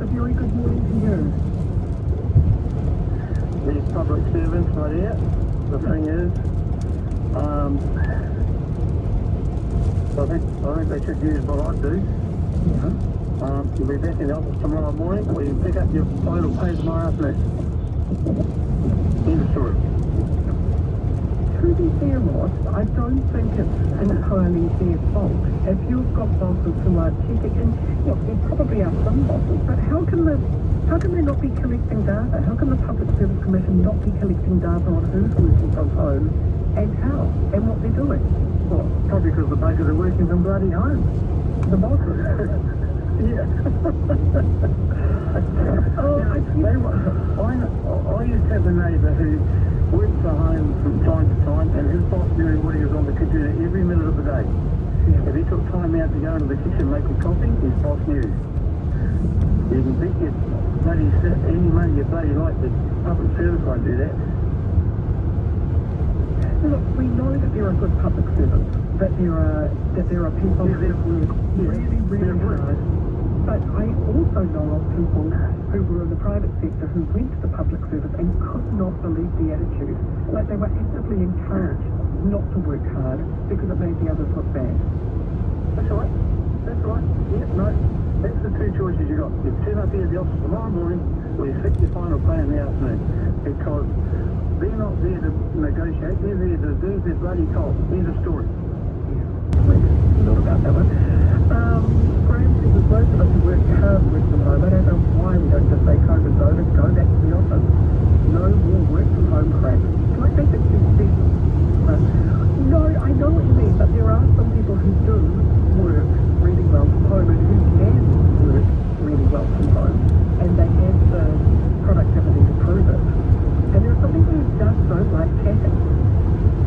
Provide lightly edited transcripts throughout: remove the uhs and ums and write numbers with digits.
A very good morning to you. These public servants right here, the thing is, I think they should use what I do. Yeah. You'll be back in the office tomorrow morning, or you can pick up your final pay tomorrow afternoon. End of story. To be fair, Ross, I don't think it's entirely their fault. If you've got bosses who are checking in, look, there probably are some bosses, but how can they not be collecting data? How can the Public Service Commission not be collecting data on who's working from home and how and what they're doing? Well, probably because the buggers are working from bloody home. The bosses. Yeah. I used to have a neighbour who worked from home from time to time, and his boss knew what he was on the computer every minute of the day. Yeah. If he took time out to go into the kitchen and make a coffee, his boss knew. You can bet your bloody any money you bloody like the public service won't do that. Look, we know that there are good public servants, that there are people who work really, really hard. But I also know of people who were in the private sector who went to the public service and could not believe the attitude. Like they were actively encouraged not to work hard because it made the others look bad. That's right. That's right. Yeah, no. That's the two choices you got. You turn up here at the office tomorrow morning, or you fix your final pay in the afternoon. Because they're not there to negotiate, they're there to do their bloody job. End of story. Yeah, not about that one. Graham says that most of us who work hard work from home. I don't know why we don't just say COVID's over, go back to the office. No more work from home crap. Do I think that you see? No, I know what you mean, but there are some people who do work really well from home and who can work really well from home, and they have the productivity to prove it. And there are some people who just don't like chatting.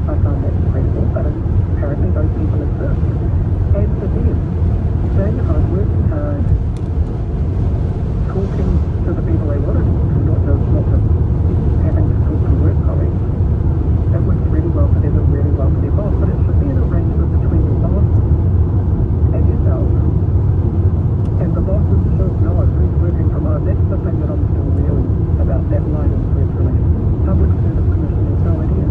I find that incredible, but apparently those people exist. And for them, staying at home, working hard, talking to the people they want to talk to, not just having to talk to work colleagues, that works really well for them and really well for their boss. But it should be an arrangement between the boss and yourself. And the bosses should know who's working from home. That's the thing that I'm still reeling about that line of press release. Public Service Commission has no idea.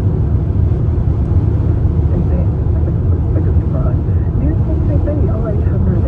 And that, I think, is the biggest surprise. News from CB, 0800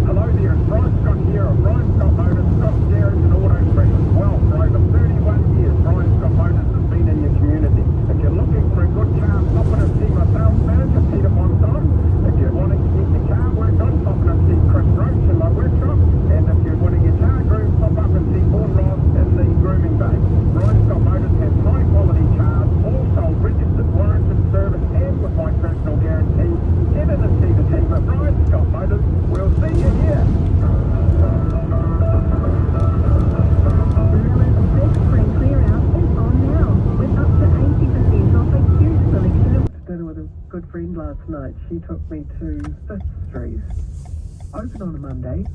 Hello there, it's Brian Scott here of Brian Scott Motors, Scott Garage and Auto Special. Well, for over 31 years, Brian Scott Motors has been in your community. If you're looking for a good car, pop in and see my sales manager, Peter Monson. If you're wanting to get your car worked on, pop in and see Chris Roach in my workshop. And if you're wanting your car groomed, pop up and see Vaughan Ross in the grooming bay. Brian Scott Motors has high quality cars, all sold, registered, warranted, service, and with my personal guarantee. Get in and see the team at Brian Scott Motors. We'll see you here. Dinner with a good friend last night. She took me to 5th Street. Open on a Monday.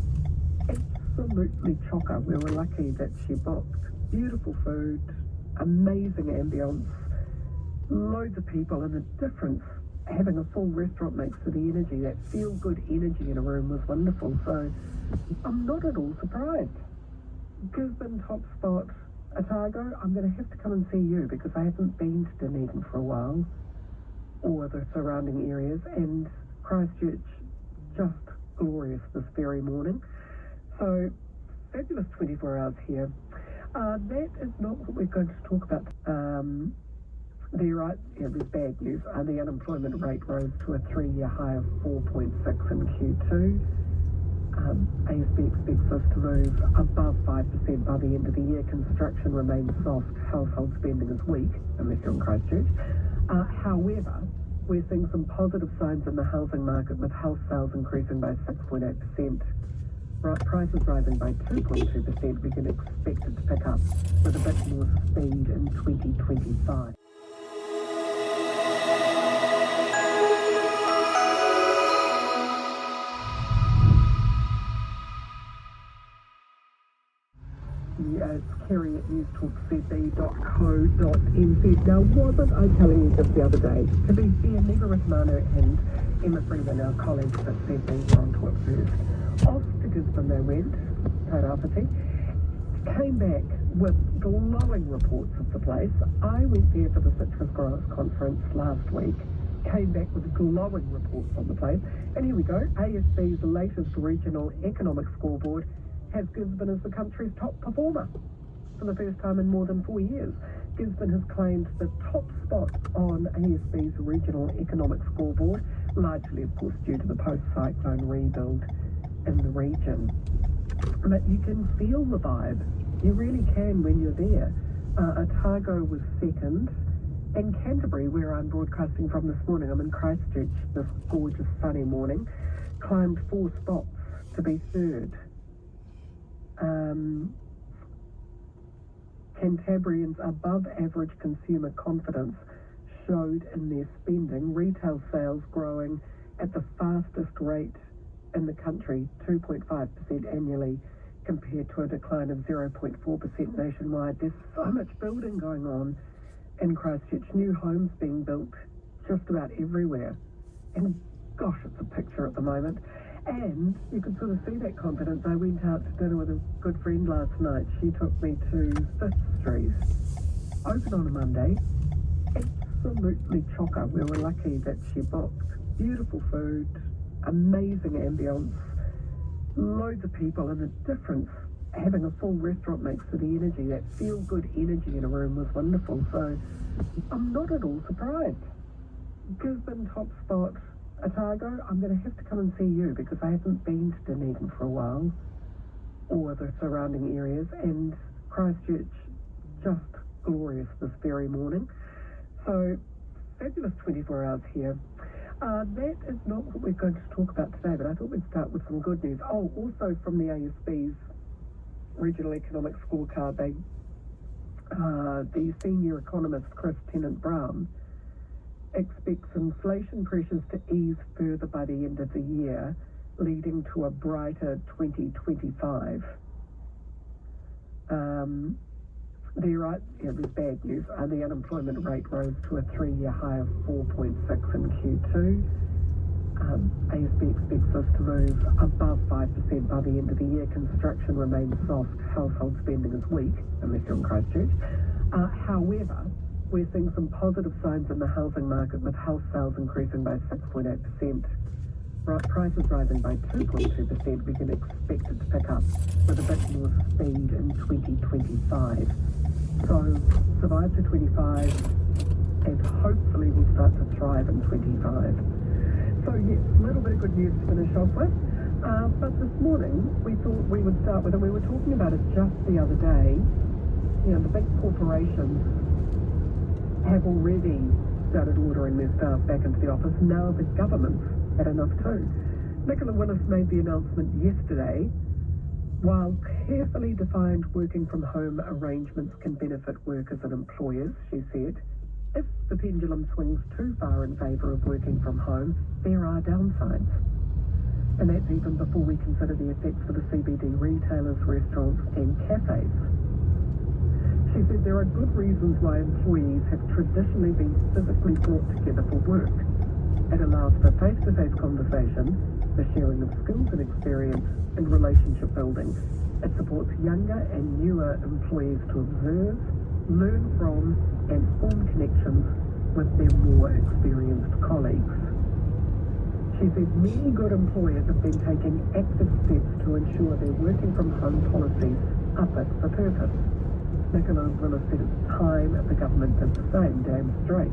Absolutely chocker. We were lucky that she booked. Beautiful food, amazing ambience, loads of people, and the difference having a full restaurant makes for the energy. That feel-good energy in a room was wonderful. So I'm not at all surprised. Gisborne top spot, Otago. I'm going to have to come and see you because I haven't been to Dunedin for a while, or the surrounding areas, and Christchurch, just glorious this very morning. So, fabulous 24 hours here. That is not what we're going to talk about. There's bad news. The unemployment rate rose to a 3-year high of 4.6 in Q2. ASB expects us to move above 5% by the end of the year. Construction remains soft. Household spending is weak, unless you're in Christchurch. However, we're seeing some positive signs in the housing market, with house sales increasing by 6.8%. Prices rising by 2.2%. We can expect it to pick up with a bit more speed in 2025. It's Kerry at newstalkcb.co.nz. Now, wasn't I telling you just the other day, to be fair, Neva Ritmano and Emma Freeman, our colleagues at CB, were onto it first. Off to Gisborne they went, Tairāwhiti, came back with glowing reports of the place. I went there for the Citrus Growers Conference last week, came back with glowing reports on the place. And here we go, ASB's latest regional economic scoreboard has Gisborne as the country's top performer for the first time in more than 4 years. Gisborne has claimed the top spot on ASB's regional economic scoreboard, largely, of course, due to the post-cyclone rebuild in the region. But you can feel the vibe. You really can when you're there. Otago was second, and Canterbury, where I'm broadcasting from this morning, I'm in Christchurch this gorgeous sunny morning, climbed 4 spots to be third. Cantabrians' above average consumer confidence showed in their spending, retail sales growing at the fastest rate in the country, 2.5% annually, compared to a decline of 0.4% nationwide. There's so much building going on in Christchurch, new homes being built just about everywhere. And gosh, it's a picture at the moment. And you can sort of see that confidence. I went out to dinner with a good friend last night. She took me to 5th Street, open on a Monday, absolutely chocker. We were lucky that she booked. Beautiful food, amazing ambience, loads of people, and the difference having a full restaurant makes to the energy. That feel-good energy in a room was wonderful. So I'm not at all surprised. Gisborne top spot. Otago, I'm going to have to come and see you because I haven't been to Dunedin for a while, or the surrounding areas, and Christchurch, just glorious this very morning. So, fabulous 24 hours here. That is not what we're going to talk about today, but I thought we'd start with some good news. Oh, also from the ASB's Regional Economic Scorecard, the senior economist Chris Tennant-Brown expects inflation pressures to ease further by the end of the year, leading to a brighter 2025. There's bad news. The unemployment rate rose to a 3-year high of 4.6 in Q2. ASB expects us to move above 5% by the end of the year. Construction remains soft. Household spending is weak, unless you're in Christchurch. However, we're seeing some positive signs in the housing market, with house sales increasing by 6.8%, prices rising by 2.2%. We can expect it to pick up with a bit more speed in 2025. So survive to 25, and hopefully we'll start to thrive in 25. So yes, a little bit of good news to finish off with. But this morning we thought we would start with, and we were talking about it just the other day, the big corporations have already started ordering their staff back into the office. Now the government's had enough too. Nicola Willis made the announcement yesterday. While carefully defined working from home arrangements can benefit workers and employers, she said, if the pendulum swings too far in favour of working from home, there are downsides. And that's even before we consider the effects for the CBD retailers, restaurants and cafes. She said there are good reasons why employees have traditionally been physically brought together for work. It allows for face-to-face conversation, the sharing of skills and experience, and relationship building. It supports younger and newer employees to observe, learn from, and form connections with their more experienced colleagues. She said many good employers have been taking active steps to ensure their working from home policies are fit for purpose. Nicola Willis said it's time the government did the same, damn straight.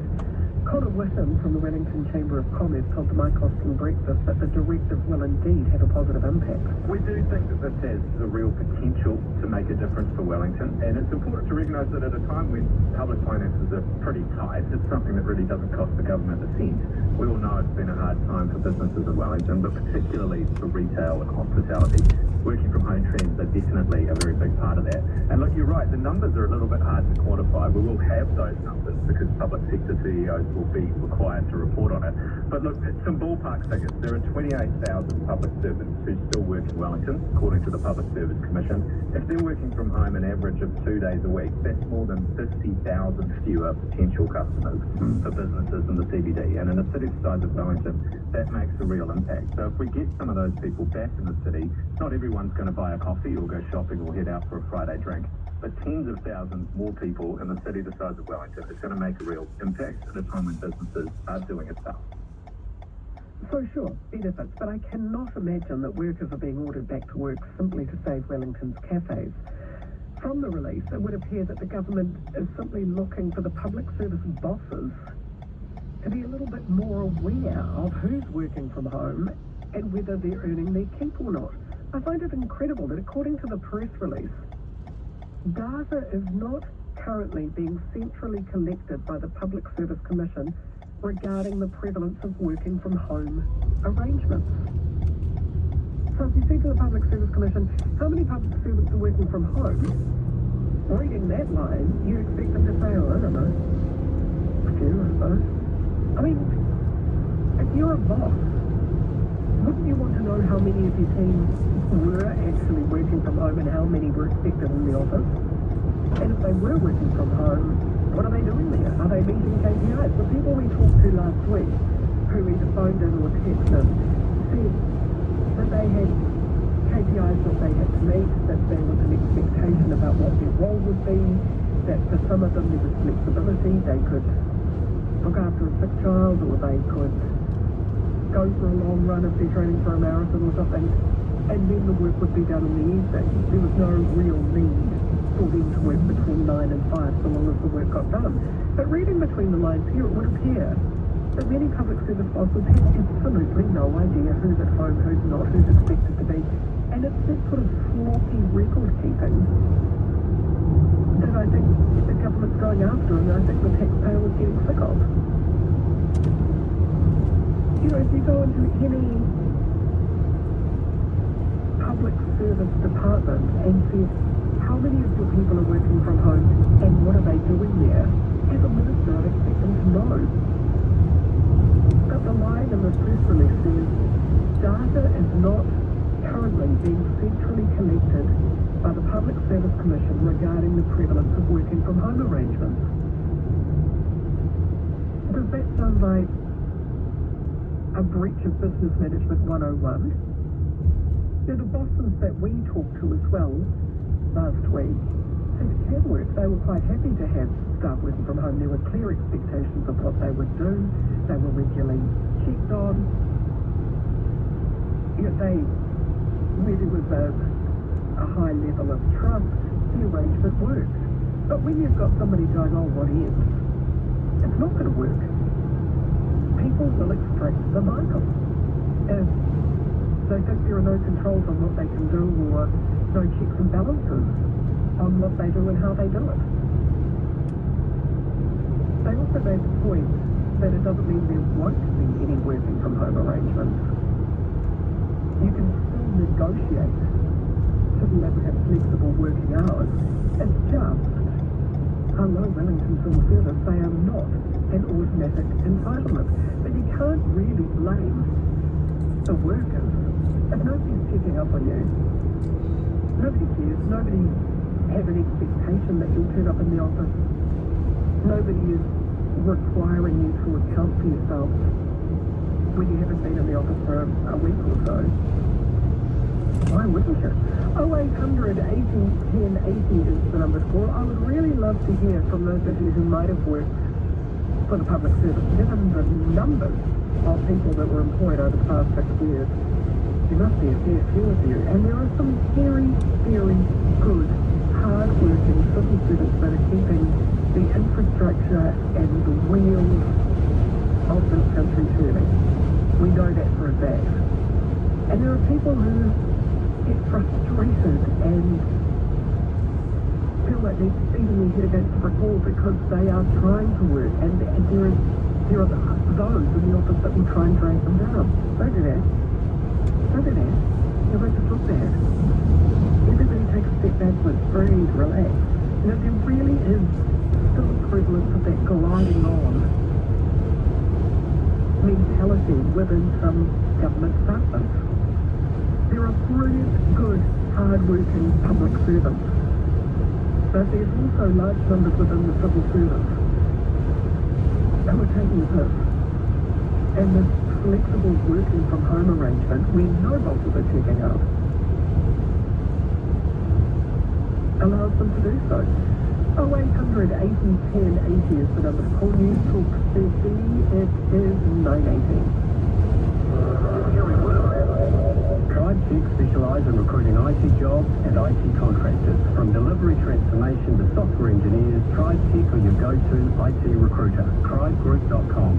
Connor Whittam from the Wellington Chamber of Commerce told the My Costing Breakfast that the directive will indeed have a positive impact. We do think that this has the real potential to make a difference for Wellington, and it's important to recognise that at a time when public finances are pretty tight, it's something that really doesn't cost the government a cent. We all know it's been a hard time for businesses in Wellington, but particularly for retail and hospitality. Working from home trends are definitely a very big part of that. And look, you're right, the numbers are a little bit hard to quantify. We will have those numbers because public sector CEOs will be required to report on it. But look, some ballpark figures. There are 28,000 public servants who still work in Wellington, according to the Public Service Commission. If they're working from home an average of 2 days a week, that's more than 50,000 fewer potential customers for businesses in the CBD. And in a city the size of Wellington, that makes a real impact. So if we get some of those people back in the city, not everyone's going to buy a coffee or go shopping or head out for a Friday drink. But tens of thousands more people in the city the size of Wellington is going to make a real impact at a time when businesses are doing it tough. So sure, benefits, but I cannot imagine that workers are being ordered back to work simply to save Wellington's cafes. From the release, it would appear that the government is simply looking for the public service bosses to be a little bit more aware of who's working from home and whether they're earning their keep or not. I find it incredible that according to the press release, data is not currently being centrally collected by the Public Service Commission regarding the prevalence of working from home arrangements. So if you say to the Public Service Commission, how many public servants are working from home? Reading that line, you expect them to say, oh, I don't know, a few, I suppose. I mean, if you're a boss, wouldn't you want to know how many of your team were actually working from home and how many were expected in the office? And if they were working from home, what are they doing there? Are they meeting KPIs? The people we talked to last week, who either phoned in or texted, said that they had KPIs that they had to meet, that there was an expectation about what their role would be, that for some of them there was flexibility, they could look after a sick child or they could go for a long run if they're training for a marathon or something, and then the work would be done in the evening. There was no real need for them to work between 9 and 5 so long as the work got done. But reading between the lines here, it would appear that many public service bosses have absolutely no idea who's at home, who's not, who's expected to be. And it's this sort of sloppy record keeping that I think the government's going after and I think the taxpayer was getting sick of. You know, if you go into any public service department and see how many of your people are working from home and what are they doing there, as a minister I'd expect them to know. But the line in the press release says data is not currently being centrally collected by the Public Service Commission regarding the prevalence of working from home arrangements. Does that sound like a breach of Business Management 101? Now, the bosses that we talked to as well last week said it can work. They were quite happy to have staff working from home. There were clear expectations of what they would do. They were regularly checked on. You know, where there was a high level of trust, the arrangement worked. But when you've got somebody going, oh, what is? It's not going to work. People will extract the Michael. If they think there are no controls on what they can do or no checks and balances on what they do and how they do it. They also made the point that it doesn't mean there won't be any working from home arrangements. You can still negotiate to be able to have flexible working hours. It's just, hello Wellington Civil Service, they are not an automatic entitlement. But you can't really blame the workers if nobody's checking up on you. Nobody cares. Nobody has an expectation that you'll turn up in the office. Nobody is requiring you to account for yourself when you haven't been in the office for a week or so. Why wouldn't you? 0800 80 10 80 is the number to call. I would really love to hear from those of you who might have worked for the public service, given the numbers of people that were employed over the past 6 years. There must be a fair few of you, and there are some very, very good, hard-working civil servants that are keeping the infrastructure and the wheels of this country turning. We know that for a fact. And there are people who get frustrated and feel like they're beating their head against the brick wall because they are trying to work, and there are those in the office that will try and drag them down. Don't do that. Don't do that. You'll make us look bad. Everybody take a step backwards, breathe, relax. You know, there really is still a prevalence of that gliding on mentality within some government departments. There are brilliant, good, hard-working public servants, but there's also large numbers within the civil service who are taking the piss. And the flexible working from home arrangement, when no bosses are checking up, allows them to do so. 0800 80 10 80 is the number to call. News Talk CC, it is 980. TribeTech specialise in recruiting IT jobs and IT contractors. From delivery transformation to software engineers, TribeTech are your go-to IT recruiter. TribeGroup.com.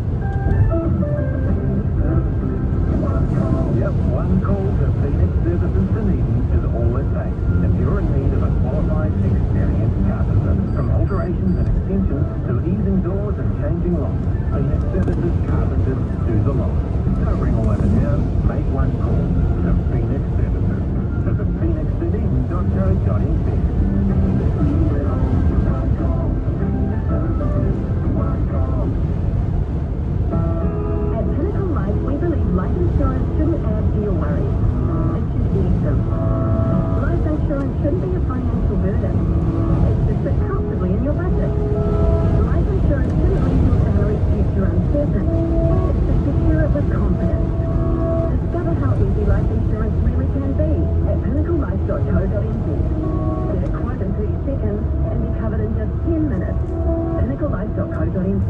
Yep, one call to Scenic Services Dunedin is all it takes. If you're in need of a qualified, experienced carpenter, from alterations and extensions to easing doors and changing locks, Scenic Services carpenters do the lot. Don't ring all over town, make one call to Phoenix Services. Visit phoenixdunedin.co.nz. At Pinnacle Life, we believe life insurance shouldn't add to your worries. It should ease them. Life insurance shouldn't be a financial burden. It should fit comfortably in your budget. Life insurance shouldn't leave your family's future uncertain. It should secure it with confidence. Discover how easy life insurance really can be at pinnaclelife.co.nz. Get a quote in 30 seconds and be covered in just 10 minutes. pinnaclelife.co.nz.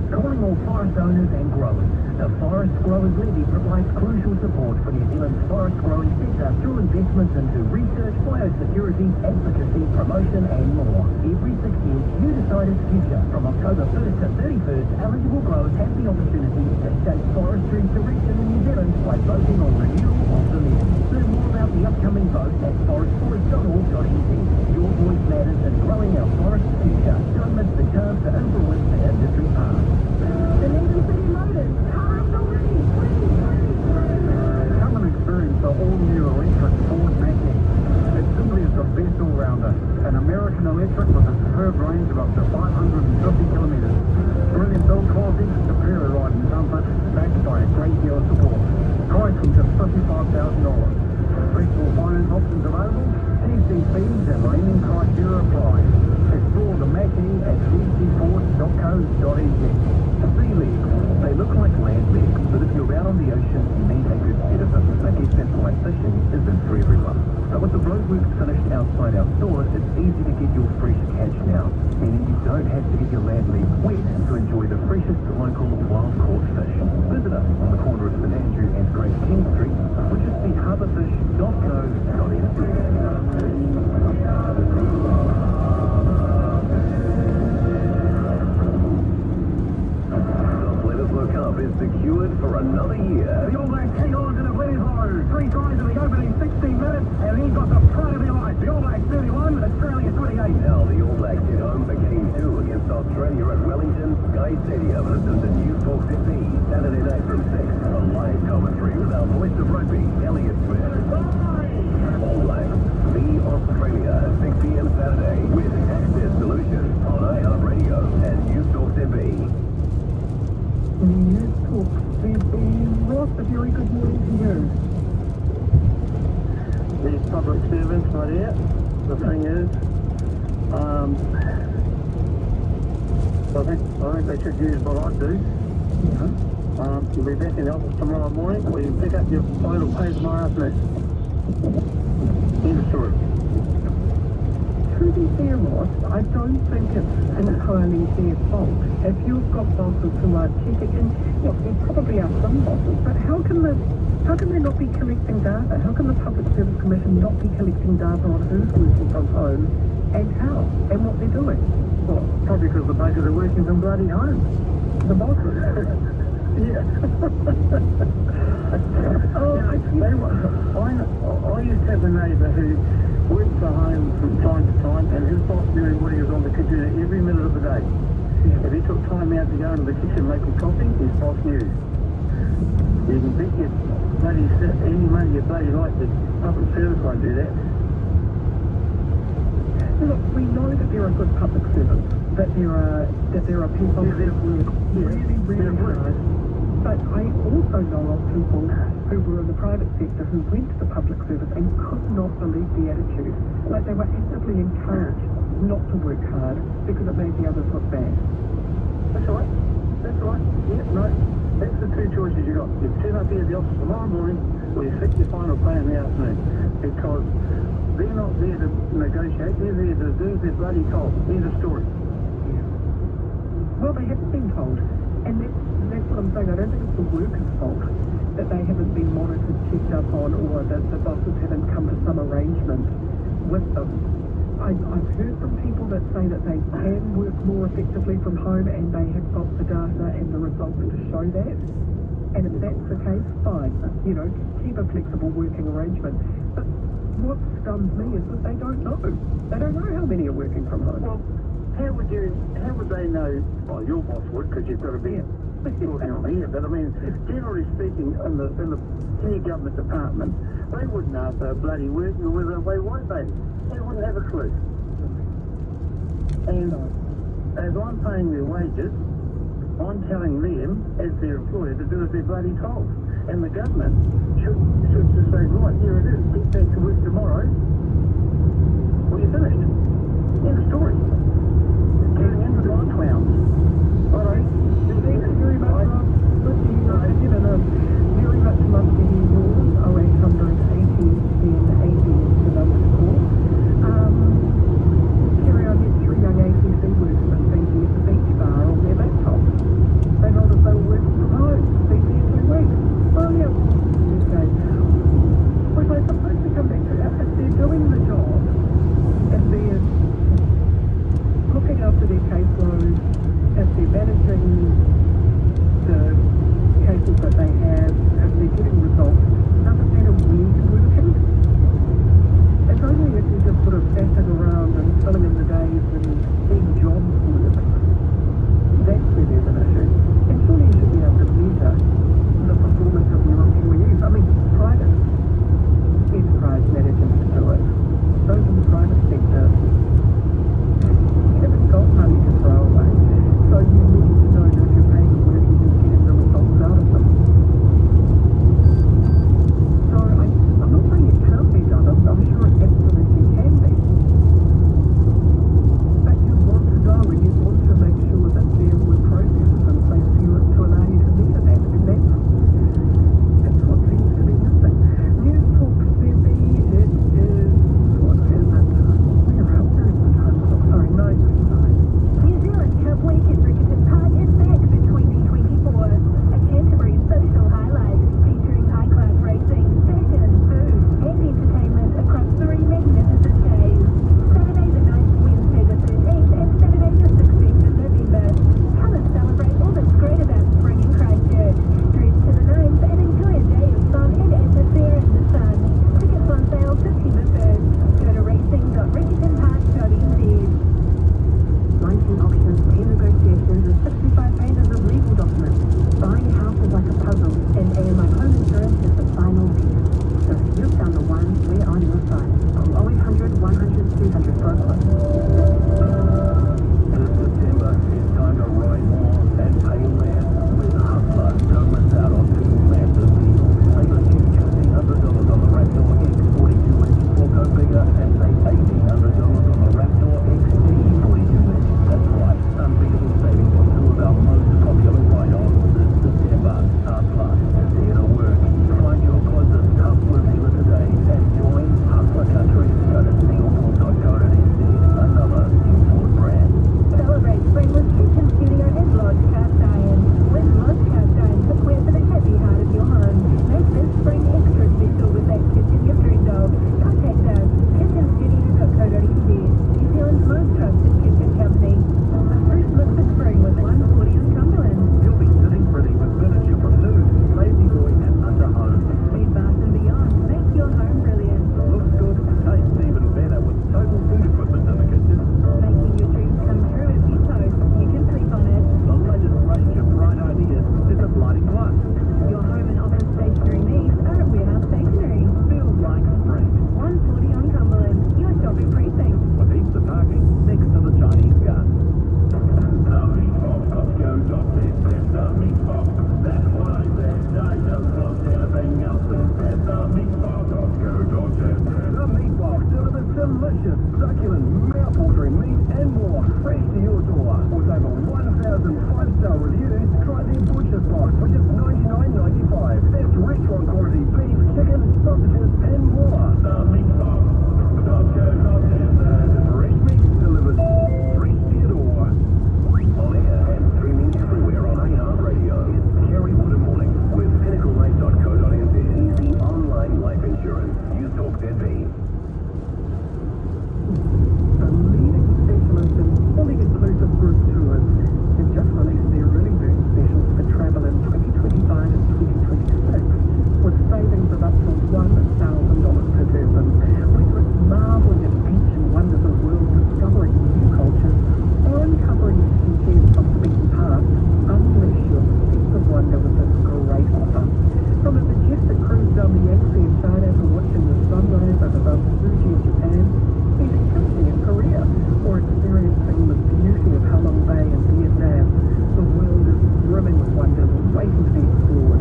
Calling all forest owners and growers. The Forest Growers Levy provides crucial support for New Zealand's forest growing sector through investments into research, biosecurity, advocacy, promotion and more. Every 6 years, you decide its future. From October 1st to 31st, eligible growers have the opportunity to shape forestry's direction in New Zealand by voting on renewal of the levy. Learn more about the upcoming vote at forestforest.org.nz. Your voice matters in growing our forest future. Don't miss the chance to influence the industry path. Dunedin City Motors. Come and experience the all-new electric Ford Mach-E. It simply is the best all-rounder. An American electric with a superb range of up to 550 kilometres. Brilliant build quality, superior ride and comfort, backed by a great deal of support. Price from just $55,000. Flexible finance options available, TC fees and lending criteria apply. Explore the Mach-E at cford.co.nz. Sea legs. They look like land legs, but if you're out on the ocean, you need a good set of them. I guess that's why fishing isn't for everyone. But with the roadworks finished outside our stores, it's easy to get your fresh catch now, meaning you don't have to get your land legs wet to enjoy the freshest local wild-caught fish. Visit us on the corner of St Andrew and Great King Street, which is the harbourfish.co.nz. Cup is secured for another year. The All Blacks hang on to the winning hole. 3 tries in the opening 16 minutes, and he got the pride of their life. The All Blacks 31, Australia 28. Now the All Blacks head home for Game 2 against Australia at Wellington Sky Stadium. Listen to News Talk TV Saturday night from 6. A live commentary with our voice of rugby, Elliot Smith. All Blacks, the Australia, 6 p.m. Saturday with Access Solutions on iHeartRadio and News Talk TV. News Talk CB, Ross, a very good morning to you. These public servants right here, the thing is, I think they should use what I do. You'll be back in the office tomorrow morning, where you pick up your phone and pay tomorrow afternoon. End of story. To be fair, Ross, I don't think it's entirely their fault. If you've got bosses who are checking in, look, there probably are some bosses, but how can they not be collecting data? How can the Public Service Commission not be collecting data on who's working from home and how and what they're doing? Well, probably because the buggers are working from bloody home. The bosses. Yeah. I used to have a neighbour who worked from home from time to time, and his boss knew what he was on the computer every minute of the day. If he took time out to go into the kitchen and make a coffee, his boss knew. You can bet your bloody any money you bloody like, the public service won't do that. Look, we know that they're a good public service. that there are people who work really, really hard. But I also know of people who were in the private sector who went to the public service and could not believe the attitude. Like they were actively encouraged not to work hard because it made the others look bad. That's right. That's right. Yeah, no. That's the two choices you got. You turn up here at the office tomorrow morning, or you fix your final pay in the afternoon. Because they're not there to negotiate, they're there to do their bloody toll. Here's a story. Well, they haven't been told. And that's what I'm saying. I don't think it's the workers' fault that they haven't been monitored, checked up on, or that the bosses haven't come to some arrangement with them. I've heard from people that say that they can work more effectively from home and they have got the data and the results to show that. And if that's the case, fine. You know, keep a flexible working arrangement. But what stuns me is that they don't know. They don't know how many are working from home. Well, how would they know? Well, your boss would, because you've got to be talking on here. But I mean, generally speaking, in your government department, they wouldn't know if they're bloody working or whether they won't they? They wouldn't have a clue. And as I'm paying their wages, I'm telling them, as their employer, to do as they're bloody told. And the government should just say, right, here it is, get back to work tomorrow, or you're finished. End of story. Getting into the clowns. All right. Thank you very much, Rob. Good to hear you. And very much love to hear yours. 0800 80 10 80 is the number to call. Kerry, I met 3 young ACC workers in Fiji at the beach bar on their laptops. They told us they were working from home. Been there 2 weeks. Oh, yeah. Okay. succulent, mouth-watering meat and more fresh to your door. With over 1,000 five-star reviews, try their butcher spot for just $99.95. That's rich on quality beef, chicken, sausages and more. Fresh meat delivered fresh to your door. On air and streaming everywhere on AR Radio. It's Kerry Wood Morning with pinnaclelife.co.nz. Easy online life insurance. You talk ZB. The leading specialist in fully inclusive group tours has just released their early bird specials for travel in 2025 and 2026, with savings of up to $1,000 per person. Whether it's marveling at ancient wonders of the world, discovering new cultures, or uncovering details of the beaten path, unleash your sense of wonder with this great offer. From a majestic cruise down the Yangtze in China to watching the sunrise over Mount Fuji in Japan, eating kimchi in Korea, or experiencing the beauty of Halong Bay in Vietnam, the world is brimming with wonders waiting to be explored.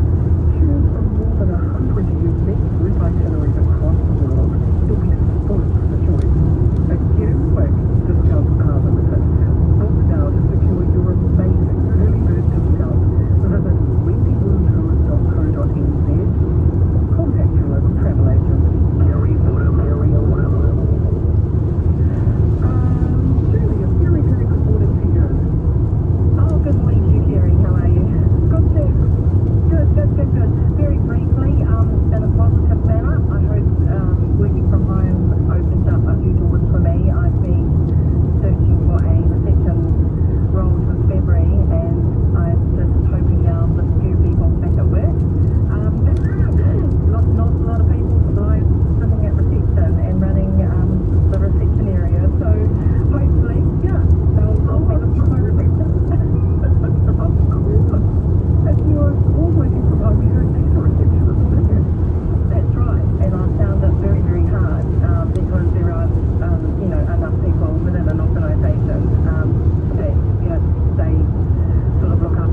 Choose from more than 100 unique group itineraries across the world. There'll be spokes for choice. But get in quick, discounts are limited. Book now to secure your amazing early bird discount. Visit wendywoontours.co.nz or contact your local travel agent. Kerry Woodham. Julie, a very, very good morning to you. Oh, good morning to you, Kerry. How are you? Good too. Good. Very briefly, in a positive manner, I hope working from home opens up a few doors for me. I've been searching for a reception role since February, and I'm just hoping now with a few people back at work. Not a lot of people live sitting at reception and running the reception area, so hopefully, yeah, I'll have a few more receptions. Of course. And you're all working from home, you don't need a receptionist, do you? That's right, and I found it very, very hard because there are, enough people within an organisation that, they sort of look up.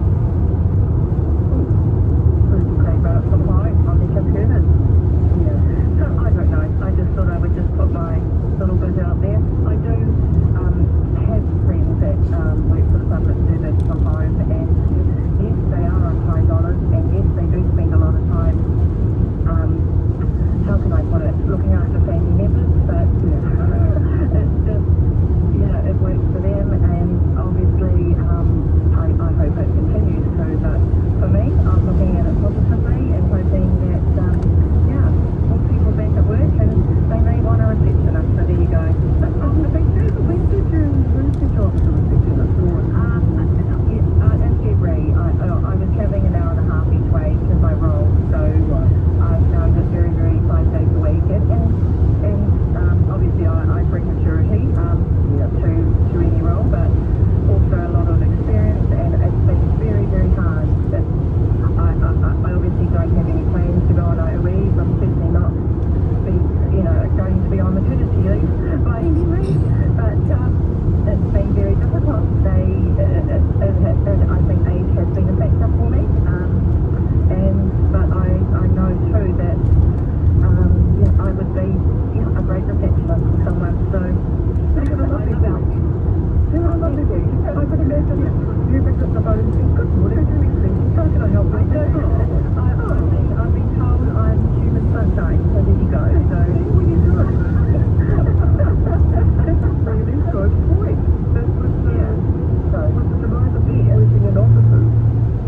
They run it from home on their computers. Yeah. So I don't know. I just thought I would just put my little bit out there. I do have friends that work for the public service from home, and yes, they are on high dollars, and yes, they do spend a lot of time. How can I put it? Looking after family members, but it's just, it works for them, and obviously I hope it continues to. But for me, I'm looking at it positively and hoping that more people back at work, and they may want a receptionist. So there you go. When did you lose your job as a receptionist? In February, I was travelling an hour and a half each way to my role, so I found it very, very 5 days a week, and obviously I bring maturity to any role, but also a lot of experience, and it's been very, very hard. I obviously don't have any plans to go on OE. I'm certainly not going to be on maternity leave by any means, but it's been very difficult. I think age has been a factor for me, but I know too that I would be a great receptionist for someone. So You're a lovely girl. I could imagine that you picked up the phone and said, good morning, Julie speaking. How can I help you? I've been told I'm human sunshine, so there you go. So What are you doing? That's a really good point. That was the demise of working in offices.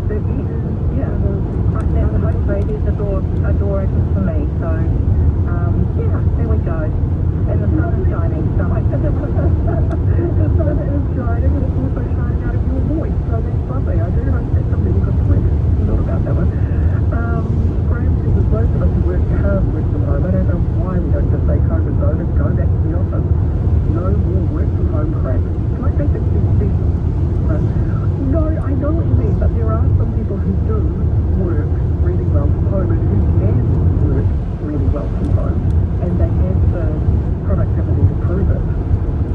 That is, right now the host rate is a door opens for me. So there we go. And the sun is shining, so the sun is shining and it's also shining out of your voice, so that's lovely. I do hope that's a really good point. Not about that one. Graham says that most of us who work hard work from home. I don't know why we don't just say COVID's over, go back to the office. No more work from home crap. I think it's decent. No, I know what you mean, but there are some people who do work really well from home and who can work really well from home. And they have the productivity to prove it.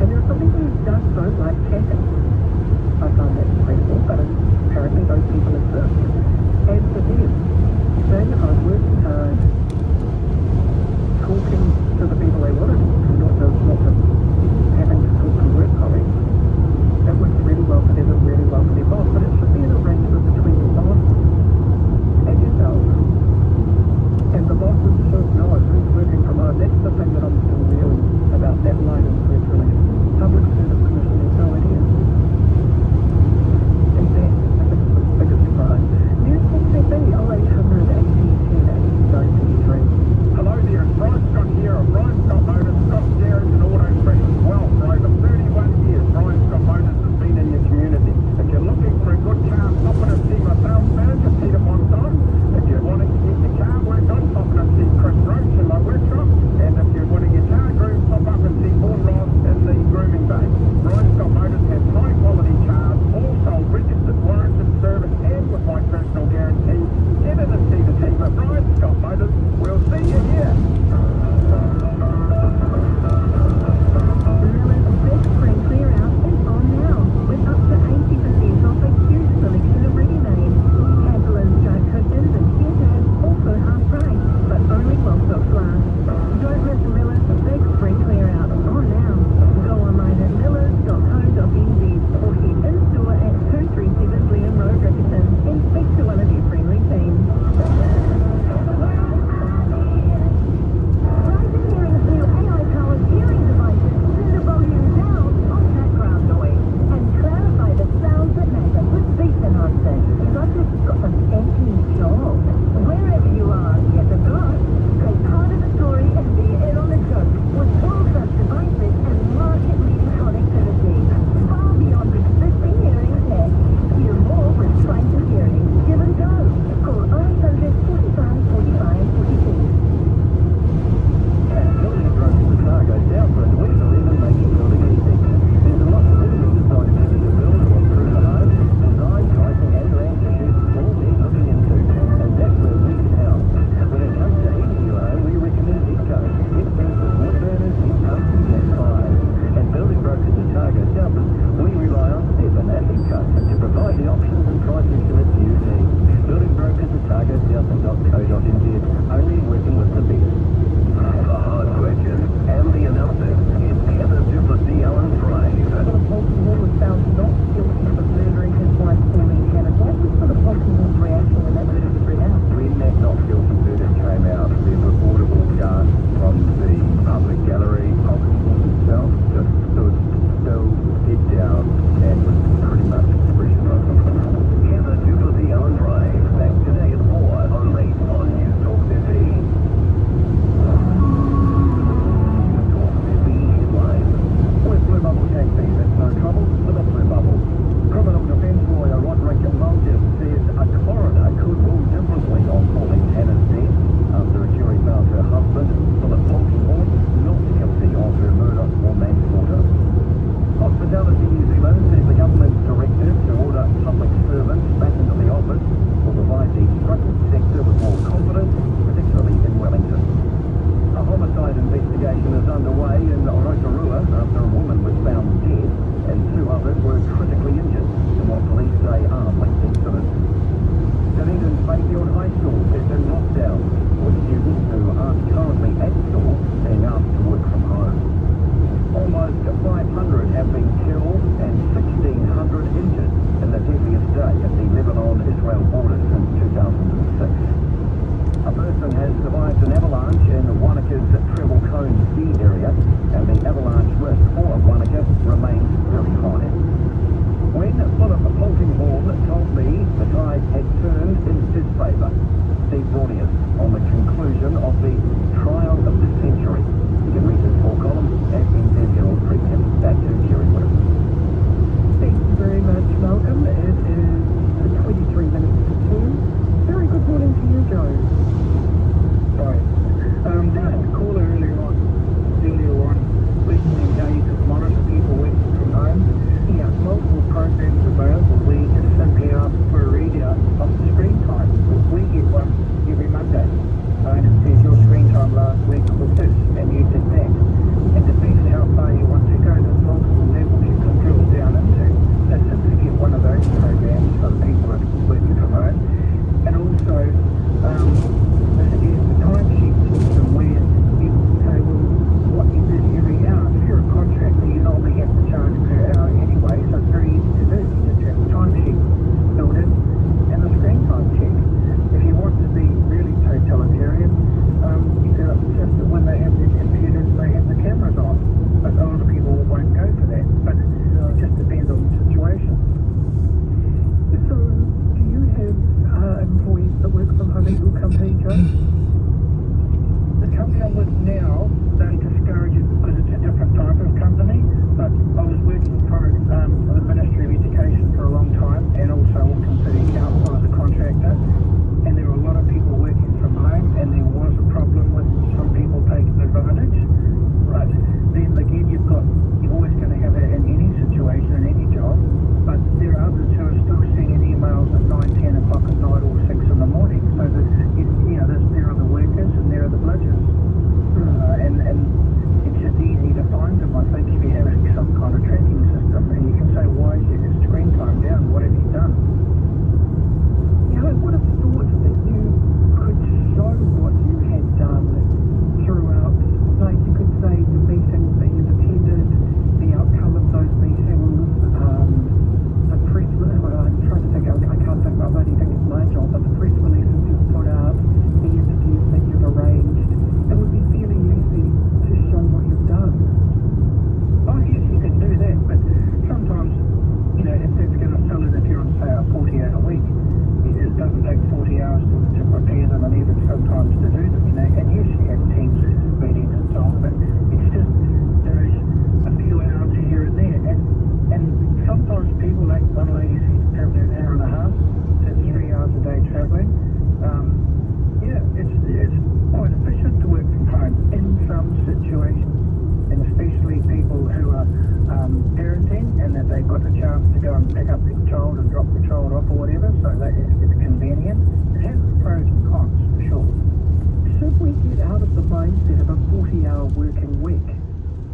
And there are some people who just don't like chatting. I find that incredible, but apparently those people exist. And for them, staying at home, working hard,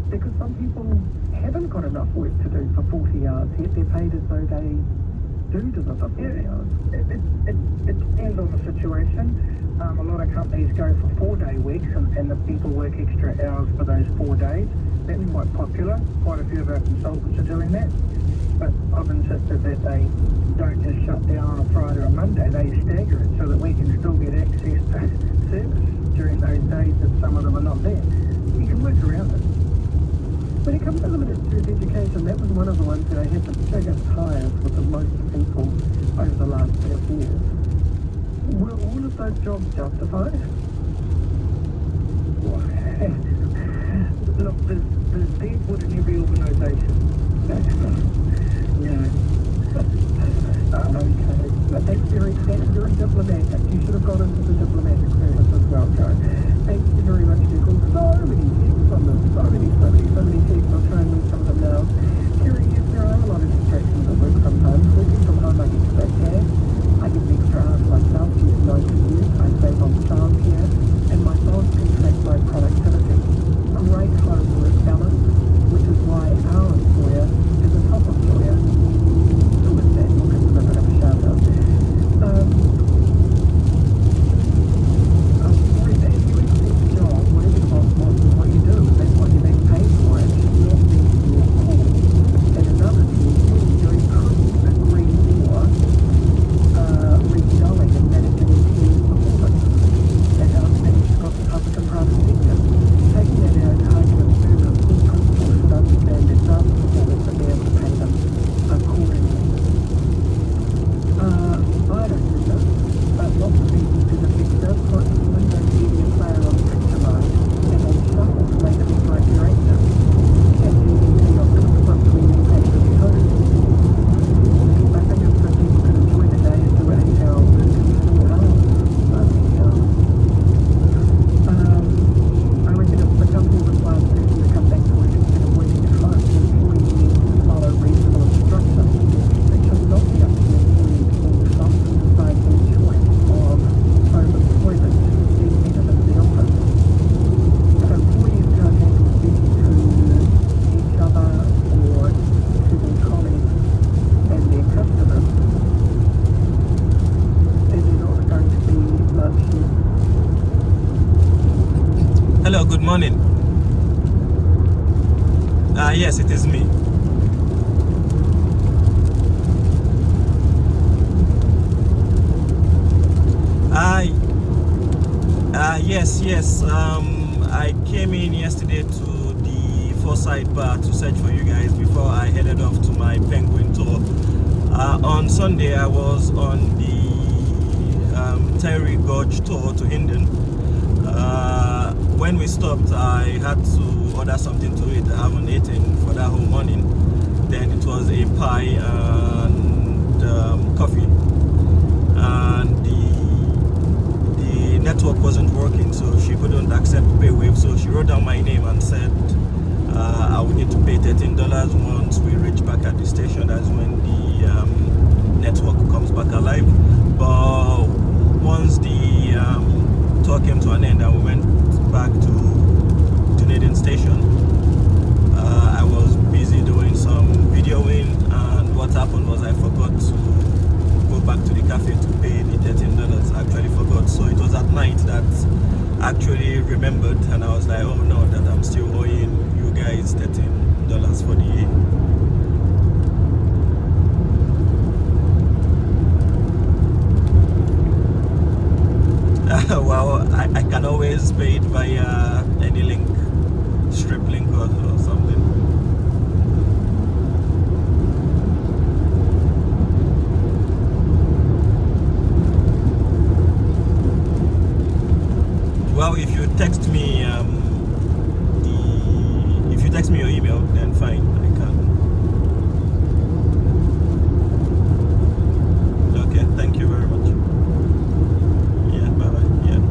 Because some people haven't got enough work to do for 40 hours, yet they're paid as though they do deliver 40 hours. It depends on the situation. A lot of companies go for 4-day weeks and the people work extra hours for those 4 days. That's quite popular. Quite a few of our consultants are doing that. But I've insisted that they don't just shut down on a Friday or Monday, they stagger it so that we can still get access to service during those days that some of them are not there. You can work around it. When it comes to the Ministry of Education, that was one of the ones that I had the biggest hires with the most people over the last 5 years. Were all of those jobs justified? Look, there's people in every organisation. Okay, but that's very diplomatic. You should have got into the diplomatic service as well, Joe. Thank you very much, Nicole. So many texts on this. So many texts. I'll try and read some of them now. Kerry, yes, there are a lot of distractions at work sometimes. Working from home, I get to back cash. I get an extra hour for myself to use no commute. I save on childcare, and my boss can track my productivity. Great home work balance, which is why our employer is a top employer. So with that, we'll give them a bit of a shout out. If you accept a job, whatever the boss wants is what you do, that's what you're being paid for. It should not be your call. And another thing, you couldn't agree more regoing and managing team performance at our stage across the public and private sector. Taking that out argument further, all principals should understand their staff performance and be able to pay them accordingly. I don't do this, but lots of people do the picture, put Windows Media Player on picture mode, and on shuffle to make it look like you're active. And GDP on monthly impact of your host. I think it's so people can enjoy the day and do 8 hours work in 4 hours. Bloody hell. I reckon if the company requires a person to come back to work instead of working at home, the employee needs to follow reasonable instruction. It should not be up to the employee to all stop and decide their choice of home employment being better than the office. If employees can't handle speaking to each other or to their colleagues and their customers, then they're not going to be much use. Hello, good morning. Yes, it is me. Yes. I came in yesterday to the Foresight Bar to search for you guys before I headed off to my penguin tour. On Sunday, I was on the Terry Gorge tour to Hindon. When we stopped, I had to order something to eat. I haven't eaten for that whole morning. Then it was a pie and coffee, and the network wasn't working, so she couldn't accept PayWave. So she wrote down my name and said I would need to pay $13 once we reach back at the station. That's when the network comes back alive. But once the tour came to an end and we went back to Dunedin station, I was busy doing some videoing, and what happened was I forgot to go back to the cafe to pay the $13. I actually forgot, so it was at night that I actually remembered, and I was like, oh no, that I'm still owing you guys $13 for the well, I can always pay it via any link, strip link or something. Well, if you text me your email, then fine, I can. Okay, thank you very much. Yeah, bye bye. Yeah.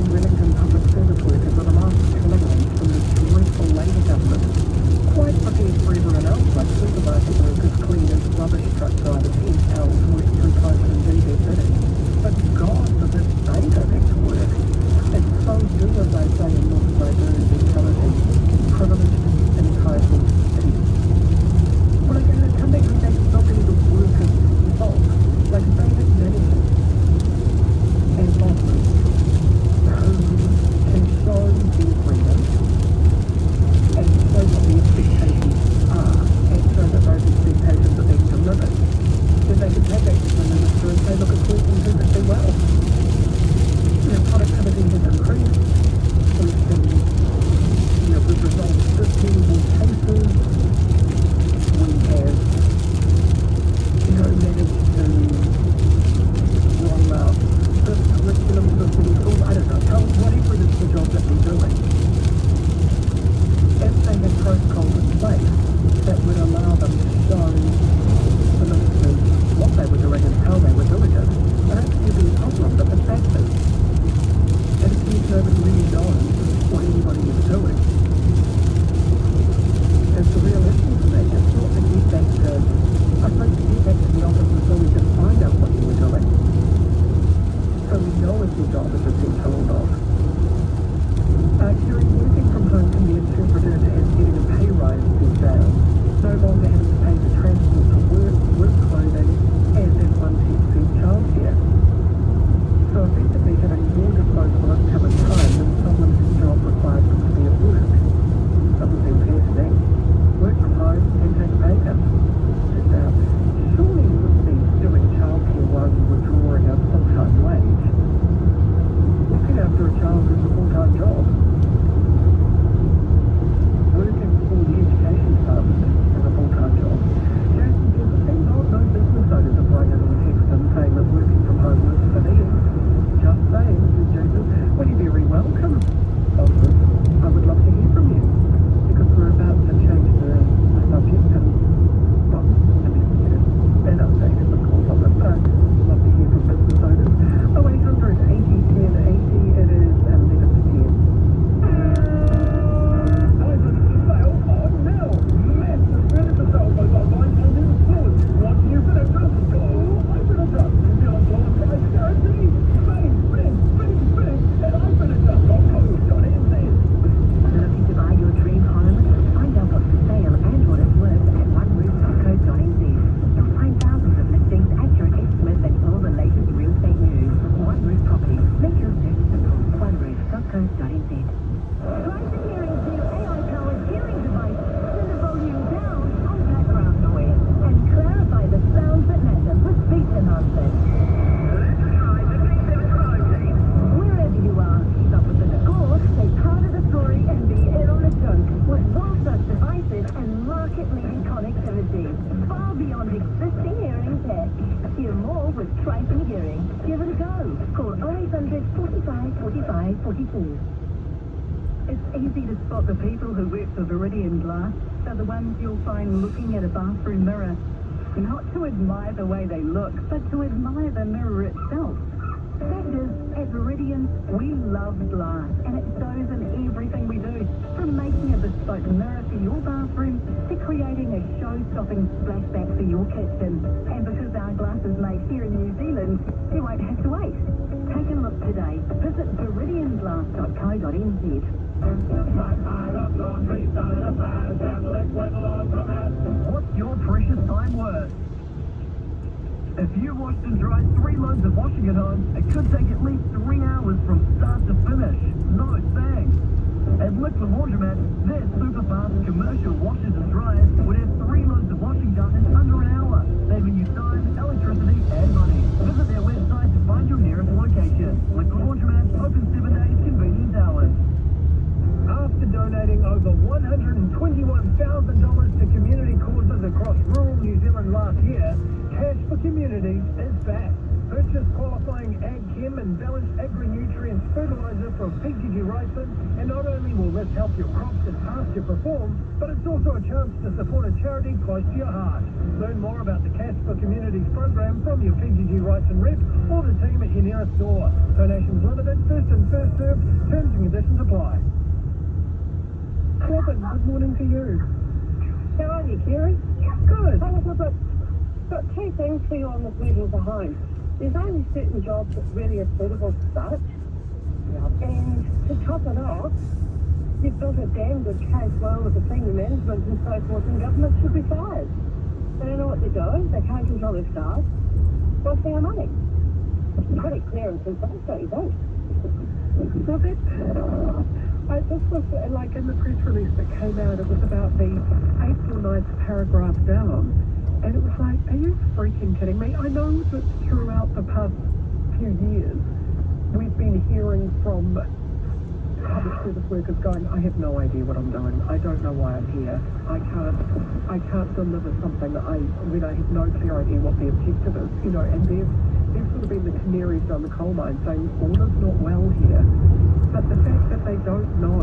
young Wellington public service workers are the last killing leaves from the dreadful Labour government. Quite prepared for everyone else, like supermarket workers, cleaners, rubbish truck drivers, ELs, work through post and do their bidding. But God forbid they don't have to work. And so do as they say in Northern Royal mentality, privileged, entitled people. Well, again, I come back to that not really the workers' fault. Like David managers and bosses who can show their freedom and show what the expectations are and show that those expectations are being delivered, then they can take that to the minister and say, look, it's working perfectly well. You know, productivity has increased. We've been, you know, we've resolved 15 more cases. We have, you know, managed to roll out this curriculum for city schools. I don't know, whatever it is the job that we're doing. If they had protocols in place that would allow them to show the ministers what they were doing and how they were doing it, I don't think it'd be a problem. But the fact is, if nobody really knows what anybody is doing, it's a real issue for me. It's not to get back to, I suppose to get back to the office until we can find out what you were doing. So we know if your job is essential or not. During working from home can be interpreted as getting a pay rise in jail, no longer having to pay for transport to work clothing, and in one sense childcare. So effectively having more disposable income and time than someone whose job requires them to be at work. Doesn't seem fair to me. Work from home and take a pay cut. Now, surely you wouldn't be doing childcare while you were drawing a full-time wage. Looking after a child is a full-time job. Working for the education department is a full-time job. Jason says it seems odd no business owners are writing out a text and saying that working from home was for them. Just saying, says Jason. Well, you're very welcome. Also, I would love to hear from you, because we're about to change the subject and, well, at least get an update in the course of it. But I'd love to hear from business owners. 0800 80 10 80, it is 11 to 10. Open for sale on now. Massive furniture sale both online and in stores. Want new furniture? Go iFurniture. Deal on lower price guarantee. Bang, bang, bang, bang at iFurniture.co.nz. Looking to buy your dream home? Find out what's for sale and what it's worth at oneroof.co.nz. You'll find thousands of listings, accurate estimates, and all the latest real estate news. One Roof Properties. Make your search simple. oneroof.co.nz. Try the hearing seal AI-powered hearing device. Turn the volume down on background noise and clarify the sounds that matter with speech enhancement. Wherever you are, keep up with the score, stay part of the story, and be in on the joke with world-class devices and market-leading connectivity. Far beyond existing hearing tech. Hear more with Triton Hearing. Give it a go. Call 0800 45 45 42. It's easy to spot the people who work for Viridian Glass. They're the ones you'll find looking at a bathroom mirror. Not to admire the way they look, but to admire the mirror itself. Fact is, at Viridian, we love glass, and it shows in everything we do. From making a bespoke mirror for your bathroom to creating a show-stopping splashback for your kitchen. And because our glass is made here in New Zealand, you won't have to wait. Take a look today. Visit viridianglass.co.nz. What's your precious time worth? If you washed and dried 3 loads of washing at home, it could take at least 3 hours from start to finish. No thanks. At Liquid Laundromat, their super fast commercial washers and dryers would have 3 loads of washing done in under an hour, saving you time, electricity and money. Visit their website to find your nearest location. Liquid Laundromat, open 7 days, convenience hours. After donating over $121,000 to community causes across rural New Zealand last year, Cash for Communities is back. Purchase qualifying ag chem and balanced agri-nutrients fertilizer from PGG Ricin, and not only will this help your crops and pasture perform, but it's also a chance to support a charity close to your heart. Learn more about the Cash for Communities program from your PGG Ricin rep or the team at your nearest store. Donations limited, first and first served, terms and conditions apply. Robin, good morning to you. How are you, Kerry? Good. Oh, look, I've got two things for you on this meeting to home. There's only certain jobs that really are suitable for such. Yeah. And to top it off, you've built a damn good case well with the senior management and so forth, and government should be fired. They don't know what they're doing, they can't control their staff. What's their money? It's pretty clear and simple, don't you think? Well, this was like in the press release that came out, it was about the 8th or 9th paragraph down, and it was like, are you freaking kidding me? I know that throughout the past few years we've been hearing from public service workers going, I have no idea what I'm doing, I don't know why I'm here, I can't deliver something when I have no clear idea what the objective is, you know, and they've sort of been the canaries down the coal mine saying all is not well here. But the fact that they don't know,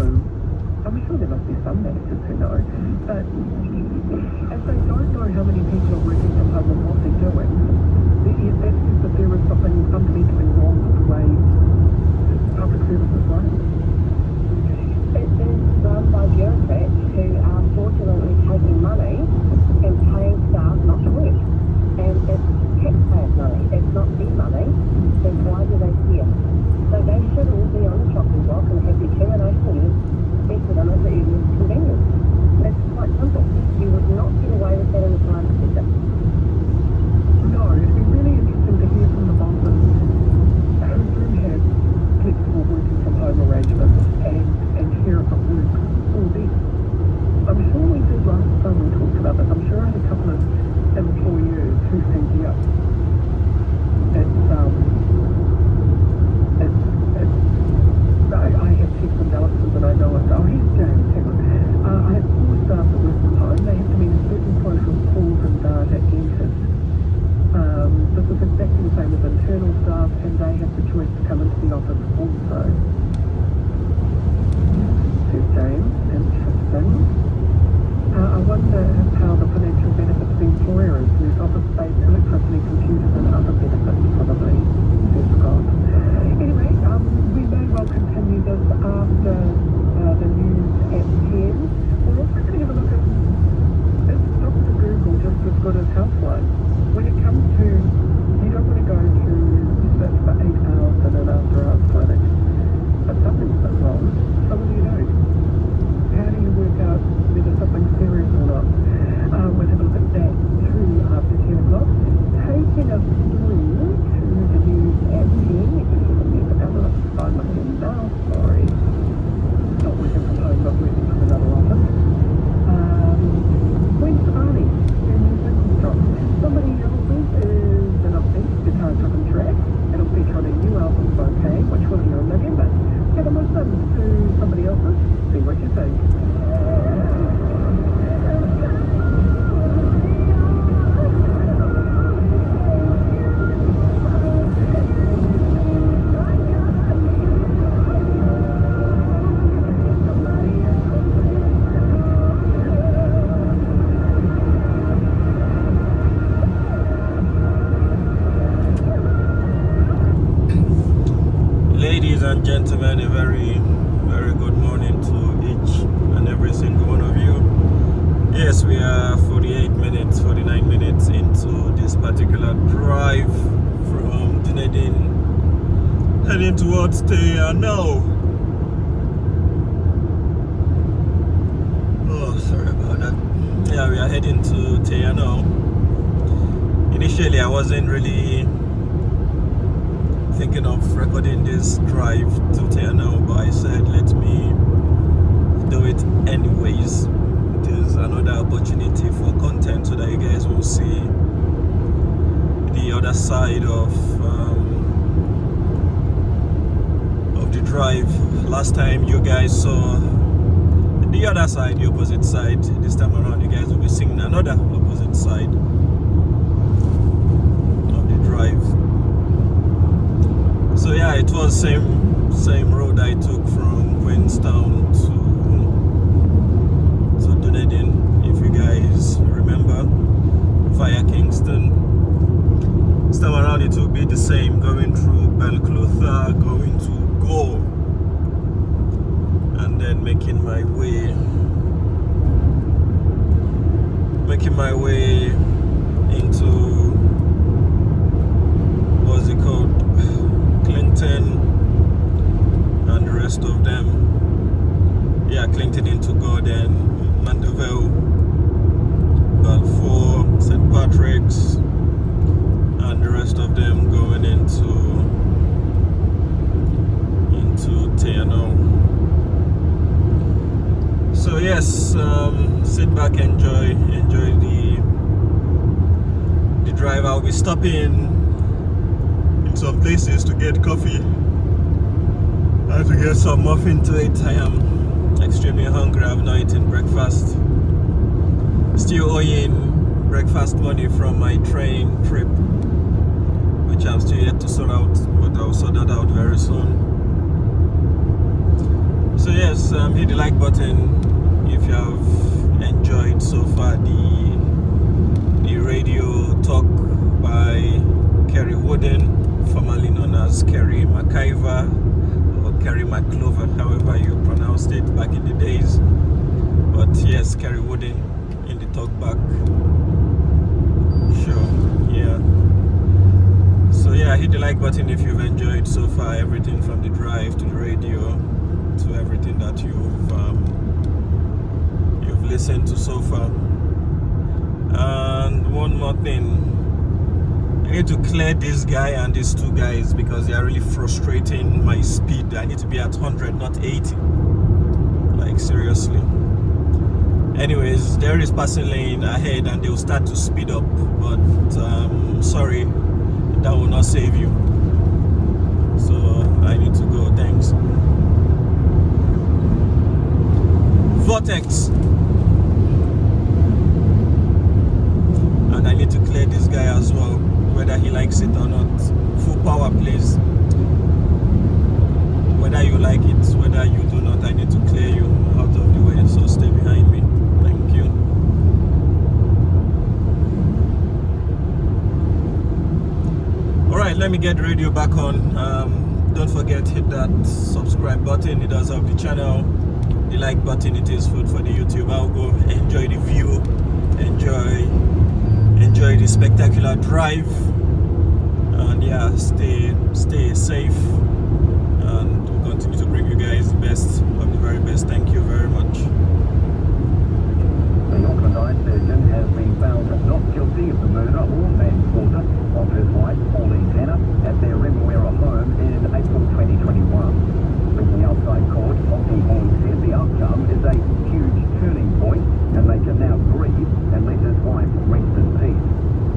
I'm sure there must be some managers who know, but if they don't know how many people are working from home and what they're doing, that says that there is something fundamentally wrong with the way public services run. It is run by bureaucrats who are fraudulently taking money and paying staff not to work. And it's taxpayers' money, it's not their money, then why do they care? So they should all be on the chopping block and have their termination letters vested on it for earnest convenience. It's quite simple. You would not get away with that in the private sector. No, it'd be really interesting to hear from the bosses who do have flexible working from home arrangements and hear if it works for them. I'm sure we did last time we talked about this. I'm sure I had a couple of employers who said, yeah, I have checks and balances and I know it. Oh, here's James. I have 4 staff that work from home. They have to meet a certain quota of calls and data entered. This is exactly the same as internal staff, and they have the choice to come into the office also. Says James. Interesting. I wonder how the financial benefits of the employer is. There's office space, electricity, computers, and other benefits, probably, says Scott. Anyway, we may well continue this after the news at 10. We're also going to have a look at, is Dr. Google just as good as Healthline? When it comes to, you don't want to go to sit for 8 hours in an after-hours clinic, but something's been wrong. So what do you do? How do you work out whether something's serious or not? We'll have a look at that too after 10 o'clock. Taking us through to the news at 10. I'm looking now, sorry. Not working from home, but working from another office. When's Barney? Somebody else's is an upbeat guitar-driven track. It'll feature on a new album, Bouquet, which will hear in November. Have a listen to somebody else's, see what you think. Ladies and gentlemen, a very, very good morning to each and every single one of you. Yes, we are 49 minutes into this particular drive from Dunedin heading towards Anau. Oh, sorry about that. Yeah, we are heading to Anau. Initially, I wasn't really thinking of recording this drive to Anau, but I said let me do it anyways. It is another opportunity for content so that you guys will see the other side of the drive. Last time you guys saw the other side, the opposite side. This time around you guys will be seeing another opposite side of the drive. So yeah, it was same road I took from Queenstown to Dunedin, if you guys remember, via Kingston. This time around it will be the same, going through Balclutha, going to Go, and then making my way into, what's it called, Clinton and the rest of them. Yeah, Clinton into Go, then Mandeville, Balfour, St. Patrick's, and the rest of them going into Anau. So yes, sit back, enjoy the drive. I'll be stopping in some places to get coffee and to get some muffin to eat. I am extremely hungry. I've not eaten breakfast. Still owing breakfast money from my train trip, which I'm still yet to sort out, but I'll sort that out very soon. So yes, hit the like button if you have enjoyed so far the radio talk by Kerry Wooden, formerly known as Kerry McIver or Kerry McClover, however you pronounced it back in the days. But yes, Kerry Wooden in the talk back. Sure, yeah. So yeah, hit the like button if you've enjoyed so far everything from the drive to the radio to everything that you've listened to so far. And one more thing, I need to clear this guy and these two guys because they are really frustrating my speed. I need to be at 100, not 80. Like seriously. Anyways, there is passing lane ahead and they'll start to speed up, but sorry, that will not save you. So I need to go, thanks. Vortex. And I need to clear this guy as well, whether he likes it or not. Full power, please. Whether you like it, whether you do not, I need to clear you out of the way, so stay behind me. Thank you. Alright, let me get the radio back on. Don't forget, hit that subscribe button, it does help the channel. The like button, it is food for the YouTube algo. Enjoy the view, enjoy the spectacular drive, and yeah, stay safe, and we'll continue to bring you guys the best of the very best. Thank you very much. The Auckland surgeon has been found not guilty of the murder or manslaughter of his wife, Pauline Tanner, at their Remuera home in April 2021. Speaking outside court, Honkinghorn said the outcome is a huge turning point and they can now breathe and let his wife rest in peace.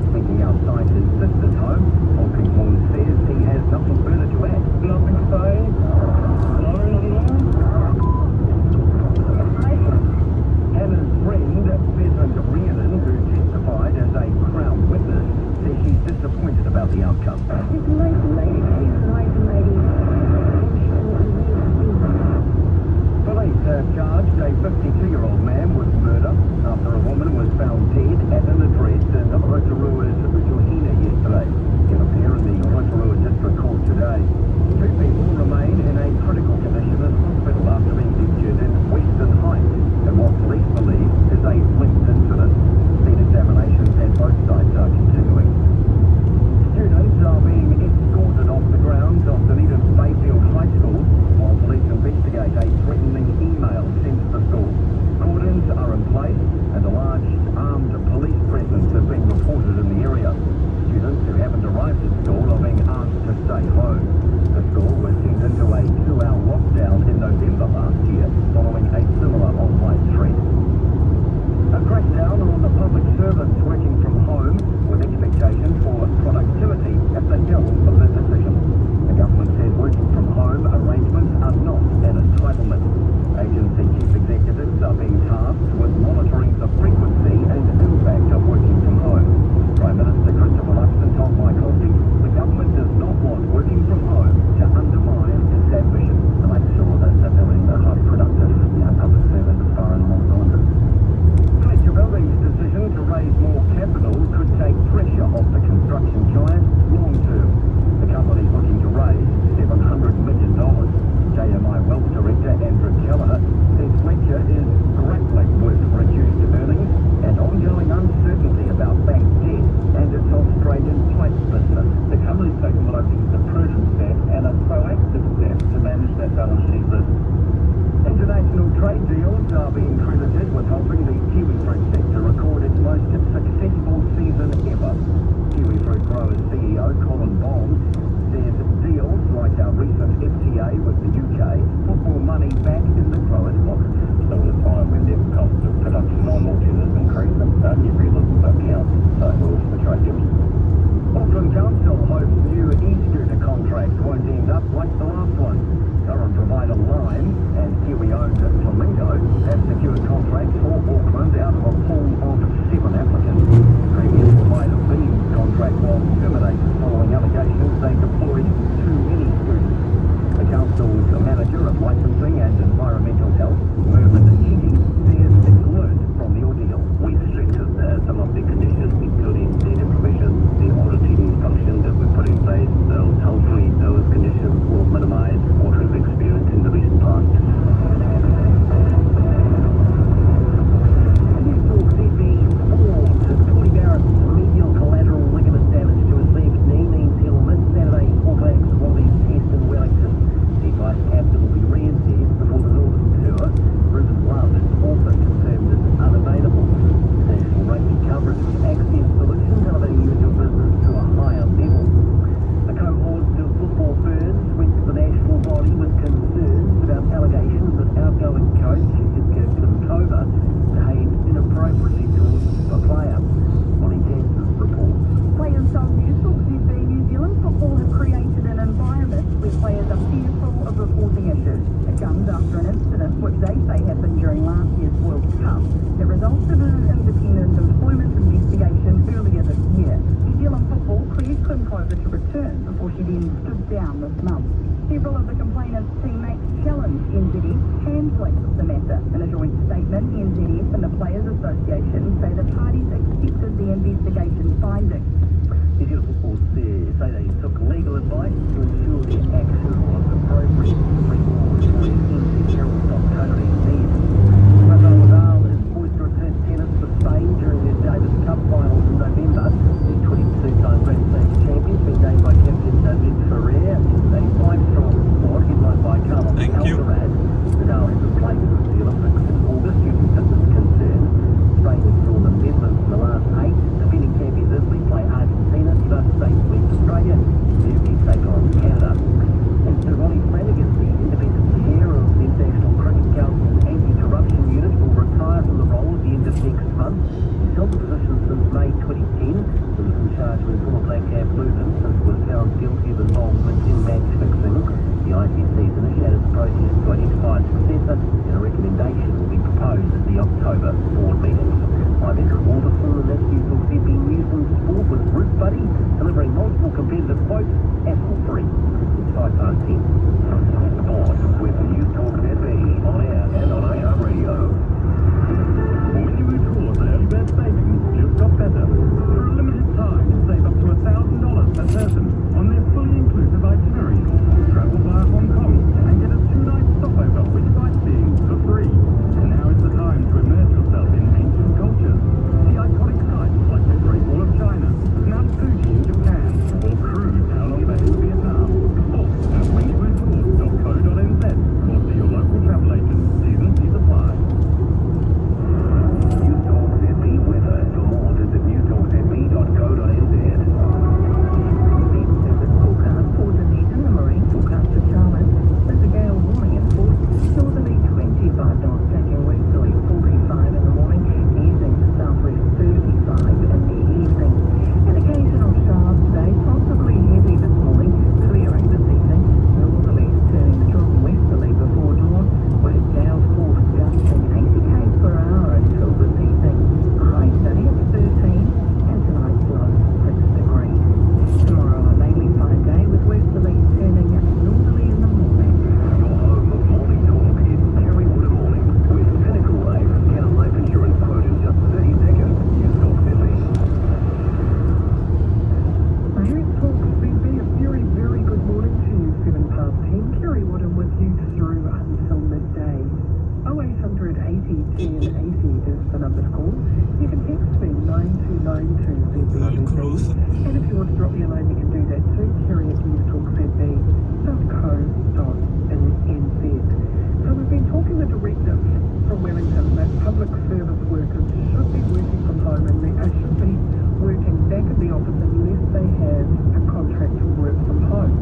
Speaking outside his sister's home, Honkinghorn says he has nothing further to add. Nothing to say? No. Hannah's friend, Desmond Rhiannon, who testified as a Crown witness, says she's disappointed about the outcome. She's an amazing lady. Police have charged a 52-year-old man with murder after a woman was found dead at an address in Rotorua's Utuhina yesterday. He'll appear in the Rotorua District Court today. Two people remain in a critical condition in hospital after being injured in Western Heights in what police believe is a linked incident. Scene examinations at both sites are continuing. Students are being escorted off the grounds of Dunedin's Bayfield High School while police investigate a threatening email sent to the school. Cordons are in place and a large armed distancing and environmental health, movement and eating, there's things learned from the ordeal. We strengthened some of the conditions, including data provision, the auditing function that we put in place, so hopefully those conditions will minimize what we've experienced in the recent past. Medial collateral ligament damage to his left knee means he'll miss Saturday's All Blacks Wallabies test in Wellington. The vice captain will be reassessed before the Northern tour. Ruben Love is also confirmed as unavailable. National rugby coverage with Access Solutions elevating usual business to a higher level. The cohorts of football ferns went to the national body with concerns about allegations that outgoing coach Kirsten Tova behaved inappropriately towards a player. Players told News Talk ZB New Zealand Football have created an environment where players are fearful of reporting issues. It comes after an incident which they say happened during last year's World Cup that resulted in an independent employment investigation earlier this year. New Zealand Football cleared Kim Clover to return before she then stood down this month. Several of the complainants' teammates challenged NZF's handling of the matter. In a joint statement, NZF and the Players Association say the parties accepted the investigation findings. New Zealand Football say they took legal advice to ensure their action was appropriate. Rafael Nadal is poised to return to tennis for Spain during their Davis Cup finals in November. The 22-time Grand Slam champion has been named by captain David Ferrer. A five-strong squad headlined by Carlos Alcaraz. Nadal has replaced the Olympics in August due to fitness concerns. Spain has drawn the Netherlands in the last 8. Defending champions Italy play Argentina. United States lead Australia. Turkey take on Canada. And Sir Ronnie Flanagan, the independent chair of the International Cricket Council's anti-corruption unit, will retire from the role at the end of next month. He's held the position since May 2010. He was in charge when former Black Cap Luton was found guilty of involvement in match fixing. The ICC has initiated the process to identify a successor, and a recommendation will be proposed at the October board meeting. I'm Andrew Alderson, and that's News Talk ZB News and Sport with Ruth Buddy, delivering multiple competitive quotes, hassle-free. It's 10:05. Sport with News Talk ZB on air and on AR Radio. When you move towards an early bird savings, just got better. For a limited time, save up to $1,000 per person on their fully inclusive itinerary. Travel via Hong Kong and get a 2-night stopover with sightseeing for free. And now is the time to immerse yourself in ancient cultures. See iconic sites like the Great Wall of China, Mount Fuji in Japan, or cruise how long back in Vietnam. Book at whenyourtours.co.nz or see your local travel agent. T's and C's apply. News Talk ZB weather. For more, visit newstalkzb.co.nz. Forecast for Dunedin, the marine forecast for Charlotte. There's a gale warning in force. Northerly 25 knots, taking westerly 45 in the morning, easing to southwest 35 in the evening. An occasional shower today, possibly heavy this morning, clearing this evening. Northerlies turning strong westerly before dawn, with gale force gusting 80 km per hour until this evening. A high today of 13 and tonight's low 6 degrees. Tomorrow a mainly fine day with westerlies turning northerly in the morning. Your home of morning talk is Kerry Wood Morning with Pinnacle Life. Get a life insurance quote in just 30 seconds. News Talk ZB. News Talk ZB, a very, very good morning to you. 10:07. Kerry Wood with you through until midday. 0800 80 10 80 is the number to call. You can text me 9292 and if you want to drop me a line, you can do that too. Kerry at newstalkzb.co.nz. So we've been talking the directive from Wellington that public service workers should be working from home and they should be working back at the office unless they have a contract to work from home.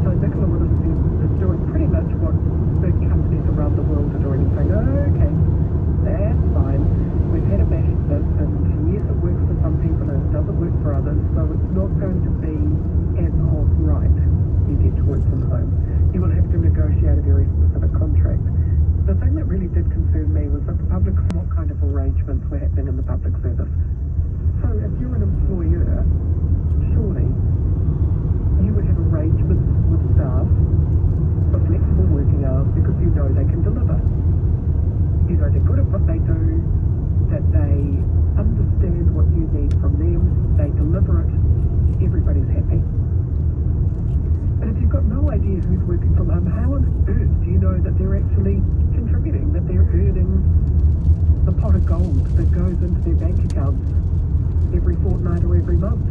So Nicola Willis is doing pretty much what big companies around the world are doing and saying, okay, that's fine. We've had a bash at this, and yes, it works for some people and it doesn't work for others, so it's not going to be as of right you get to work from home. You will have to negotiate a very specific contract. The thing that really did concern me was that the public, what kind of arrangements were happening in the public service. So if you're an employer, surely you would have arrangements with staff for flexible working hours because that they're actually contributing, that they're earning the pot of gold that goes into their bank accounts every fortnight or every month.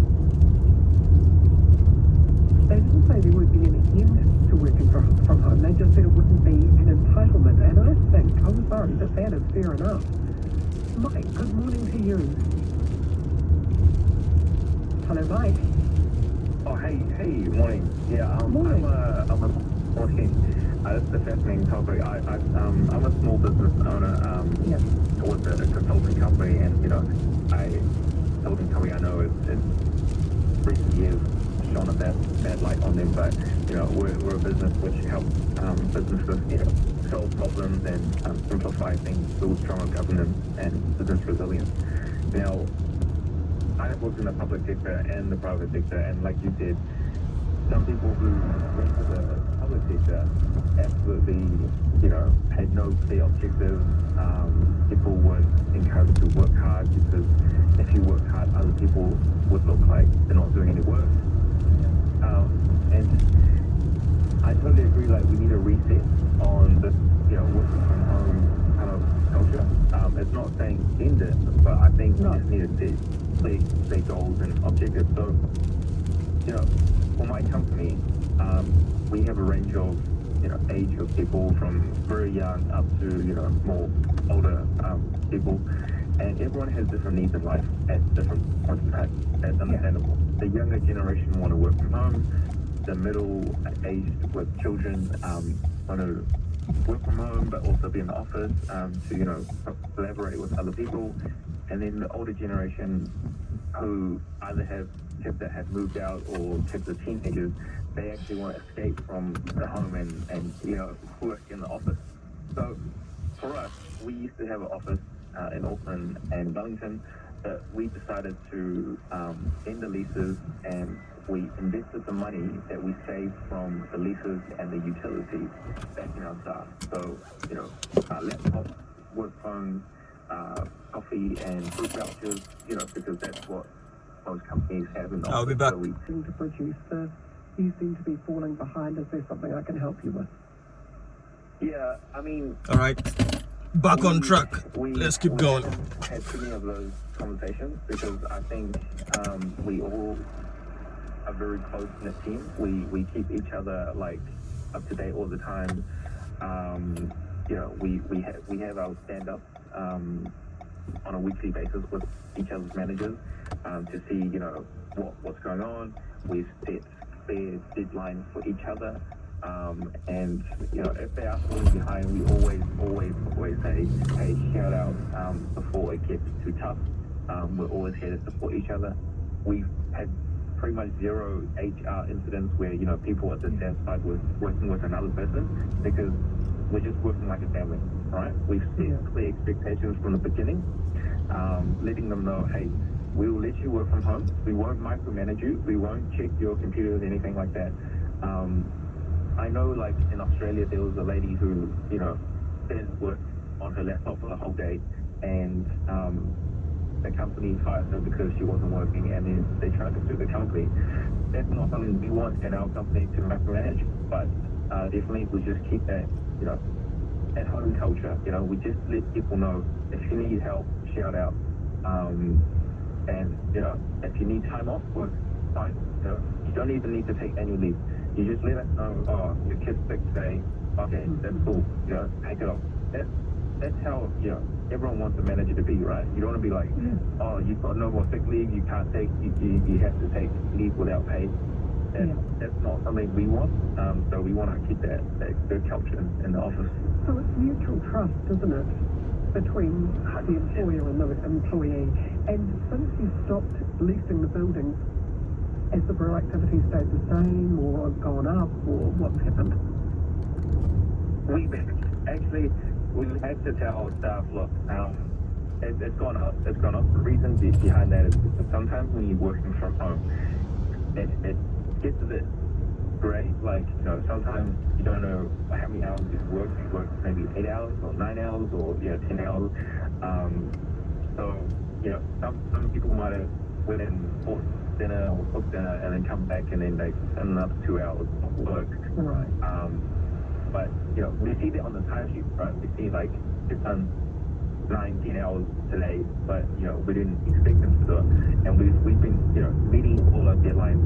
They didn't say there would be any end to working from home. They just said it wouldn't be an entitlement. And I think, I'm sorry, that is fair enough. Mike, good morning to you. Hello, Mike. Oh, hey, morning. Yeah, Morning. I'm a morning. It's a fascinating topic. I'm a small business owner Yeah. with a consulting company, and consulting company I know is recent years shone a bad light on them, but we're a business which helps businesses solve problems and simplify things, build stronger governance and business resilience. Now, I have worked in the public sector and the private sector, and like you said, some people who went to the public sector absolutely, had no clear objectives. People weren't encouraged to work hard because if you work hard, other people would look like they're not doing any work. And I totally agree, like, we need a reset on this, working from home kind of culture. It's not saying end it, but I think we just need to set goals and objectives. So, for my company, we have a range of, age of people from very young up to, more older people. And everyone has different needs in life at different points in time. That's understandable. The younger generation want to work from home. The middle-aged with children want to work from home, but also be in the office to, collaborate with other people. And then the older generation who either have kids that have moved out or kids are teenagers, they actually want to escape from the home and work in the office. So for us, we used to have an office in Auckland and Wellington, but we decided to end the leases, and we invested the money that we saved from the leases and the utilities back in our staff. So, laptops, work phones, coffee and food vouchers, because that's what most companies have in the I'll office. be back. So To produce this, you seem to be falling behind. Is there something I can help you with? yeah, I mean... All right, back on track. Let's keep going. Had too many of those conversations because I think we all are very close-knit team. We keep each other up to date all the time. We have our stand-ups on a weekly basis with each other's managers to see what's going on. We set clear deadlines for each other. And if they are falling behind, we always say, hey, shout out before it gets too tough. We're always here to support each other. We've had pretty much zero HR incidents where people are dissatisfied with working with another person because we're just working like a family, right? We've set clear expectations from the beginning, letting them know, hey, we will let you work from home. We won't micromanage you. We won't check your computers, anything like that. I know, in Australia, there was a lady who, didn't work on her laptop for the whole day, and the company fired her because she wasn't working, and then they tried to sue the company. That's not something we want in our company to micromanage, but definitely we just keep that, at home culture. We just let people know if you need help, shout out, and if you need time off work, fine. You don't even need to take annual leave. You just let us know, oh, your kid's sick today. Okay, that's cool. Take it off. That's how, everyone wants a manager to be, right? You don't want to be like, oh, you've got no more sick leave, you can't take, you have to take leave without pay. That's not something we want. So we want to keep that good culture in the office. So it's mutual trust, isn't it, between the employer and the employee? And since you stopped leasing the buildings, has the productivity stayed the same or gone up, or what's happened? We've had to tell staff, look, it's gone up. It's gone up. The reason behind that is because sometimes when you're working from home, it gets a bit gray. Sometimes you don't know how many hours you work. You work maybe 8 hours or 9 hours or 10 hours. Some people might have went in for dinner or cooked dinner and then come back and then they spend another 2 hours of work. Right. but we see that on the timesheet, right? We see like it's done 19 hours today, but we didn't expect them to do it, and we've been meeting all our deadlines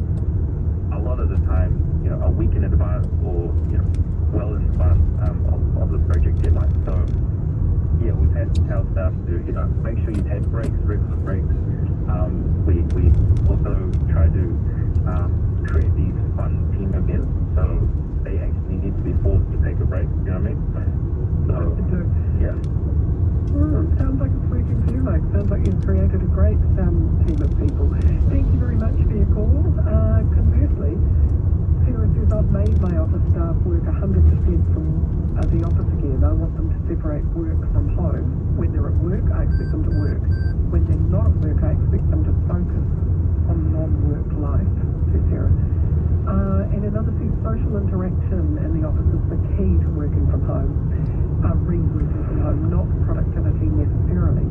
a lot of the time a week in advance or well in advance of the project deadline. So yeah, we've had to tell staff to make sure you take breaks, regular breaks. We also try to create these fun team events, so they actually need to be forced to take a break. You know what I mean? So yeah. Well, it sounds like it's working for you, mate. Sounds like you've created a great team of people. Thank you very much for your call. Conversely, Sarah says I've made my office staff work 100% from the office again. I want them to separate work from home. When they're at work, I expect them to work. When they're not at work, I expect them to focus on non-work life, says Sarah. And another says social interaction in the office is the key to working from home. Re-working from home, not productivity necessarily.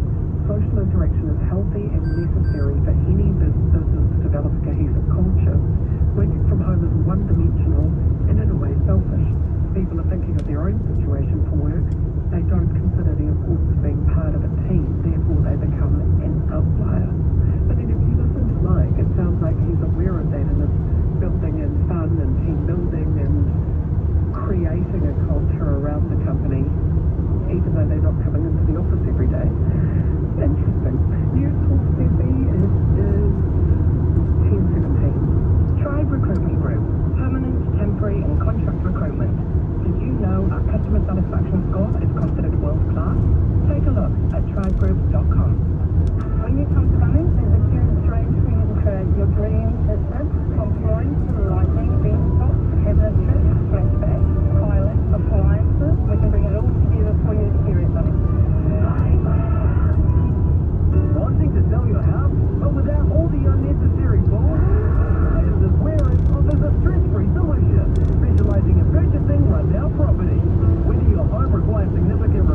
Social interaction is healthy and necessary for any business to develop a cohesive culture. Working from home is one-dimensional and in a way selfish. People are thinking of their own situation for work. They don't consider the importance of being part of a team, therefore they become an outlier. But then if you listen to Mike, it sounds like he's aware of that and is building in fun and team building and creating a culture around the company, even though they're not coming into the office every day. Interesting. News for Steffi is 10:17. Tribe Recruitment Group, permanent, temporary and contract recruitment. Did you know our customer satisfaction score is considered world class? Take a look at tribegroup.com. When you come to running, there's a huge range for you to create your dream business, from flooring to lighting, beanstalk, cabinetry, flashback, toilet, appliances. We can bring it all together for you here at Dunedin. Wanting to sell your house, but without all the unnecessary balls? This is where it offers a stress-free solution, specializing in purchasing rundown property. Whether your home requires significant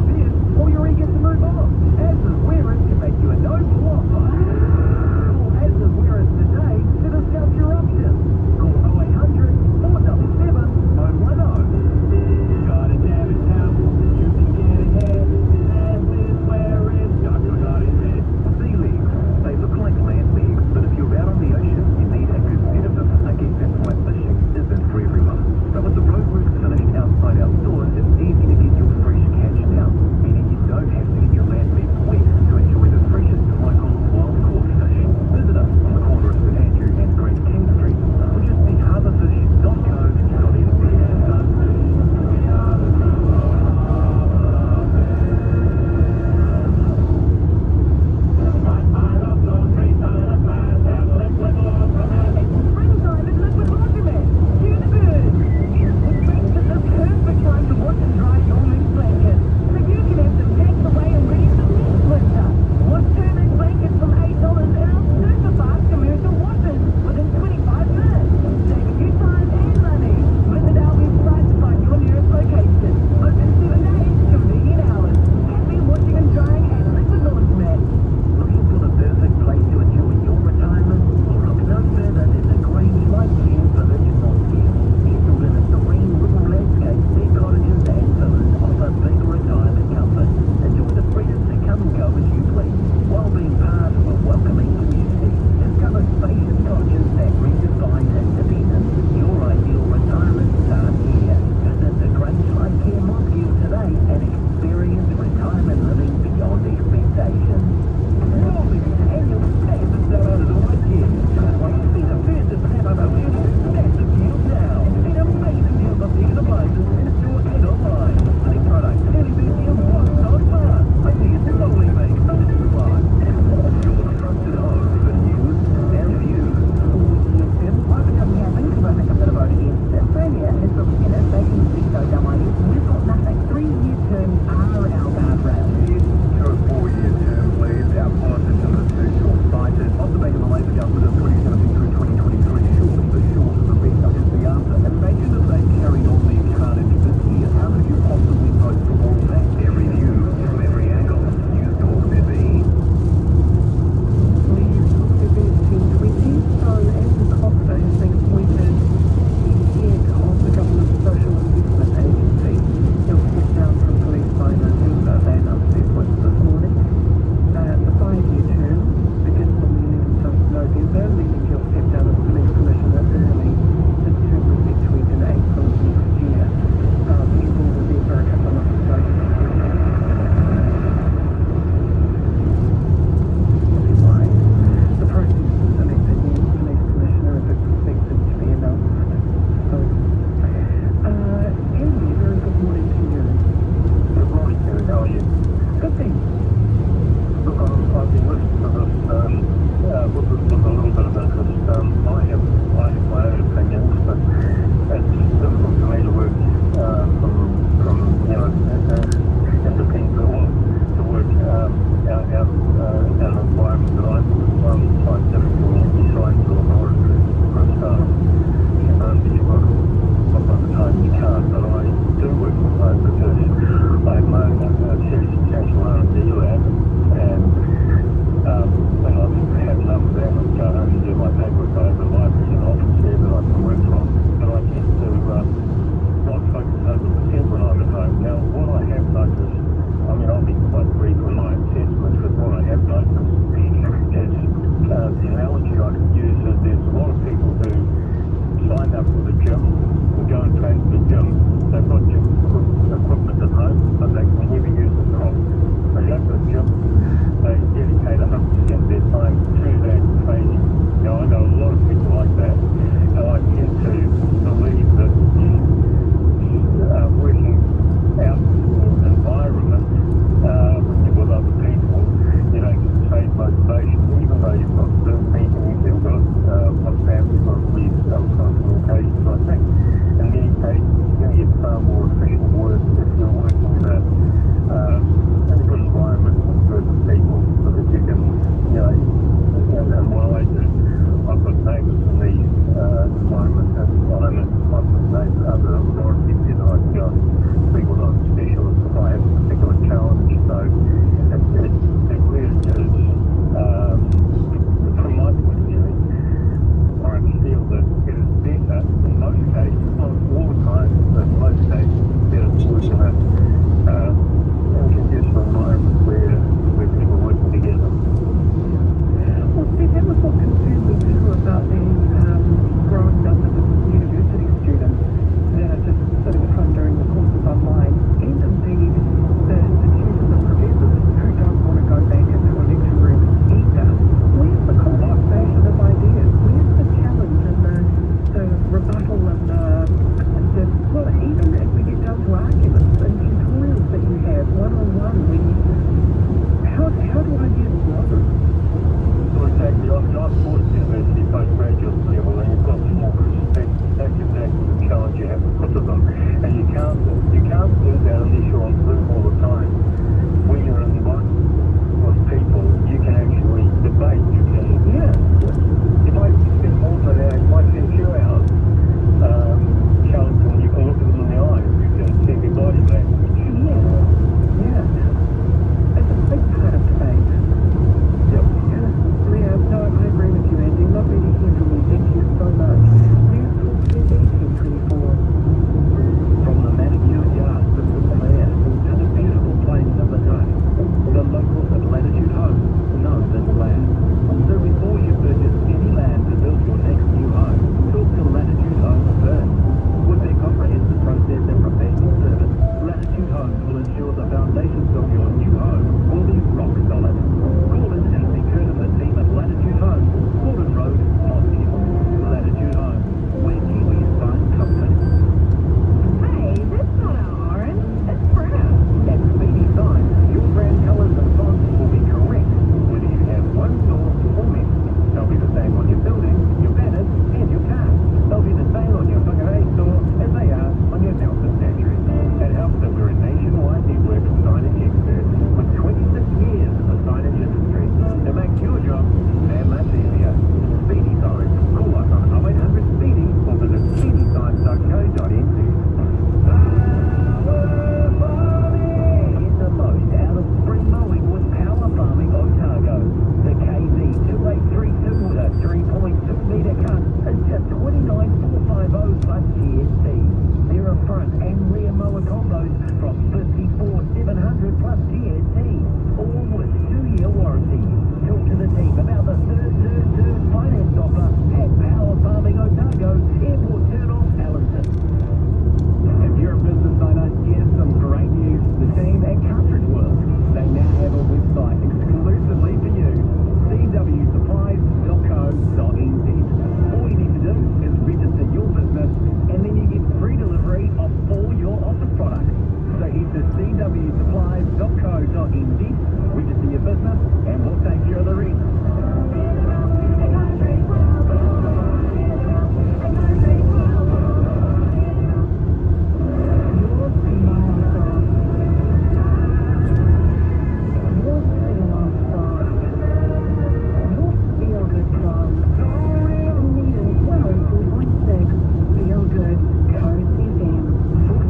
Register your business and we'll take care of the rest.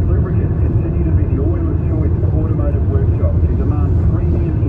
Lubricants continue to be the oil of choice for automotive workshops who demand premium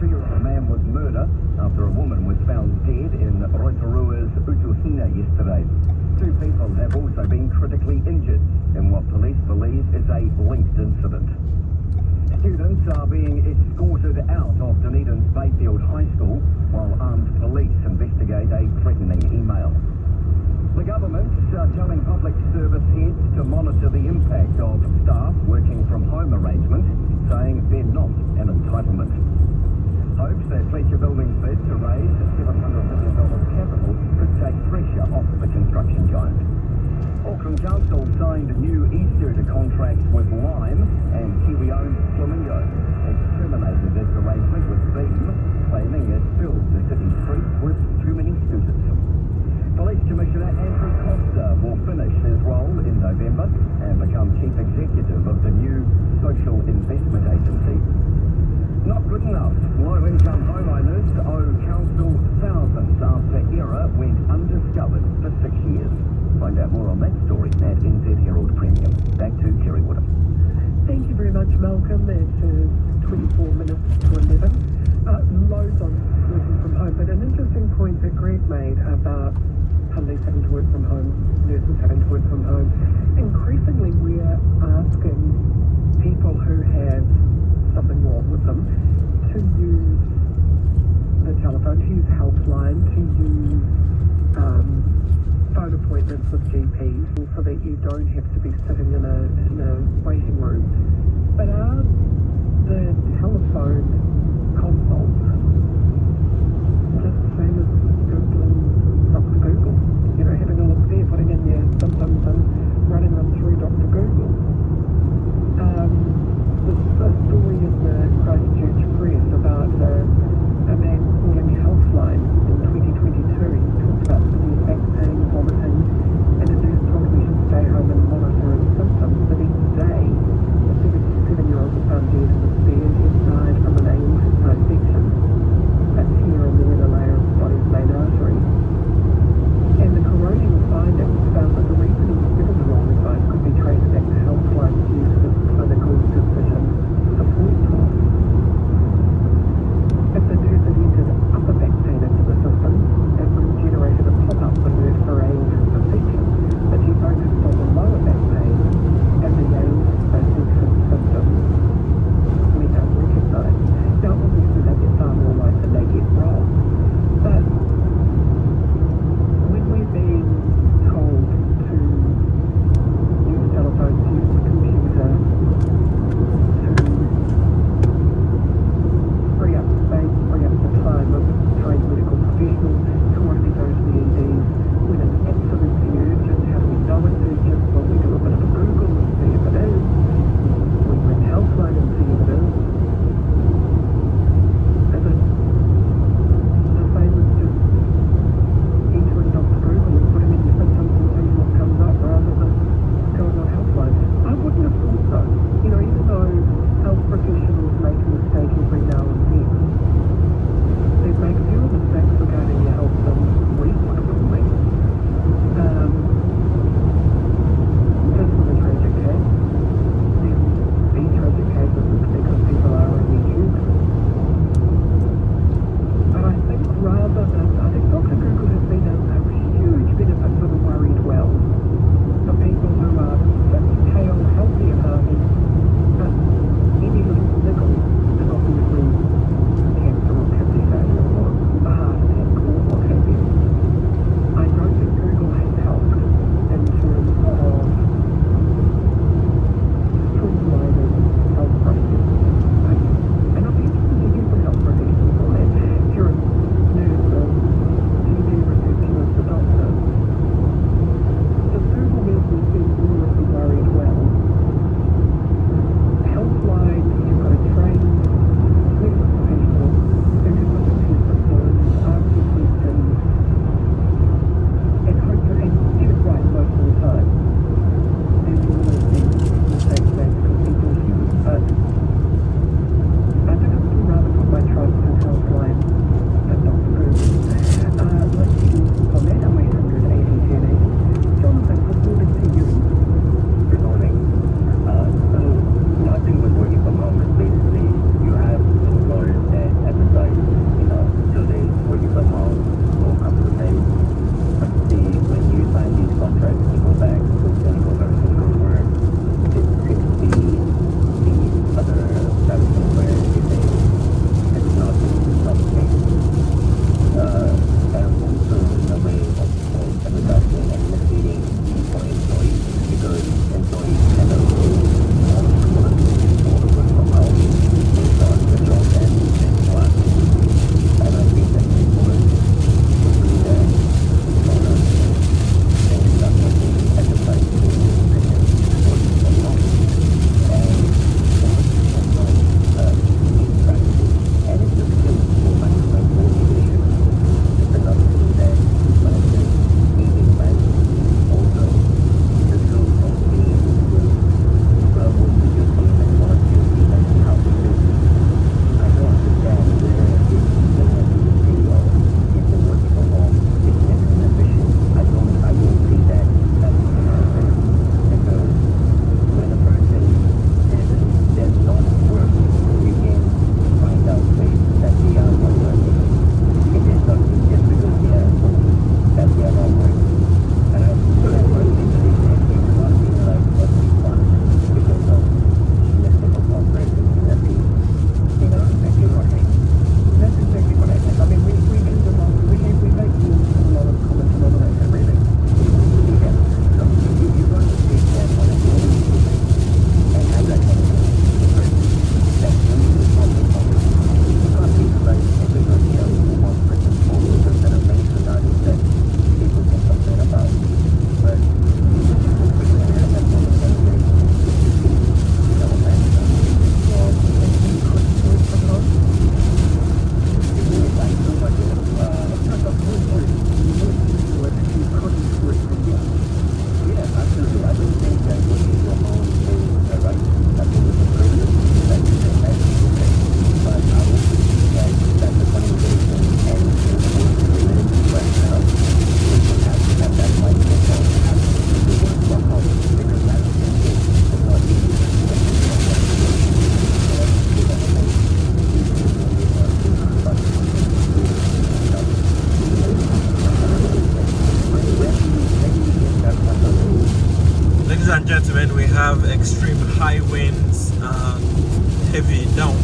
two-year-old man was murdered after a woman was found dead in Rotorua's Utuhina yesterday. Two people have also been critically injured in what police believe is a linked incident. Students are being escorted out of Dunedin's Bayfield High School while armed police investigate a threatening email. The government's telling public service heads to monitor the impact of staff working from home arrangements, saying they're not an entitlement. Hopes that Fletcher Building's bid to raise $700 million capital could take pressure off the construction giant. Auckland Council signed new e-scooter contracts with Lime and Kiwi-owned Flamingo. It's terminated its arrangement with Beam, claiming it fills the city's streets with too many scooters. Police Commissioner Andrew Costa will finish his role in November and become Chief Executive of the new Social Investment Agency. Not good enough. Low-income homeowners owe council thousands after ERA went undiscovered for 6 years. Find out more on that story at NZ Herald Premium. Back to Kerry Woodham. Thank you very much, Malcolm. It is 24 minutes to 11. Loads on working from home, but an interesting point that Greg made about police having to work from home, nurses having to work from home. Increasingly, we're asking people who have something wrong with them to use the telephone, to use helpline, to use phone appointments with GPs, so that you don't have to be sitting in a waiting room. But are the telephone consults just the same as Googling Dr. Google? You know, having a look there, putting in your symptoms and running them through Dr. Google. There's a story in the Christchurch Press about a man calling Healthline in 2022. He talked about severe back pain, vomiting, and a nurse told him he should stay home and monitor his symptoms. But each day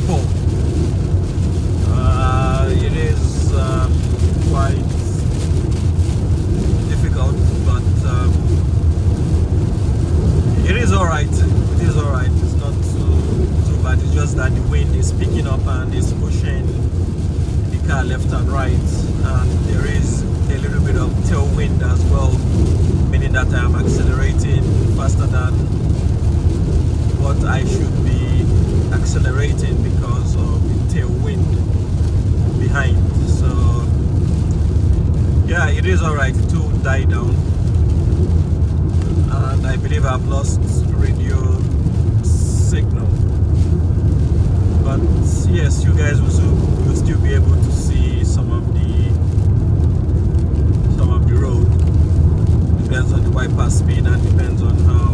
poor. It is quite difficult, but it is alright. It is alright. It's not too bad. It's just that the wind is picking up and is pushing the car left and right, and there is a little bit of tailwind as well, meaning that I am accelerating faster than what I should be accelerating because of the tailwind behind. So yeah, it is alright. It will die down, and I believe I've lost radio signal, but yes, you guys will still be able to see some of the road. Depends on the wiper speed and depends on how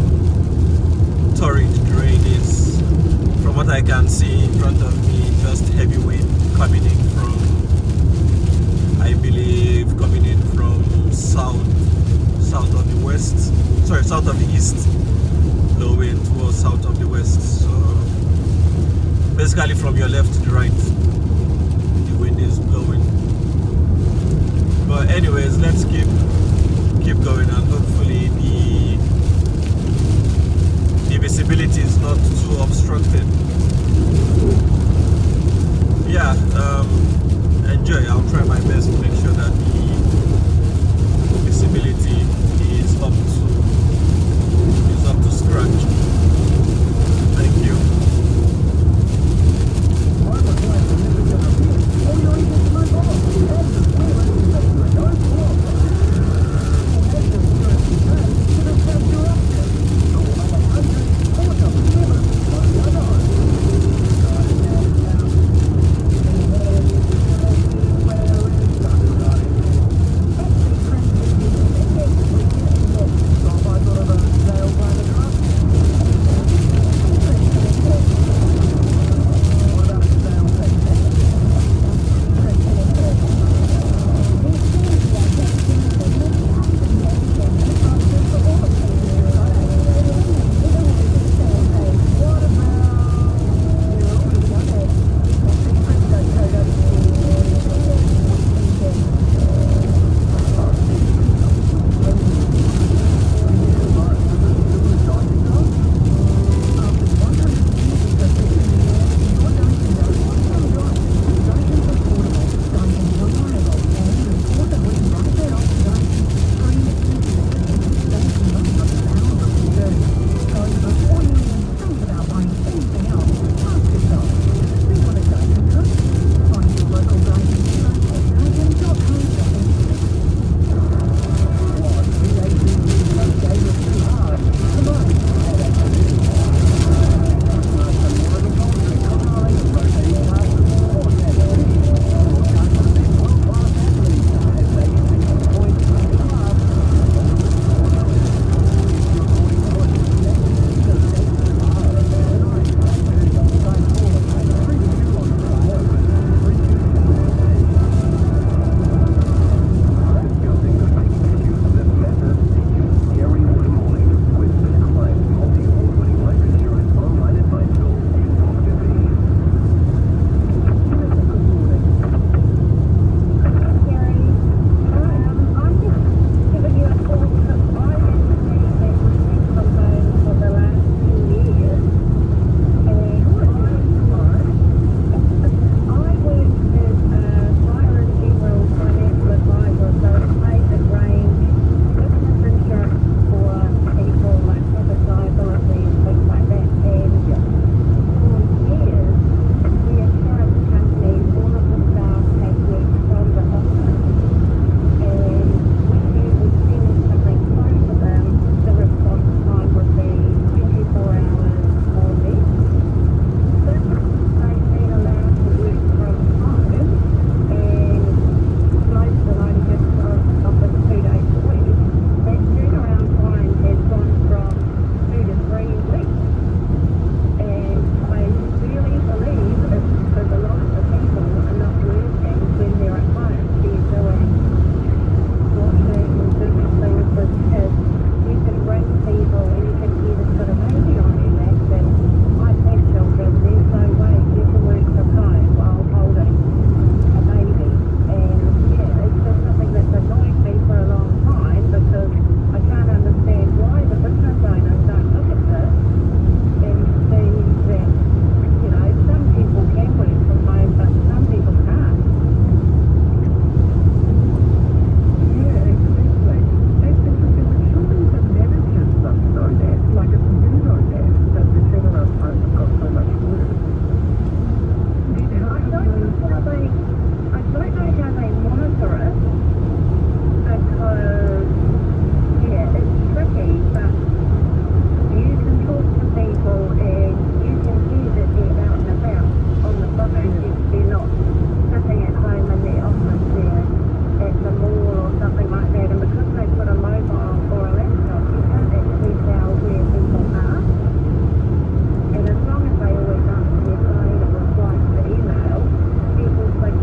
torrid the rain is. From what I can see in front of me, just heavy wind coming in from, I believe, coming in from south of the west, sorry, south of the east, blowing towards south of the west. So basically from your left to the right, the wind is blowing. But anyways, let's keep going, and hopefully the visibility is not too obstructed. Yeah, enjoy. I'll try my best to make sure that the visibility is up to scratch. Thank you. how they, I don't know how they monitor it, because, yeah, it's tricky, but you can talk to people and you can see that they're out and about on the phone. They're not sitting at home in their office, they're at the mall or something like that, and because they put a mobile or a laptop, you can't actually tell where people are. And as long as they always answer their phone or reply to email, people think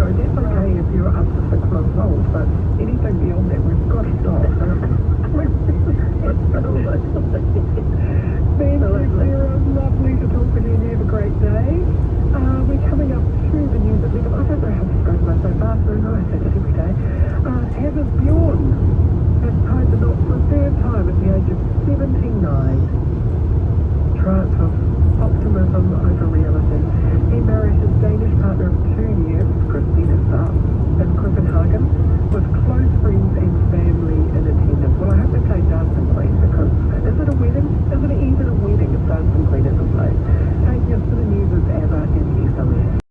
know, that's okay if you're up to 6 months old, but anything beyond that, we've got to stop. Thank you, Sarah. Lovely to talk with you and have a great day. We're coming up to the news at 11. I don't know how this goes by so fast, so I say this every day. As is Bjorn, has tied the knot for a third time at the age of 79. Triumph of optimism over reality. He married his Danish partner of 2 years, Christina Saab, in Copenhagen, with close friends and family in attendance. Well, I hope they play Dancing Queen, because is it a wedding? Isn't it even a wedding if Dancing Queen isn't played? Taking us to the news is Ava and Esa.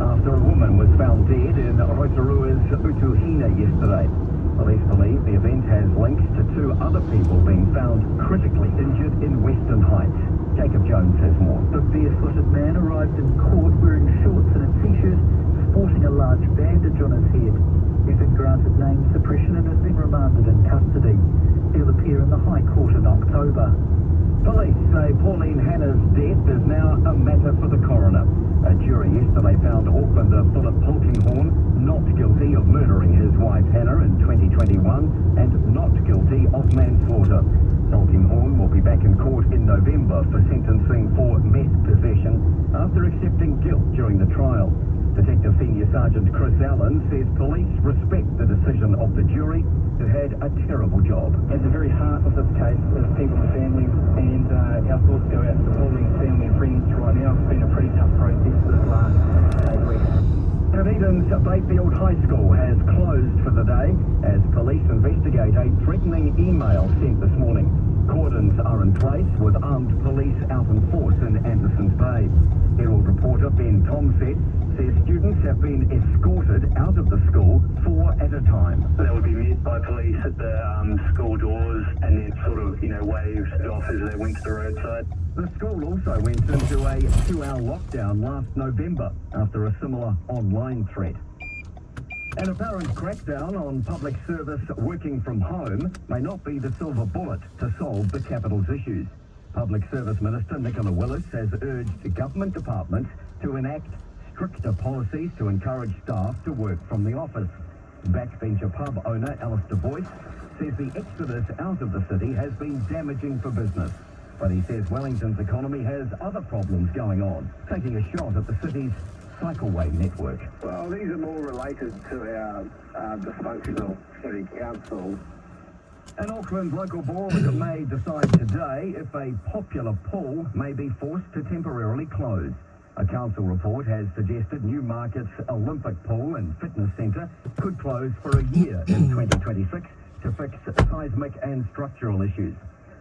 after a woman was found dead in Rotorua's Utuhina yesterday. Police believe the event has links to two other people being found critically injured in Western Heights. Jacob Jones has more. The barefooted man arrived in court wearing shorts and a t-shirt, sporting a large bandage on his head. He's been granted name suppression and has been remanded in custody. He'll appear in the High Court in October. Police say Pauline Hanna's death is now a matter for the coroner. A jury yesterday found Aucklander Philip Polkinghorne not guilty of murdering his wife Hannah in 2021 and not guilty of manslaughter. Polkinghorne will be back in court in November for sentencing for meth possession after accepting guilt during the trial. Detective Senior Sergeant Chris Allen says police respect the decision of the jury, who had a terrible job. At the very heart of this case is people and families, and our thoughts go out to Pauline's family and friends right now. It's been a pretty tough process this last 8 weeks. Dunedin's Bayfield High School has closed for the day as police investigate a threatening email sent this morning. Cordons are in place with armed police out in force in Anderson's Bay. Herald reporter Ben Tomset says students have been escorted out of the school 4 at a time. They would be met by police at the school doors and then sort of, waved off as they went to the roadside. The school also went into a 2-hour lockdown last November after a similar online threat. An apparent crackdown on public service working from home may not be the silver bullet to solve the capital's issues. Public Service Minister Nicola Willis has urged government departments to enact stricter policies to encourage staff to work from the office. Backbencher pub owner Alistair Boyce says the exodus out of the city has been damaging for business. But he says Wellington's economy has other problems going on, taking a shot at the city's cycleway network. Well, these are more related to our dysfunctional city council. An Auckland local board may decide today if a popular pool may be forced to temporarily close. A council report has suggested Newmarket's Olympic Pool and Fitness Centre could close for a year in 2026 to fix seismic and structural issues.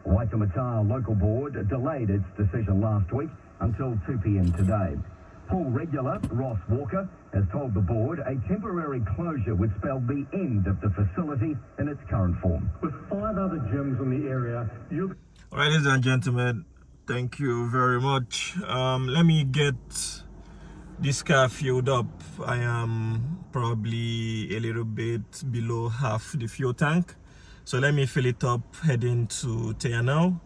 Waitemata local board delayed its decision last week until 2 p.m. today. Pool regular Ross Walker has told the board a temporary closure would spell the end of the facility in its current form. With 5 other gyms in the area, All right, ladies and gentlemen, thank you very much. Let me get this car filled up. I am probably a little bit below half the fuel tank. So let me fill it up heading to Anau,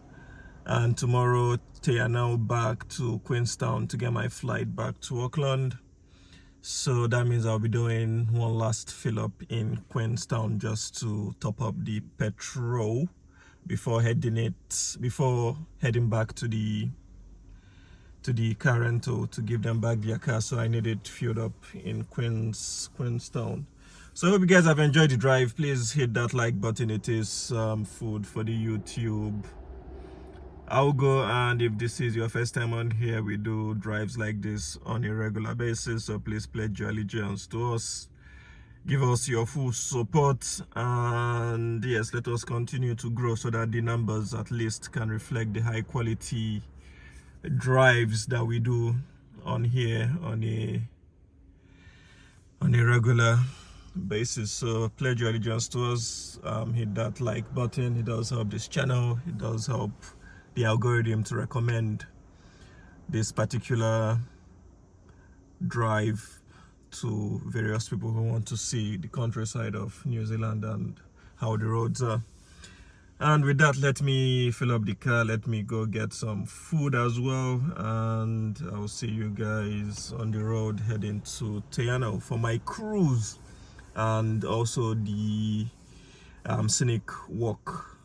and tomorrow Anau back to Queenstown to get my flight back to Auckland. So that means I'll be doing one last fill up in Queenstown just to top up the petrol before heading back to the car rental to give them back their car. So I need it filled up in Queenstown. So I hope you guys have enjoyed the drive. Please hit that like button. It is food for the YouTube algo, and if this is your first time on here, we do drives like this on a regular basis. So please pledge your allegiance to us, give us your full support, and yes, let us continue to grow so that the numbers at least can reflect the high quality drives that we do on here on a regular basis. So pledge your allegiance to us, hit that like button. It does help this channel, it does help the algorithm to recommend this particular drive to various people who want to see the countryside of New Zealand and how the roads are. And with that, let me fill up the car, let me go get some food as well, and I'll see you guys on the road heading to Anau for my cruise and also the scenic walk,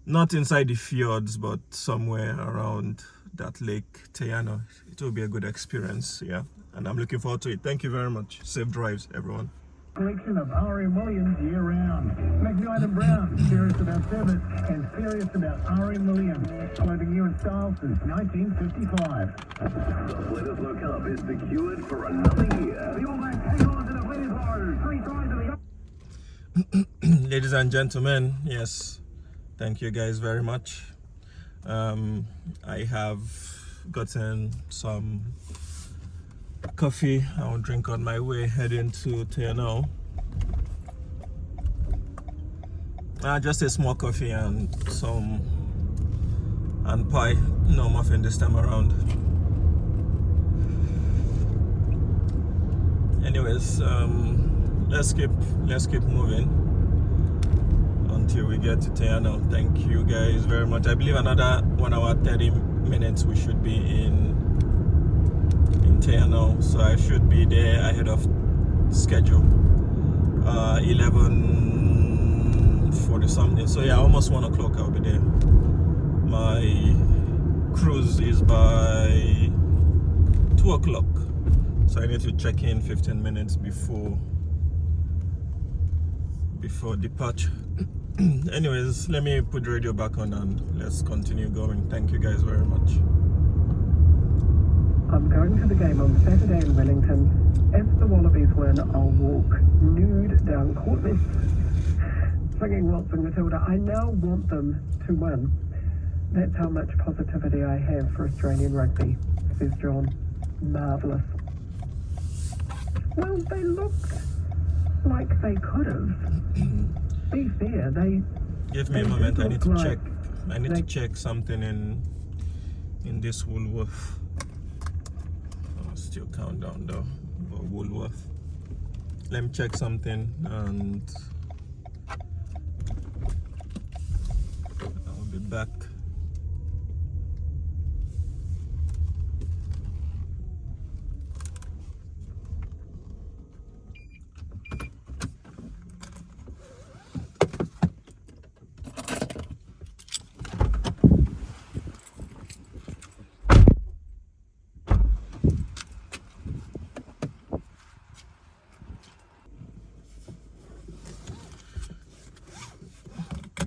not inside the fjords but somewhere around that lake Anau. It will be a good experience, yeah, and I'm looking forward to it. Thank you very much. Safe drives, everyone. Collection of R.M. Williams year-round. McKnight and Brown, serious about service and serious about R.M. Williams. Clothing you in style since 1955. The latest lockup is secured for another year. The All Blacks hang on to the winning bar 3 times in the... Ladies and gentlemen, yes, thank you guys very much. I have gotten some coffee I'll drink on my way heading to Anau. Just a small coffee and pie, no muffin this time around. Anyways, let's keep moving until we get to Anau. Thank you guys very much. I believe another 1 hour 30 minutes we should be in Anau, so I should be there ahead of schedule. 11:40 something, so yeah, almost 1 o'clock I'll be there. My cruise is by 2 o'clock, so I need to check in 15 minutes before departure. Anyways, let me put the radio back on and let's continue going. Thank you guys very much. I'm going to the game on Saturday in Wellington. If the Wallabies win, I'll walk nude down Courtney, singing Waltzing Matilda. I now want them to win. That's how much positivity I have for Australian rugby, says John. Marvellous. Well, they looked like they could have. Be fair, they... Give me a moment, I need to check. I need to check something in this Woolworth. Still countdown though, for Woolworth. Let me check something and I'll be back.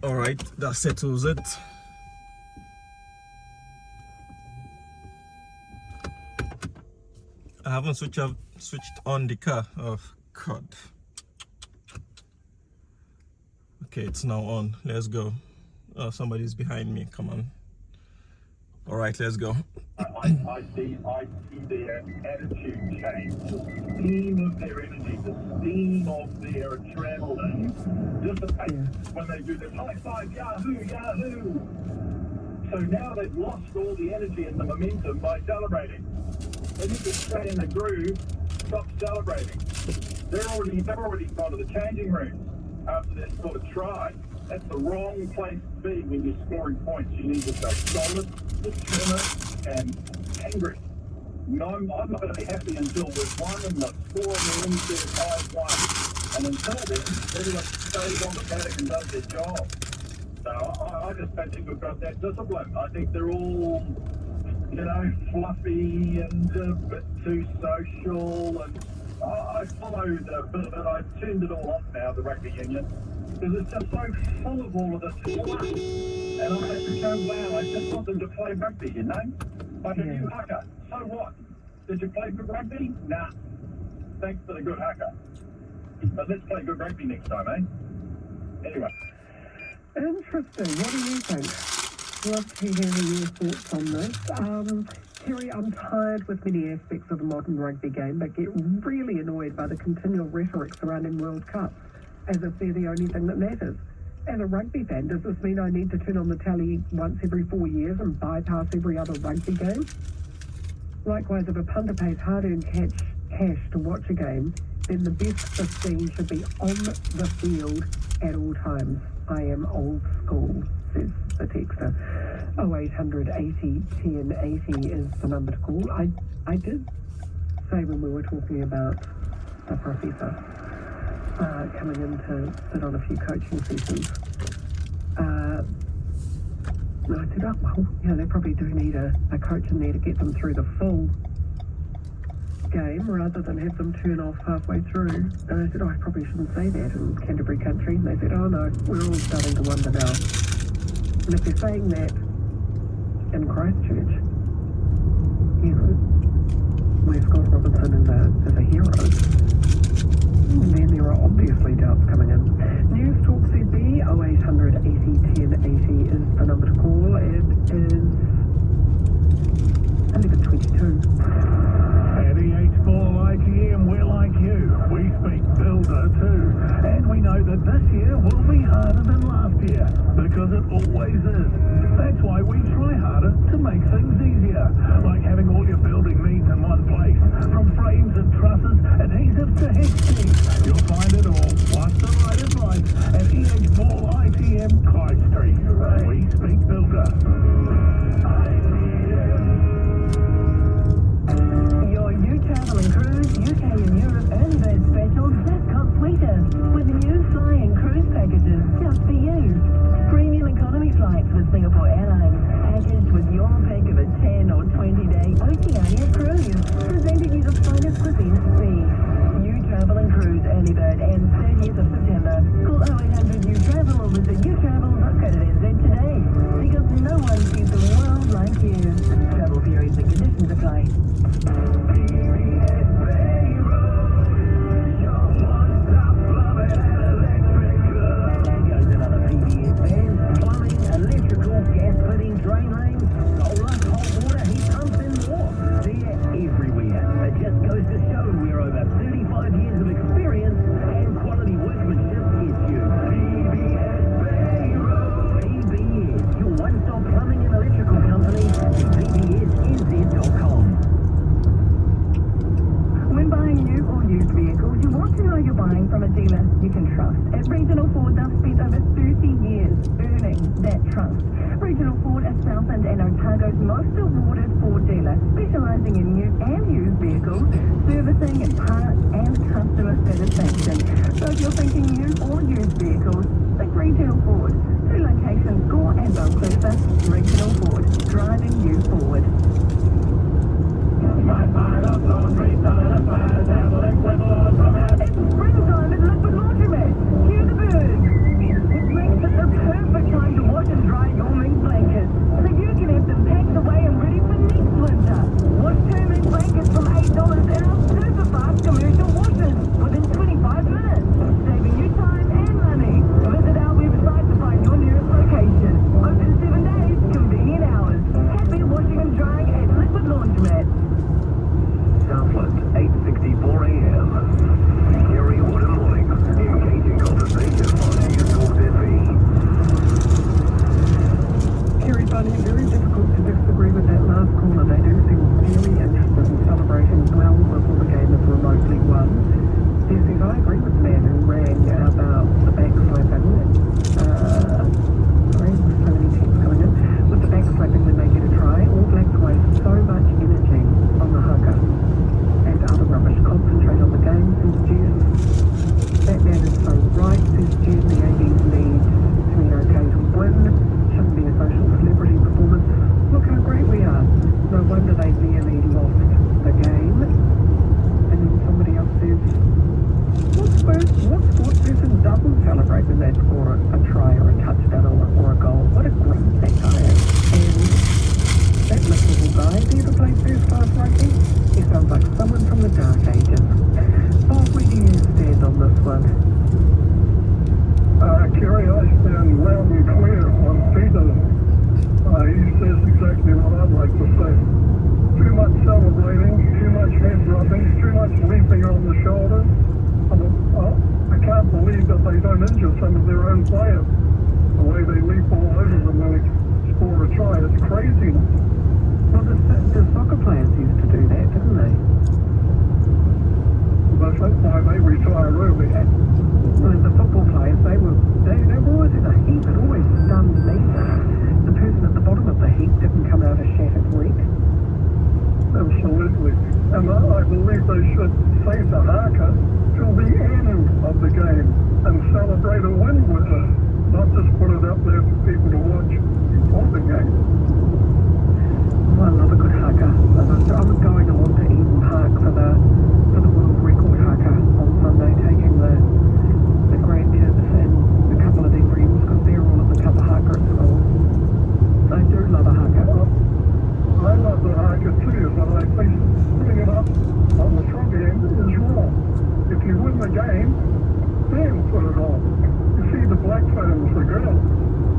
All right, that settles it. I haven't switched on the car. Oh God. Okay, it's now on. Let's go. Oh, somebody's behind me. Come on. All right, let's go. I see their attitude change, the steam of their energy, the steam of their adrenaline dissipates when they do this high five, yahoo, yahoo. So now they've lost all the energy and the momentum by celebrating. They need to stay in the groove, stop celebrating. They've already gone to the changing rooms after this sort of try. That's the wrong place to be when you're scoring points. You need to stay solid, determined, and angry. No, I'm not going to be happy until we've won and the score on the inside 5-1. And until then, everyone stays on the paddock and does their job. So I just don't think we've got that discipline. I think they're all, fluffy and a bit too social. And I followed a bit of it. I turned it all off now, the rugby union, because it's just so full of all of this fluff. And I have to go, wow, I just want them to play rugby, Like a new haka. So what? Did you play good rugby? Nah. Thanks for the good haka. But let's play good rugby next time, eh? Anyway. Interesting. What do you think? Love to hear your thoughts on this. Terry, I'm tired with many aspects of the modern rugby game, but get really annoyed by the continual rhetoric surrounding World Cups, as if they're the only thing that matters. As a rugby fan, does this mean I need to turn on the telly once every 4 years and bypass every other rugby game? Likewise, if a punter pays hard-earned cash to watch a game, then the best 15 should be on the field at all times. I am old school, says the texter. 0800 80 10 80 is the number to call. I did say when we were talking about the professor coming in to sit on a few coaching sessions, I said, oh, well, they probably do need a coach in there to get them through the full game rather than have them turn off halfway through. And I said, I probably shouldn't say that in Canterbury country. And they said, oh no, we're all starting to wonder now. And if they're saying that in Christchurch, where Scott Robinson is a hero, then there are obviously doubts coming in. News Talk CB 0800 80 10 80 is the number to call. It is 11:22. Heavy 8-4. early bird ends 30th of September. Call 0800 New Travel or visit newtravel.co.nz today, because no one sees the world like you. Travel periods and conditions apply. Regional Ford is Southland and Otago's most awarded Ford dealer, specialising in new and used vehicles, servicing and parts and customer satisfaction. So if you're thinking new or used vehicles, think Regional Ford. 2 locations, Gore and Vancouver. Regional Ford, driving you forward. It's springtime at Liquid Laundromat. Hear the birds. Which makes it the perfect time to wash and dry your mink blankets, so you can have them packed away and ready for next winter. Wash 2 mink blankets from $8 in our super fast commercial washers within 25 minutes, saving you time and money. Visit our website to find your nearest location. Open 7 days, convenient hours. Happy washing and drying at Liquid Laundromat. Southland, 8:64 a.m. Gary Wood morning. Engaging conversation on News Talk TV. Kerry, finding it very difficult to disagree with that last caller. They do seem very interested in celebrating well before the game is remotely won. Yes, I agree with the man who rang about the backslapping. Sorry, there's so many texts coming in. With the backslapping when they get a try, All Blacks waste so much energy on the haka and other rubbish. Concentrate on the game, says Jess. That man is so right, says Jess. The ABs need to be okay to win. Shouldn't be a social celebrity performance. Look how great we are. No wonder they nearly lost the game. And then somebody else says, what sports person doesn't celebrate when they score a try or a touchdown or a goal? What a great that guy is. And that little guy, has he ever played first class rugby? He sounds like someone from the dark ages. Bob, where do you stand on this one? Kerry, I stand loud and clear on Peter. He says exactly what I'd like to say. Too much celebrating, too much head rubbing, too much leaping on the shoulders. I can't believe that they don't injure some of their own players. The way they leap all over them when they score a try, it's craziness. Well, the soccer players used to do that, didn't they? But that's why they retire early. Well, the football players, they were always in a heap. It always stunned me. The person at the bottom of the heap didn't come out a shattered wreck. Absolutely. And I believe they should save the haka till the end of the game and celebrate a win with it, not just put it up there for people to watch before the game. Well, I love a good haka. I was going along to Eden Park for the world record haka on Sunday, taking the grandkids and a couple of their friends because they're all at the cover haka at school. I do love a haka. I love the haka too, but I think putting it up on the front end is wrong. If you win the game, then put it on. You see the black fans, the girls,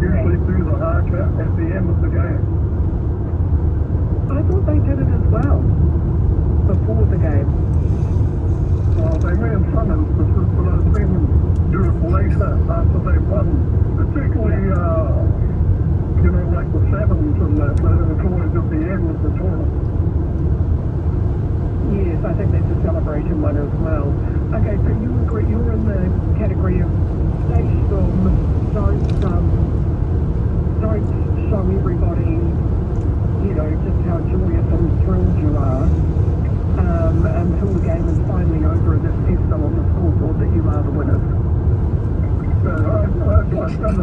usually do the haka at the end of the game. I thought they did it as well before the game. Well, they may in some instances, but I've seen them do it later after they've won. Particularly, like the sevens and that, it's always at the end of the tournament. Yes, I think that's a celebration one as well. Okay, so you agree, you're in the category of stay strong, don't show everybody, just how joyous and thrilled you are until the game is finally over and it says so on the scoreboard that you are the winners. I've just said,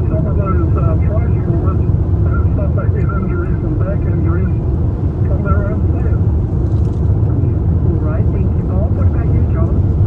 some of those try scorers suffer head injuries and back injuries from their own players. All right, thank you, Bob. What about you, John?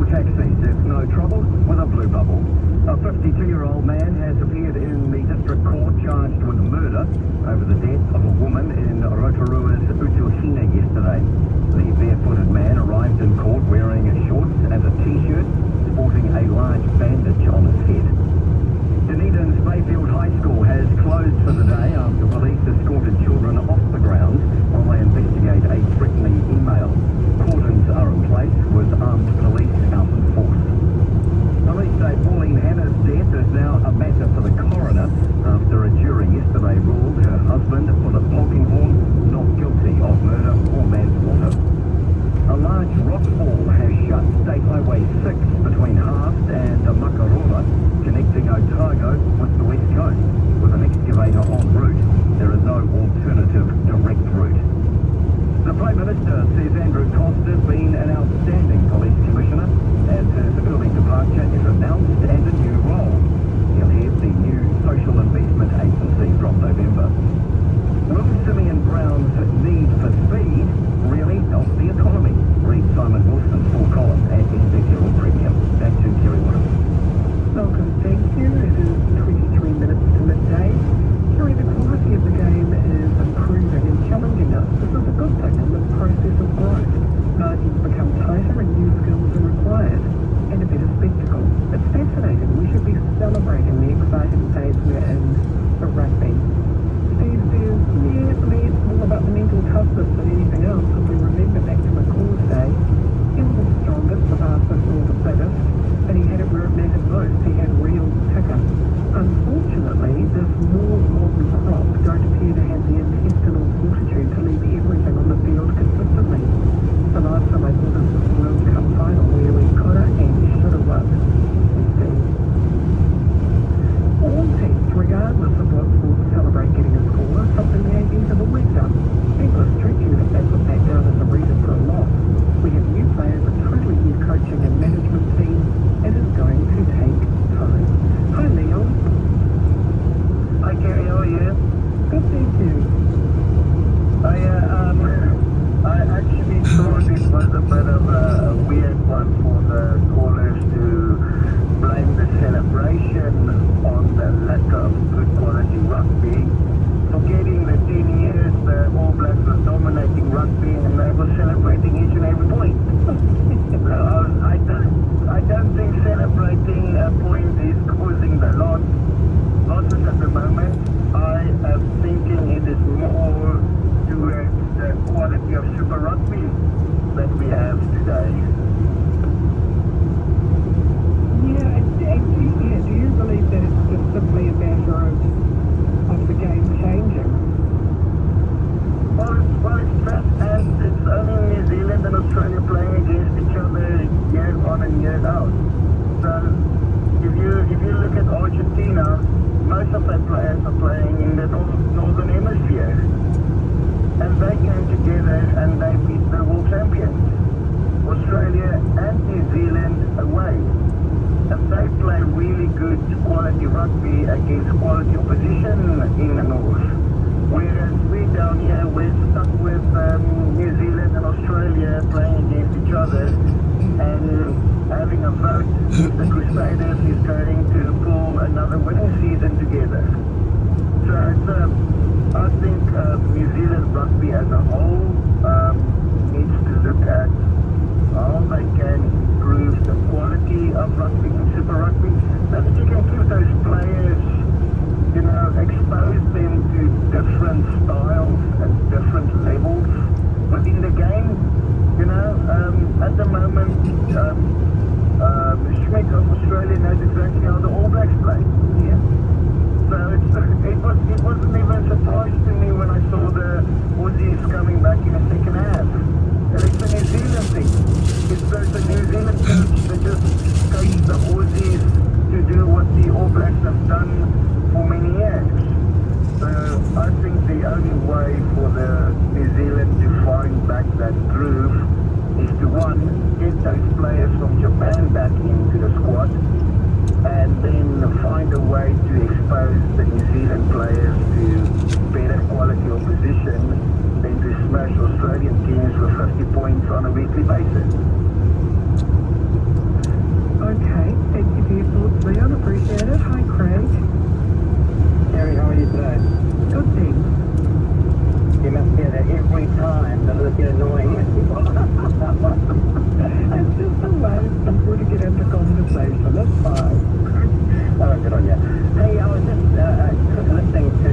taxis. It's no trouble with a blue bubble. A 52-year-old man has appeared in the district court charged with murder over the death of a woman in Rotorua's Utuhina yesterday. The barefooted man arrived in court wearing shorts and a t-shirt, sporting a large bandage on his head. Dunedin's Mayfield High School has closed for the day after police escorted children off the grounds while they investigate a threatening email. Cordons are in place with armed police out in force. Police say Pauline Hannah's death is now a matter for the coroner after a jury yesterday ruled her husband, Philip Polkinghorn, not guilty of murder or manslaughter. A large rock fall has shut State Highway 6 between Haast and Makaroa, connecting Otago with the west coast. With an excavator en route, there is no alternative direct route. The Prime Minister says Andrew Costa's been an outstanding police commissioner as his early departure is announced and a new role. He'll head the new Social Investment Agency from November. Will Simeon Brown's need for speed really help the economy? Read Simon Wilson's full column at NZ Premium. Back to Kerry Woodham. Malcolm, thank you. It is 23 minutes to midday. Kerry, the quality of the game is improving and challenging us. This is a good thing in this process of growth. Margins become tighter and new skills are required. And a better spectacle. It's fascinating. We should be celebrating the exciting phase we're in for rugby. Steve says, yeah, for me it's more about the mental toughness than anything else. If we remember back to McCall's day, he was the strongest, the fastest, or the fittest, and he had it where it mattered most. He had real ticker. Unfortunately, this more modern crop don't appear to have the intestinal fortitude to leave everything on the field consistently. The last time I saw this was the World Cup final where we could have and should have won. All teams, regardless of what sport, celebrate getting a score, something the ABs have always done. People are stretching it if they put that down as a reason for a loss. We have new players, a totally new coaching and management team. It is going to take time. Hi, Leo. Hi, Kerry, how are you? Good, thank you. I actually thought it was a bit of a weird one for the callers to blame the celebration on the lack of good quality rugby. Forgetting that 10 years the All Blacks were dominating rugby and they were celebrating each and every point. I don't think celebrating a point is causing the losses at the moment. I am thinking it is more towards the quality of Super Rugby that we have today. Do you believe that it's just simply a matter of the game changing? Well, it's just as it's only New Zealand and Australia playing against each other year on and year out. So if you look at Argentina, most of their players are playing in the northern hemisphere. And they came together and they beat the world champions, Australia and New Zealand away. And they play really good quality rugby against quality opposition in the north. Whereas we down here, we're stuck with New Zealand and Australia playing against each other and having a vote if the Crusaders is going to pull another winning season together. So I think New Zealand rugby as a whole needs to look at how they can improve the quality of rugby and Super Rugby, so that you can keep those players, expose them to different styles and different levels within the game. At the moment, Schmidt of Australia knows exactly how the All Blacks play. Yeah. So it wasn't even a surprise to me when I saw the Aussies coming back in the second half. And it's a New Zealand thing. It's a New Zealand coach that just coached the Aussies to do what the All Blacks have done for many years. So I think the only way for the New Zealand to find back that groove is to, one, get those players from Japan back into the squad, and then find a way to expose the New Zealand players to better quality opposition than to smash Australian teams with 50 points on a weekly basis. get annoying with people. It's just a way for people to get into conversation. That's fine. Oh, good on you. Hey, I was just listening to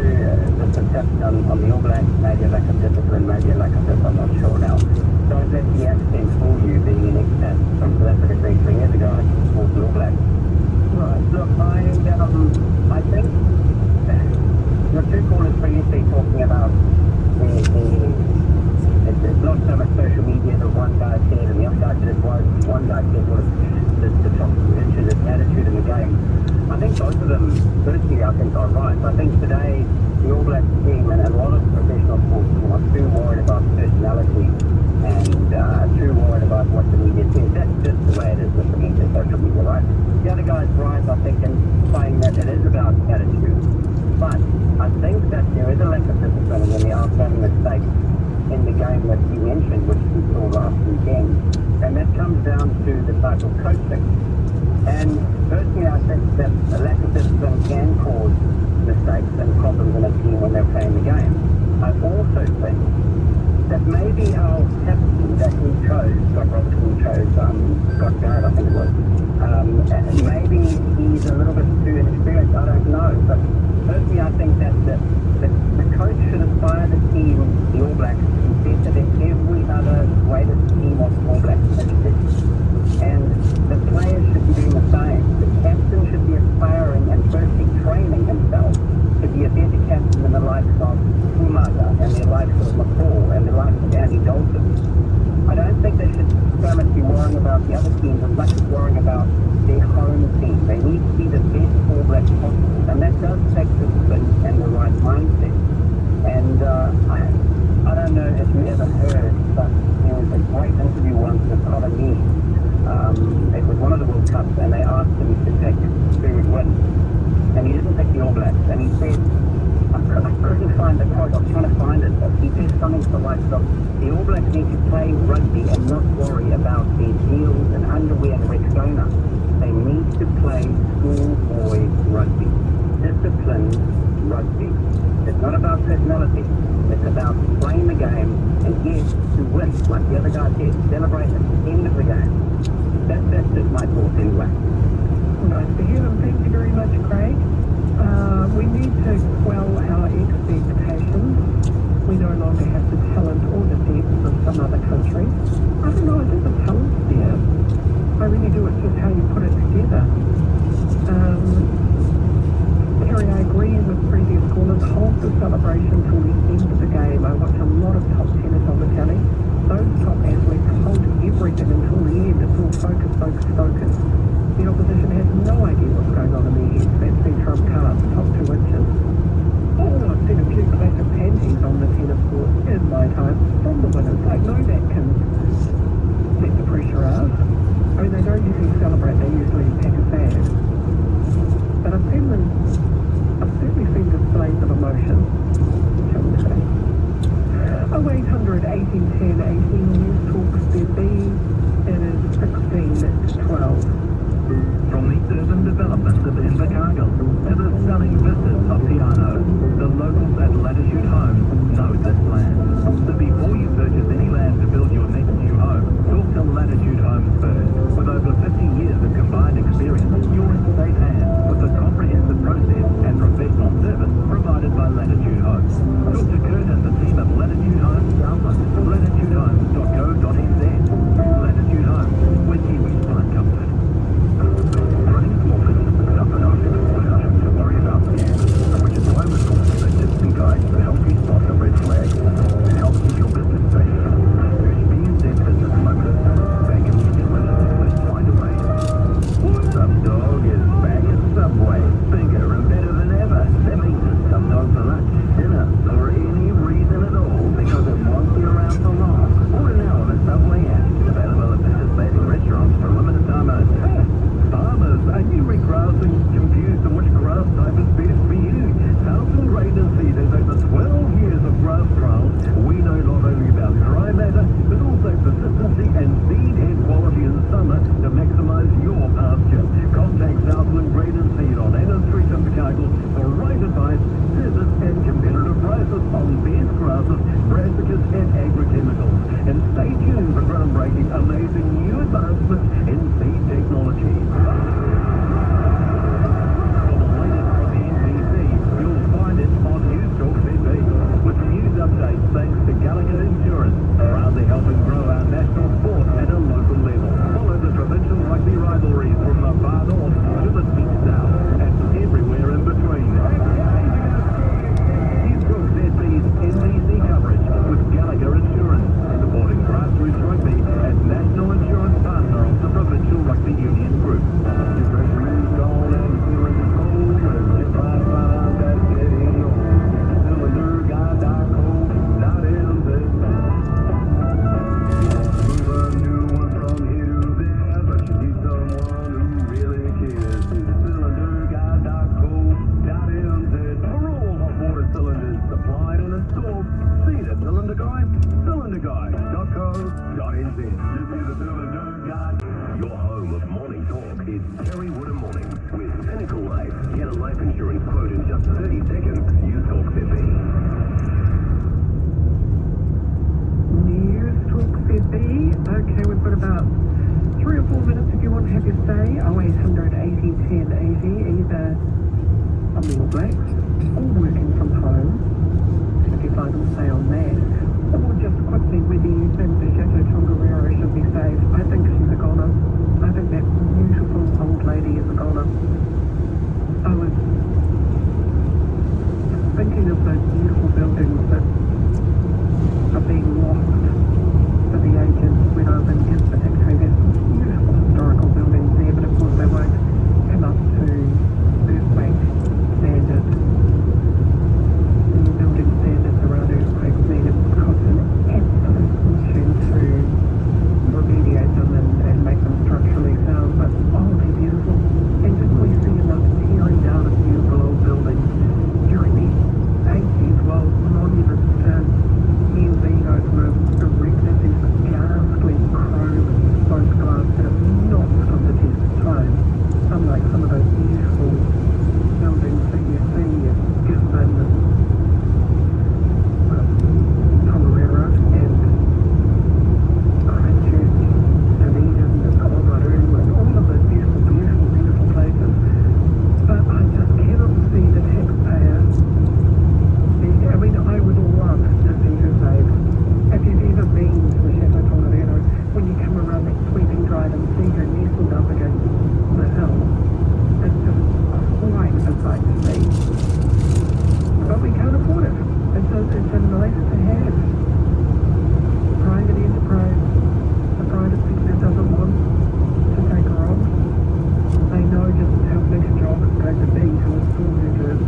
the discussion on the All Blacks, maybe a lack of discipline, maybe a lack of this, I'm not sure now. So I was let the accent for you being an expat from South Africa 3 years ago, I support the All Blacks. Right. Look, I think your two callers previously talking about it's not so much social media that one guy said and the other guy said it was. One guy said was the top issue, the attitude in the game. I think both of them, firstly, I think are right. I think today the All Blacks team and a lot of professional sports team are too worried about personality and too worried about what the media says. That's just the way it is with the media, social media, right? The other guy's right, I think, in saying that it is about attitude. But I think that there is a lack of discipline when there are so many mistakes in the game that you mentioned, which we saw last weekend. And that comes down to the type of coaching. And personally, I think that a lack of discipline can cause mistakes and problems in a team when they're playing the game. I also think that maybe our captain that we chose, Scott Robertson chose, Scott Garrett, I think it was, maybe he's a little bit too inexperienced, I don't know. But personally, I think that the coach should aspire the team, the All Blacks, to be better than every other greatest team of All Blacks history. And the players should be doing the same. The captain should be aspiring and firstly training himself to be a better captain than the likes of Umaga and the likes of McCall and the likes of Andy Dalton. I don't think they should so much be worrying about the other teams as much as worrying about their home team. They need to be the best All Blacks possible, and that does take discipline and the right mindset. And I don't know if you ever heard, but there was a great interview once with colonies. It was one of the World Cups, and they asked him to pick who would win, and he didn't pick the All Blacks, and he said, I couldn't find the quote, I was trying to find it, but he said something to the likes of, the All Blacks need to play rugby and not worry about their heels and underwear and Rexona. They need to play schoolboy rugby, disciplined rugby. It's not about personality, it's about playing the game and yes, to win, like the other guy said, celebrate at the end of the game. That's just my thoughts anyway. Nice to hear them. Thank you very much, Craig. We need to quell our expectations. We no longer have the talent or the depth of some other countries. I don't know, I think the talent's there. I really do. It's just how you put it together. Terry, I agree with previous callers. Hold the celebration till the end of the game. I watch a lot of top tennis on the telly. Those top athletes hold everything until the end. It's all focus, focus, focus. The opposition has no idea what's going on in their heads. That's their trump card, the top 2 inches. Oh, I've seen a few classic panties on the tennis court in my time from the winners. I know that can let the pressure out. I mean, they don't usually celebrate, they usually pack a sad. But I've certainly seen displays of emotion, shall we say. 0800 1810 18 News Talk ZB. It is 16 to 12. celebrating amazing new advancements in sea technology. For the latest from the NBC, you'll find it on News Talk TV, with news updates thanks to Gallagher Insurance, proudly helping grow our national sport at a local level. Follow the provincial rugby rivalries from the far north to the deep south and everywhere in between. News Talk ZB's NBC coverage with Gallagher Insurance, supporting grassroots rugby as national insurance partner of the Provincial Rugby Union Group. Your home of morning talk is Terry Wood and Morning with Pinnacle Life. Get a life insurance quote in just 30 seconds. You talk 50. News Talk 50. Okay, we've got about 3 or 4 minutes if you want to have your say. 0800 80 10 80, either on the All Blacks or working from home. If you find them, say on that. Or just quickly whether you think the Chateau Tongariro should be saved. I think she's a goner. I think that beautiful old lady is a goner. I was thinking of those beautiful buildings that are being lost to the ages when I was in Gisborne. Actually, there's some beautiful historical buildings there, but of course they won't come up to earthquake standards. The building standards around earthquakes need it cost an absolute fortune to remediate them and make them structurally sound, but oh, they're beautiful. And didn't we see enough tearing down of beautiful old buildings during the 80s? Well, monuments to museums were erected, these ghastly chrome exposed glass that have not stood the test of time, unlike some of those beautiful buildings that you see at Gisborne and Tongariro and Christchurch, Dunedin and Otago and all of those beautiful, beautiful, beautiful places. But I just cannot see the taxpayer. I mean, I would love to see her saved. If you've ever been to the Chateau Tongariro, when you come around that sweeping drive and see her nestled up against the hill, it's just quite a sight to see. But we can't afford it. It's a nice to have. Private enterprise. The private sector doesn't want to take her on. They know just how big a job it's going to be to restore her to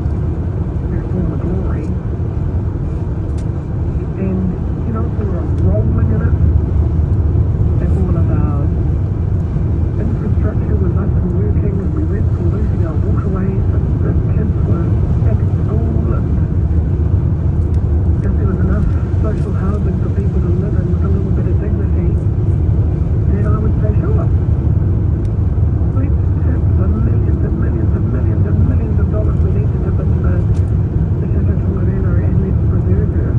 her former glory. And, you know, we were rolling in it. If all of our infrastructure was up and working and we weren't polluting our waterways and the kids were back at school and if there was enough social housing for people to live in with a little bit of dignity, then I would say sure. Let's tip the millions and millions and millions and millions of dollars we need to dip into the Chateau Tongariro and let's preserve her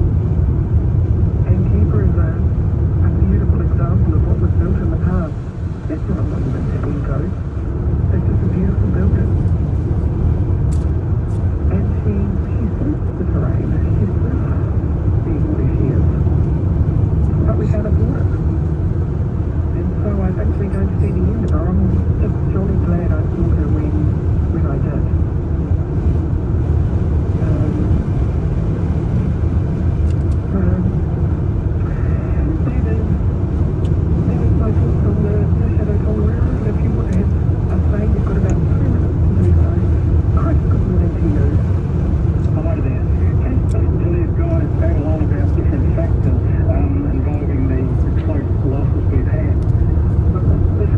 and keep her as a beautiful example of what was built in the past. That's not a monument to ego. It's just a beautiful building. And she suits the terrain. She suits being where she is. But we can't afford it. And so I think we're going to see the end of her. I'm just jolly glad I saw her when I did. That is my thoughts on the Chateau Tongariro. If you want to have a say, you've got about 3 minutes to do so. Chris, good morning to you. Hello there. Just to these guys chat along about different factors involving the close losses we've had. But this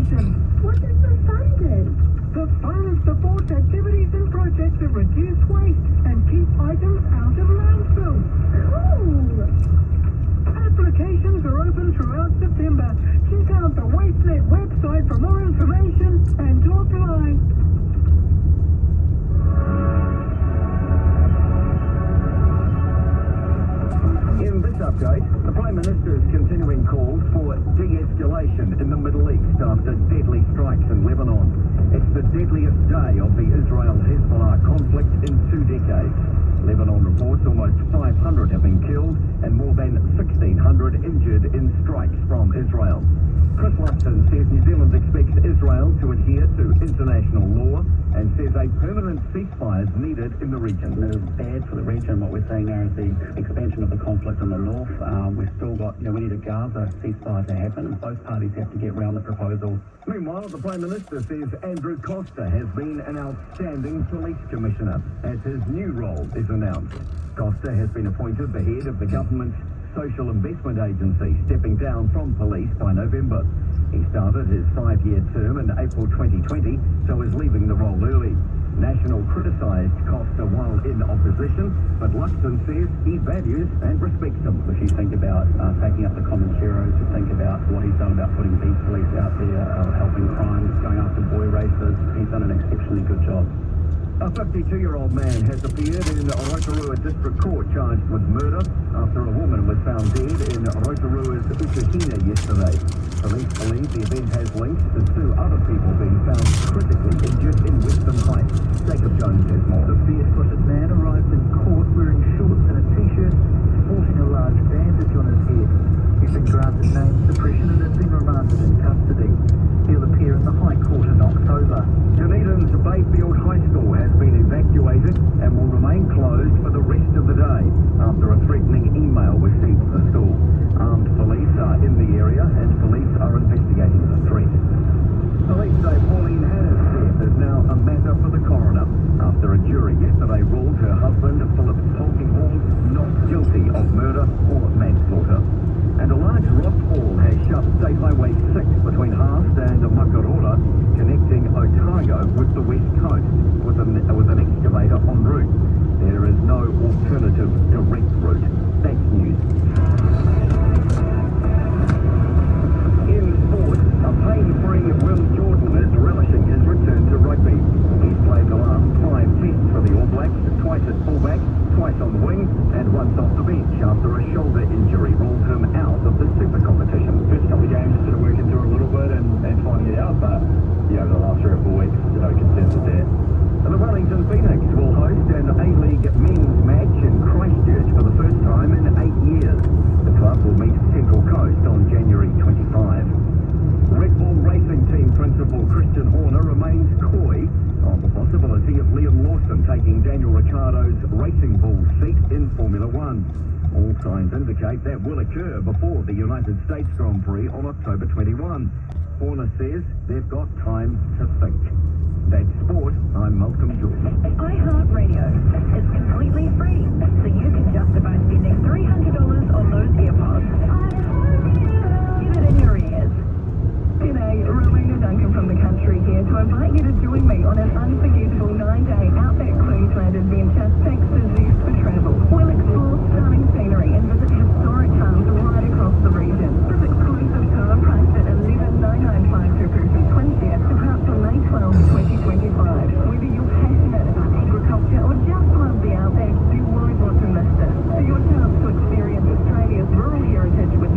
conservation. What does the fund do? The fund supports activities and projects that reduce waste and keep items out of landfill. Cool. Applications are open throughout September. Check out the WasteNet website for more information and to apply. In this update, the Prime Minister's continuing calls for de-escalation in the Middle East after deadly strikes in Lebanon. It's the deadliest day of the Israel-Hezbollah conflict in 2 decades. Lebanon reports almost 500 have been killed and more than 1,600 injured in strikes from Israel. Chris Lupton says New Zealand expects Israel to adhere to international law and says a permanent ceasefire is needed in the region. It is bad for the region. What we're seeing now is the expansion of the conflict in the north. We've still got, we need a Gaza ceasefire to happen. Both parties have to get round the proposal. Meanwhile, the Prime Minister says Andrew Costa has been an outstanding police commissioner as his new role is announced. Costa has been appointed the head of the government's Social Investment Agency, stepping down from police by November. He started his 5-year term in April 2020, so is leaving the role early. National criticised Costa while in opposition, but Luxton says he values and respects him. If you think about taking up the common heroes, you think about what he's done about putting beach police out there, helping crime, going after boy races, he's done an exceptionally good job. A 52-year-old man has appeared in Rotorua District Court charged with murder after a woman was found dead in Rotorua's Utuhina yesterday. Police believe the event has links to 2 other people being found critically injured in Western Heights. Jacob Jones has more. The fierce-footed man arrived in court wearing shorts and a t-shirt, sporting a large bandage on his head. He's been granted name suppression and has been remanded in custody. He'll appear in the High Court in October. Dunedin's Bayfield High School has been evacuated and will remain closed for the rest of the day after a threatening email was sent to the school. Armed police are in the area and police are investigating the threat. Police say Pauline Hannah's death is now a matter for the coroner after a jury yesterday ruled her husband, Philip Polkinghorn, not guilty of murder or manslaughter. And a large rock fall has shut State Highway 6 between Haast and Makaroa, connecting Otago with the west coast with an excavator en route. There is no alternative direct route. That's news. In sport, a pain-free Will Jordan is relishing his return to rugby. He's played the last 5 tests for the All Blacks, twice at fullback, twice on the wing, and once off the bench after a shoulder injury ruled him out of the Super competition. First couple of games, sort of working through a little bit and finding it out, but over the last 3 or 4 weeks, no consensus there. And the Wellington Phoenix will host an A-League men's match in Christchurch for the first time in 8 years. The club will meet Central Coast on January 25. Red Bull Racing Team principal Christian Horner remains coy on the possibility of Liam Lawson taking Daniel Ricciardo's Racing Bull seat in Formula One. All signs indicate that will occur before the United States Grand Prix on October 21. Horner says they've got time to think. That's sport. I'm Malcolm Jordan. iHeartRadio is completely free, so you can justify spending $300 on those earpods. Get it in your ears. G'day, Rowena Duncan from the country here to invite you to join me on an unforgettable 9-day Outback Queensland adventure thanks to Zest for Travel. We'll explore stunning scenery and visit historic towns right across the region. This exclusive tour priced at $11,995 per person twin share departs on May 12, 2025. Whether you're passionate about agriculture or just love the Outback, you won't want to miss this. For your chance to experience Australia's rural heritage with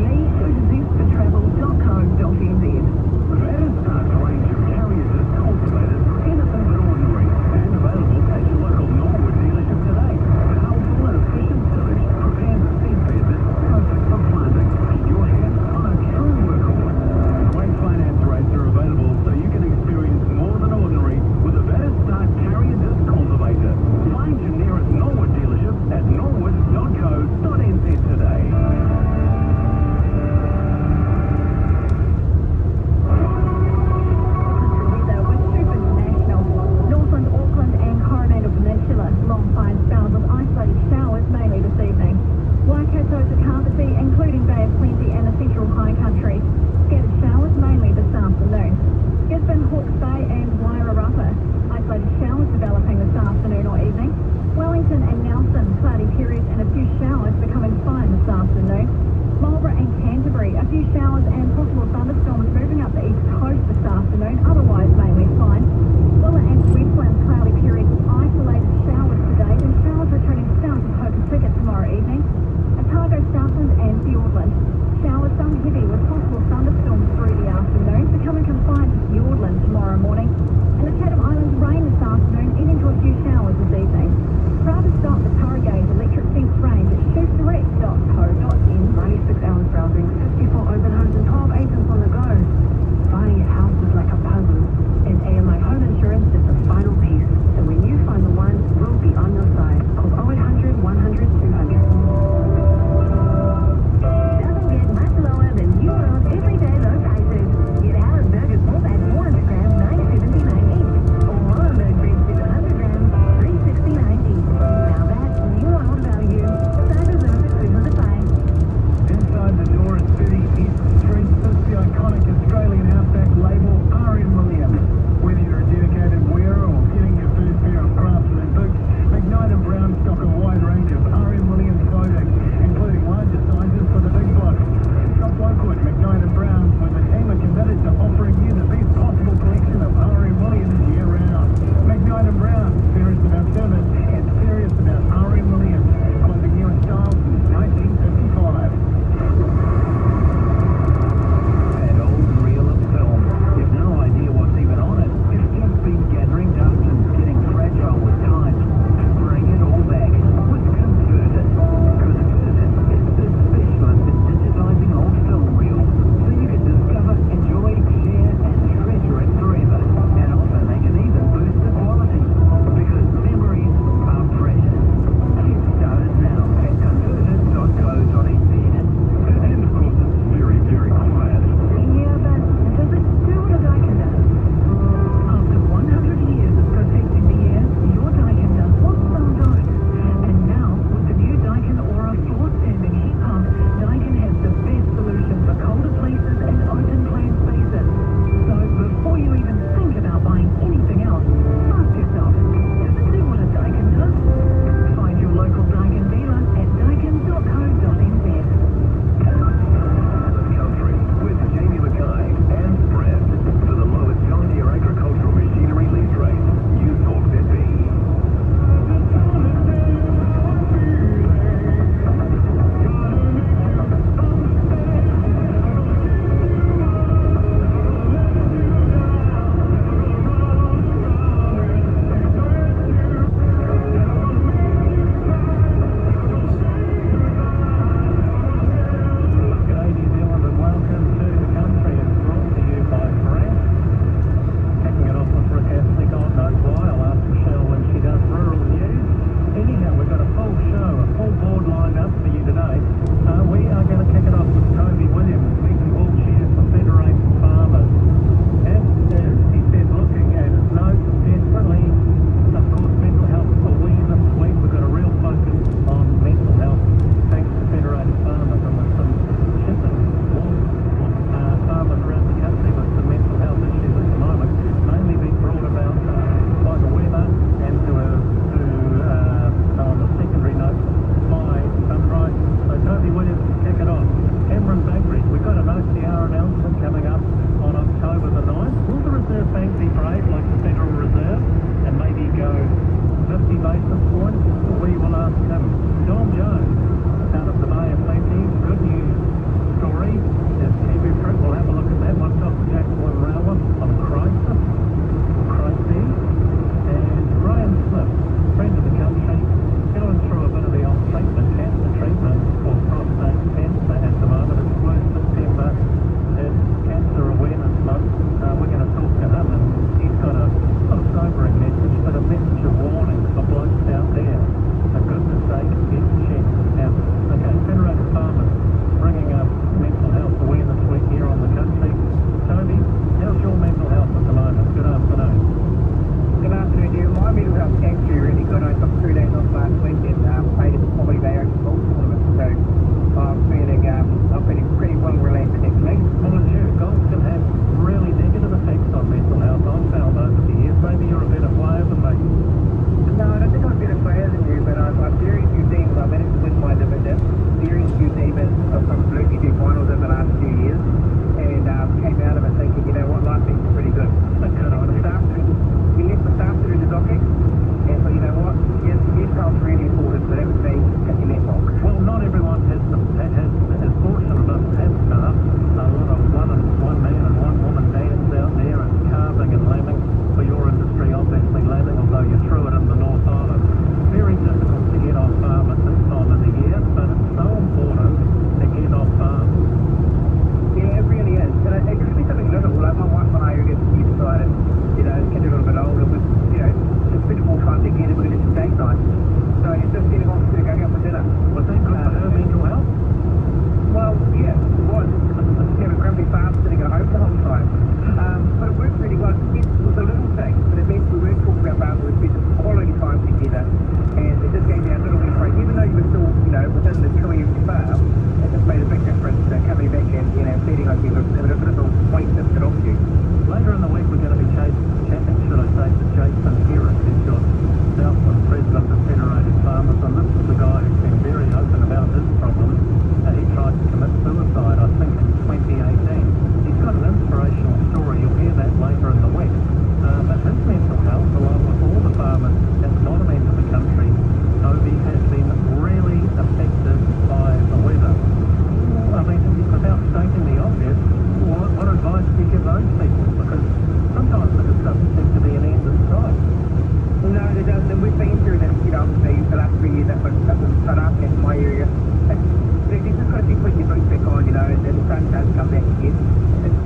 again.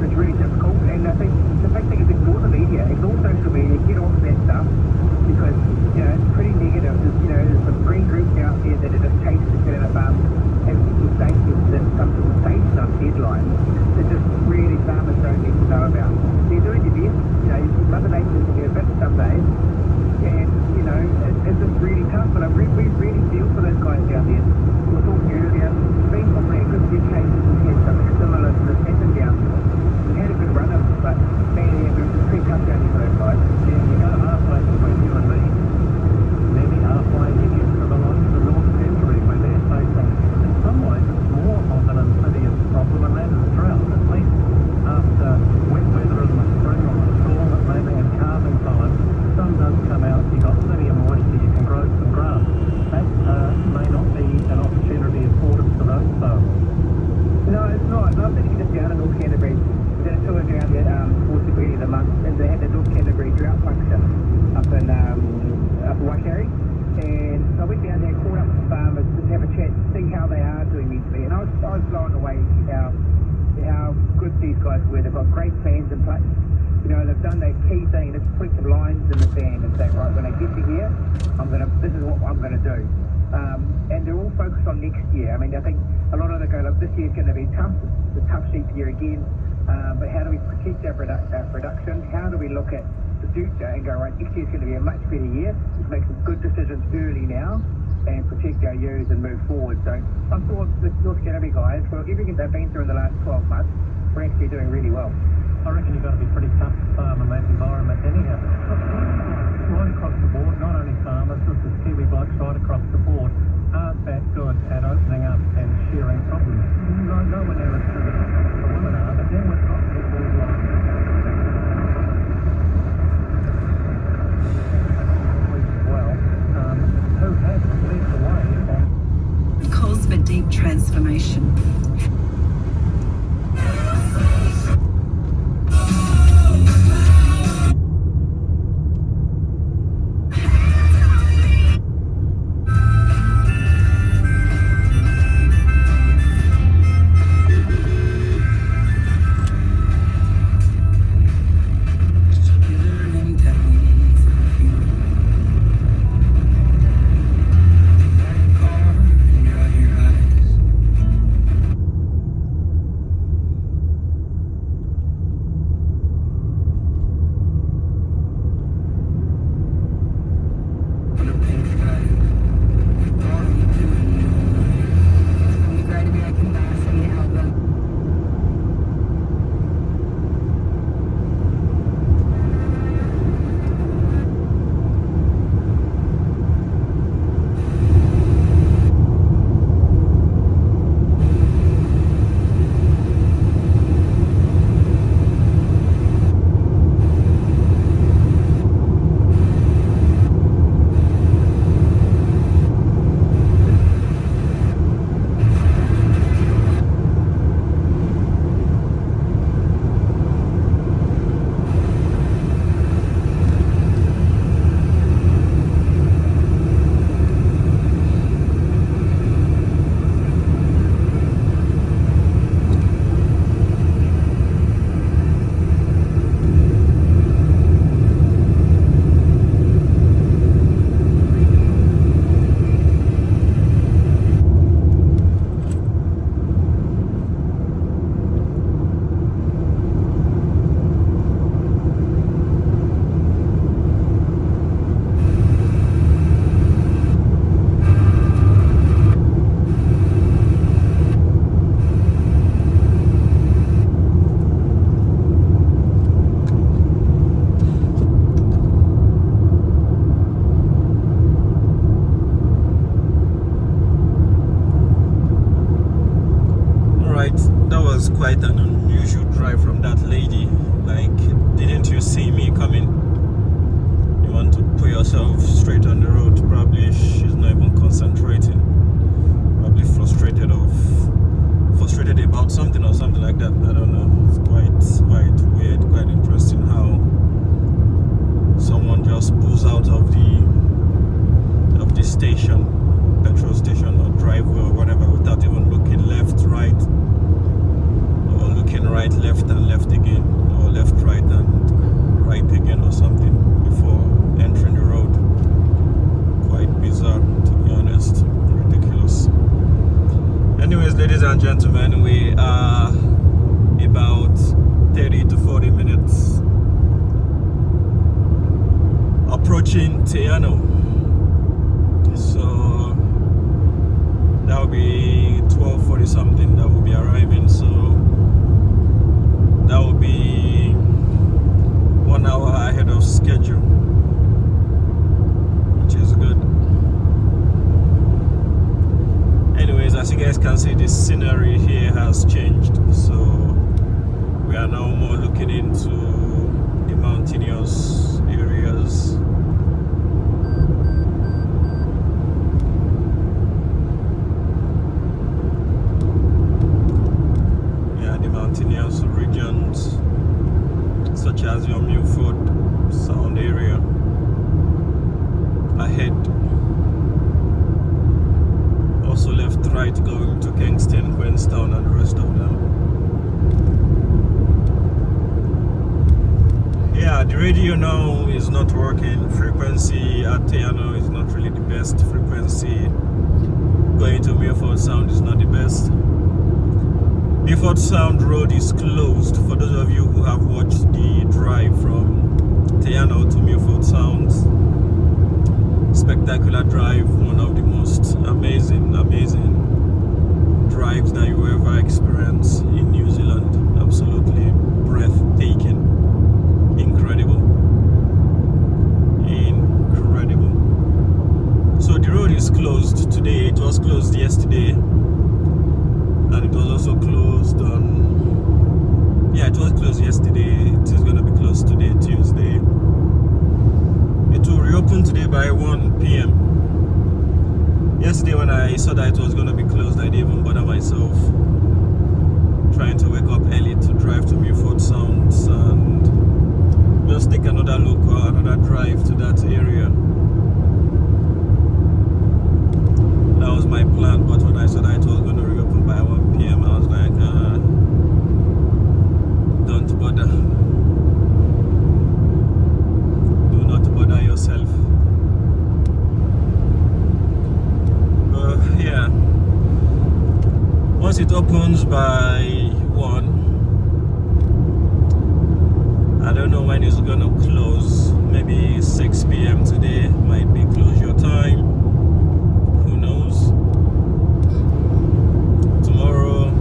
It's really difficult, and I think the big thing is ignore the media, ignore social media, get off that stuff, because, you know, it's pretty negative. There's some green groups out there that are just chasing the shit out of having people say that some people say stuff, headlines, that just really farmers don't need to know about. They're doing their best, you know, Mother Nature's going to get a bit some days, and, you know, it's just really tough, but we really feel for those guys out there. We were talking earlier, it's been probably a good few cases we've had something similar to this happened down there. We had a good run of it, but man, it was pretty tough down here for those guys. Yeah, you go halfway between you and me, maybe halfway you get to the likes of the North Century, where they're facing, in some ways, it's more of an insidious problem, and that is drought. At least after wet weather in the spring or the storm at landing and calving time, sun does come out, you've got plenty of moisture, you can grow some grass. That may not be an opportunity afforded to those farmers. No, it's not. I'm thinking just down in North Canterbury. We did a tour down there towards the beginning of the month, and they had the North Canterbury drought function up in Waikari. And so I went down there, caught up with the farmers, just have a chat, see how they are doing mentally. And I was blown away how good these guys were. They've got great plans in place. You know, they've done their key thing, just put some lines in the sand and say, right, when I get to here, this is what I'm gonna do. And they're all focused on next year. I mean, I think a lot of them go, look, this year's going to be tough. It's a tough sheep year again. But how do we protect our production? How do we look at the future and go, right, next year's going to be a much better year. Let's make some good decisions early now and protect our ewes and move forward. So I thought the North Canterbury guys, for everything they've been through in the last 12 months, we're actually doing really well. I reckon you've got to be pretty tough to farm in that environment anyhow. Right across the board, not only farmers, this is Kiwi blokes right across the board, aren't that good at opening up and sharing problems. No one ever said that the women are, but then we've got people like well, who have led the way on calls for deep transformation. Quite an unusual drive from that lady. Like, didn't you see me coming? You want to put yourself straight on the road. Probably she's not even concentrating. Probably frustrated about something or something like that. I don't know. It's quite weird, quite interesting how someone just pulls out of the station, petrol station or driveway or whatever, without even looking left, right, or right, left, and left again, or left, right, and right again, or something before entering the road. Quite bizarre, to be honest. Ridiculous. Anyways, ladies and gentlemen, we are about 30 to 40 minutes approaching Anau. So that will be 12:40 something that will be arriving. So that will be 1 hour ahead of schedule, which is good. Anyways, as you guys can see, the scenery here has changed. So we are now more looking into the mountainous areas. Yeah, the mountainous regions such as your Milford Sound area ahead. Also left, right, going to Kingston, Queenstown, and the rest of them. Yeah, the radio now is not working. Frequency at Anau is not really the best. Frequency going to Milford Sound is not the best. Milford Sound Road is closed. For those of you who have watched the drive from Anau to Milford Sound, spectacular drive, one of the most amazing drives that you ever experience in New Zealand. Absolutely breathtaking, incredible. So the road is closed today. It was closed yesterday, and it was also closed on, yeah, it was closed yesterday. It is going to be closed today, Tuesday. It will reopen today by 1 p.m. Yesterday when I saw that it was going to be closed, I didn't even bother myself trying to wake up early to drive to Milford Sounds and just take another look or another drive to that area. That was my plan, but when I saw that it was going to reopen by 1 p.m. I was like, don't bother. Do not bother yourself. Yeah. Once it opens by 1, I don't know when it's going to close. Maybe 6 p.m. today might be closure time. Who knows? Tomorrow,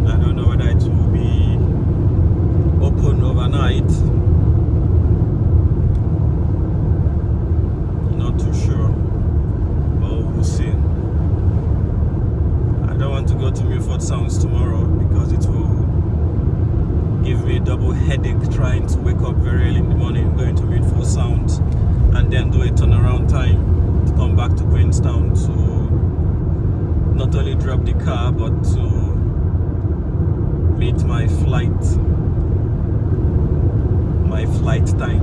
I don't know whether it will be open overnight. Not too sure, but we'll see. I don't want to go to Milford Sounds tomorrow because it will give me a double headache trying to wake up very early in the morning, going to Milford Sounds, and then do a turnaround time to come back to Queenstown to not only drop the car but to meet my flight time.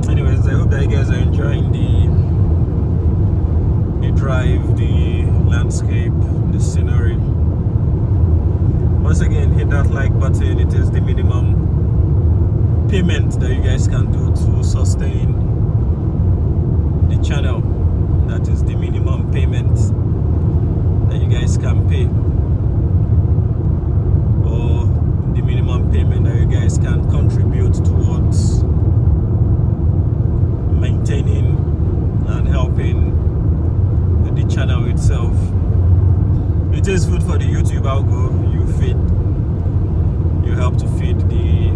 Anyways, I hope that you guys are enjoying the drive, the landscape, the scenery. Once again, hit that like button. It is the minimum payment that you guys can do to sustain the channel. That is the minimum payment that you guys can pay, or the minimum payment that you guys can contribute towards maintaining and helping the channel itself. It is food for the YouTube algo. You help to feed the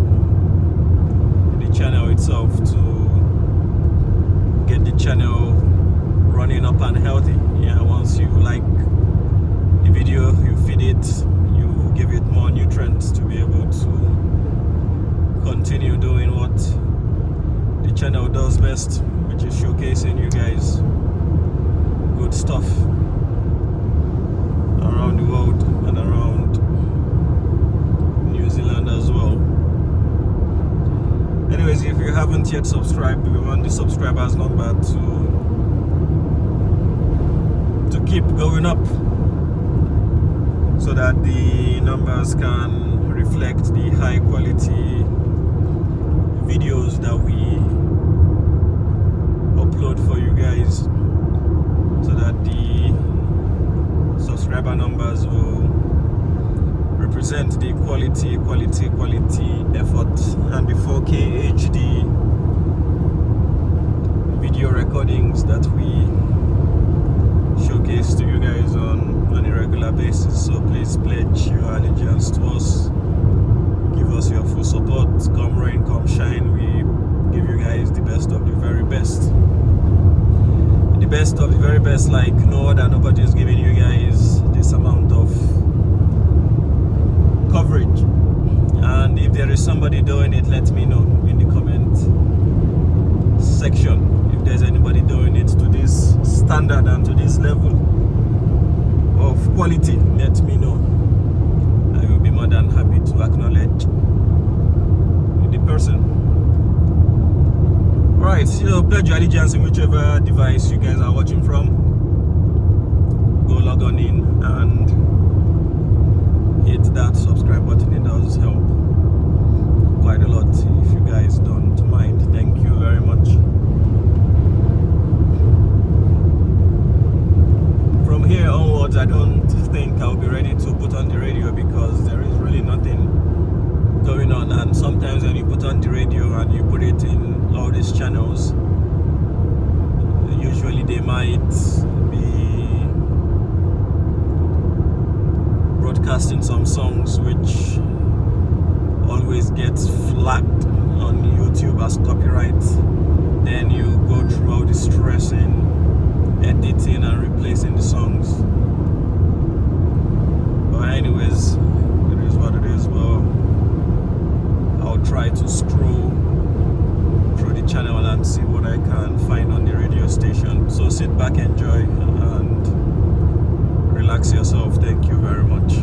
channel itself, to get the channel running up and healthy. Yeah, once you like the video, you feed it, you give it more nutrients to be able to continue doing what the channel does best, which is showcasing you guys good stuff around the world and around New Zealand as well. Anyways, if you haven't yet subscribed, we want the subscribers number to keep going up so that the numbers can reflect the high quality videos that we upload for you guys, so that the subscriber numbers will represent the quality effort and the 4K HD video recordings that we showcase to you guys on a regular basis. So please pledge your allegiance to us, give us your full support. Come rain, come shine, we give you guys the best of the very best. The best of the very best, like no other. Nobody is giving you guys this amount of coverage. And if there is somebody doing it, let me know in the comment section. If there's anybody doing it to this standard and to this level of quality, let me know. I will be more than happy to acknowledge the person. Alright, so pledge your allegiance in whichever device you guys are watching from. Go log on in and hit that subscribe button. It does help quite a lot if you guys don't mind. Thank you very much. From here onwards, I don't think I'll be ready to put on the radio because there is really nothing going on. And sometimes when you put on the radio and you put it in all these channels, usually they might be broadcasting some songs which always gets flagged on YouTube as copyright. Then you go through all the stress in editing and replacing the songs. But anyways, it is what it is. Well, I'll try to scroll through the channel and see what I can find on the radio station. So sit back, enjoy, and relax yourself. Thank you very much.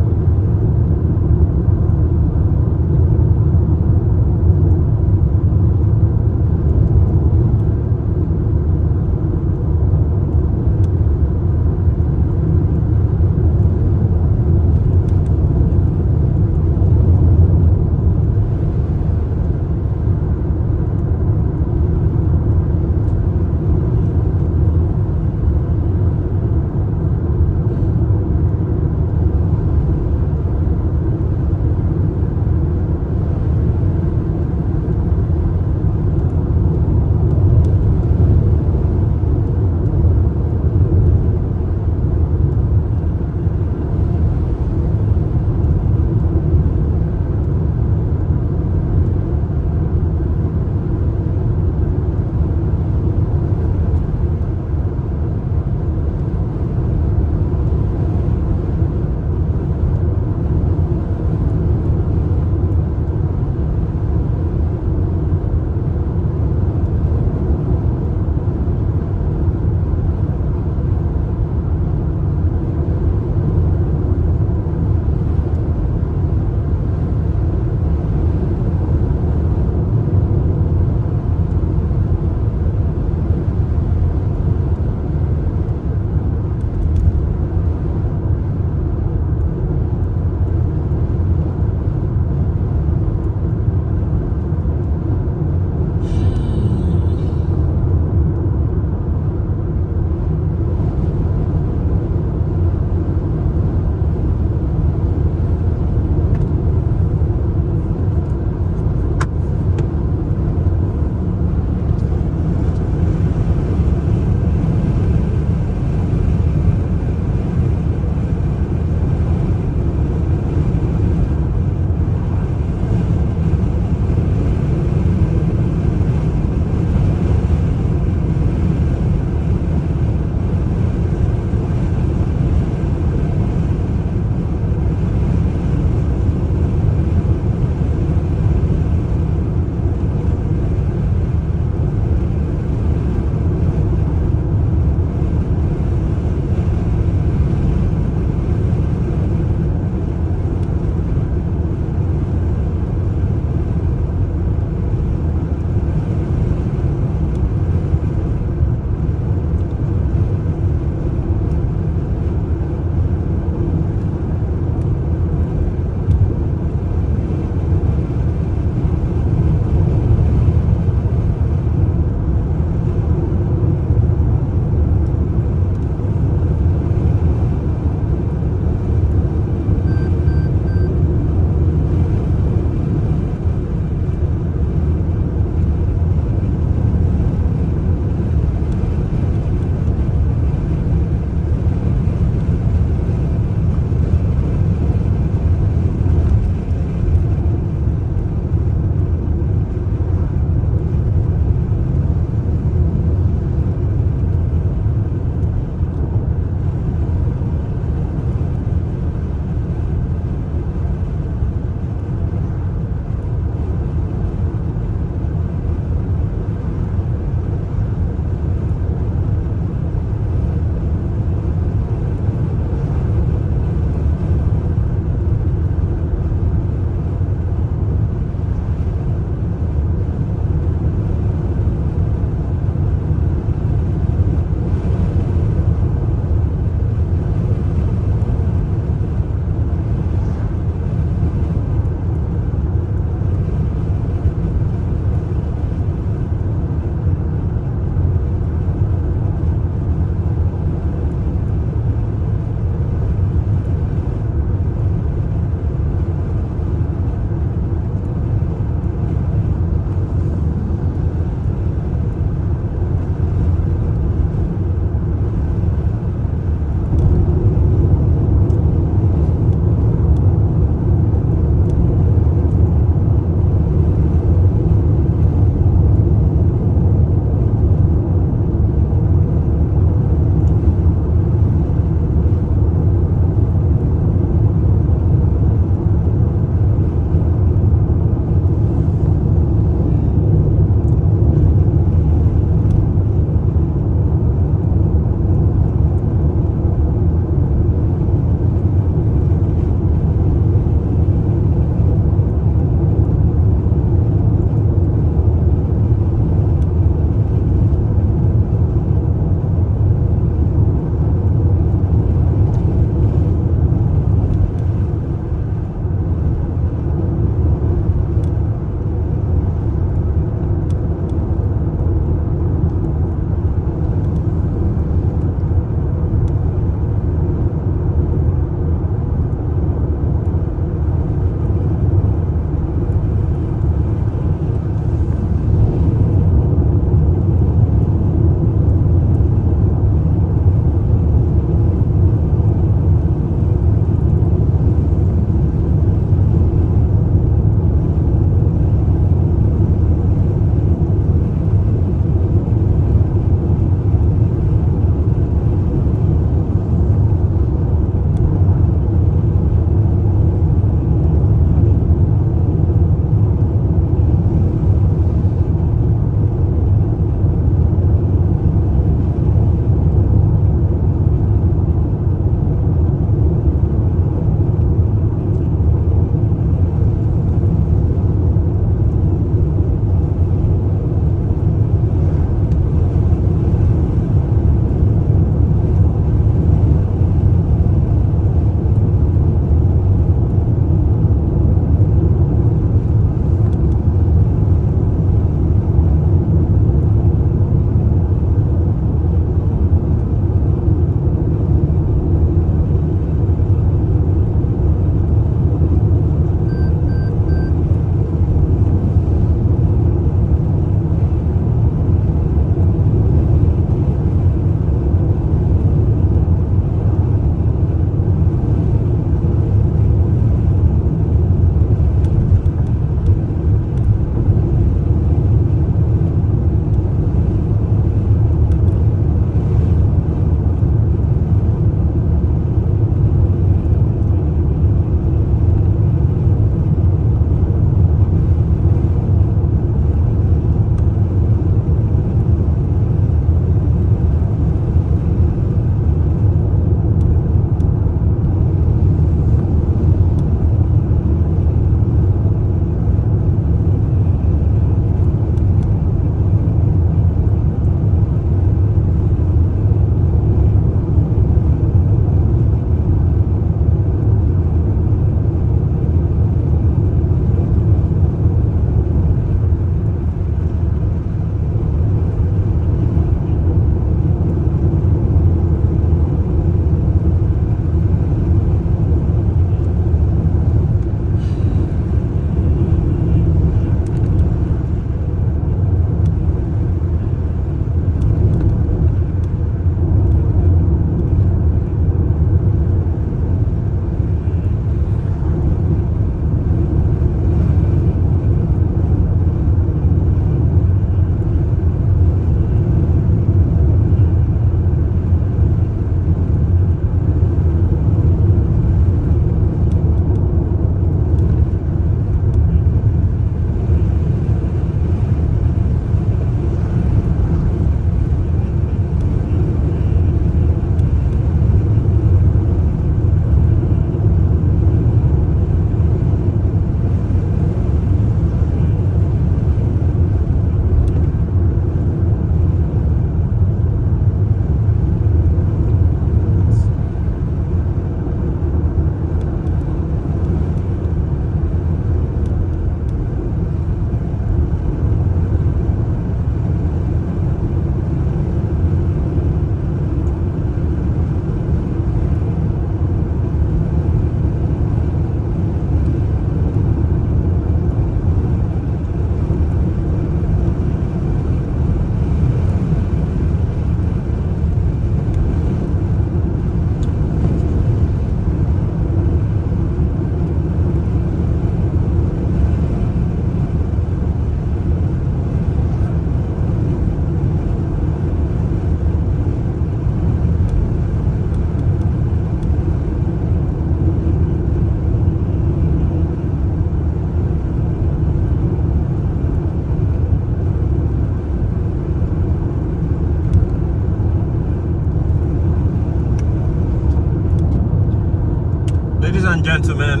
and gentlemen,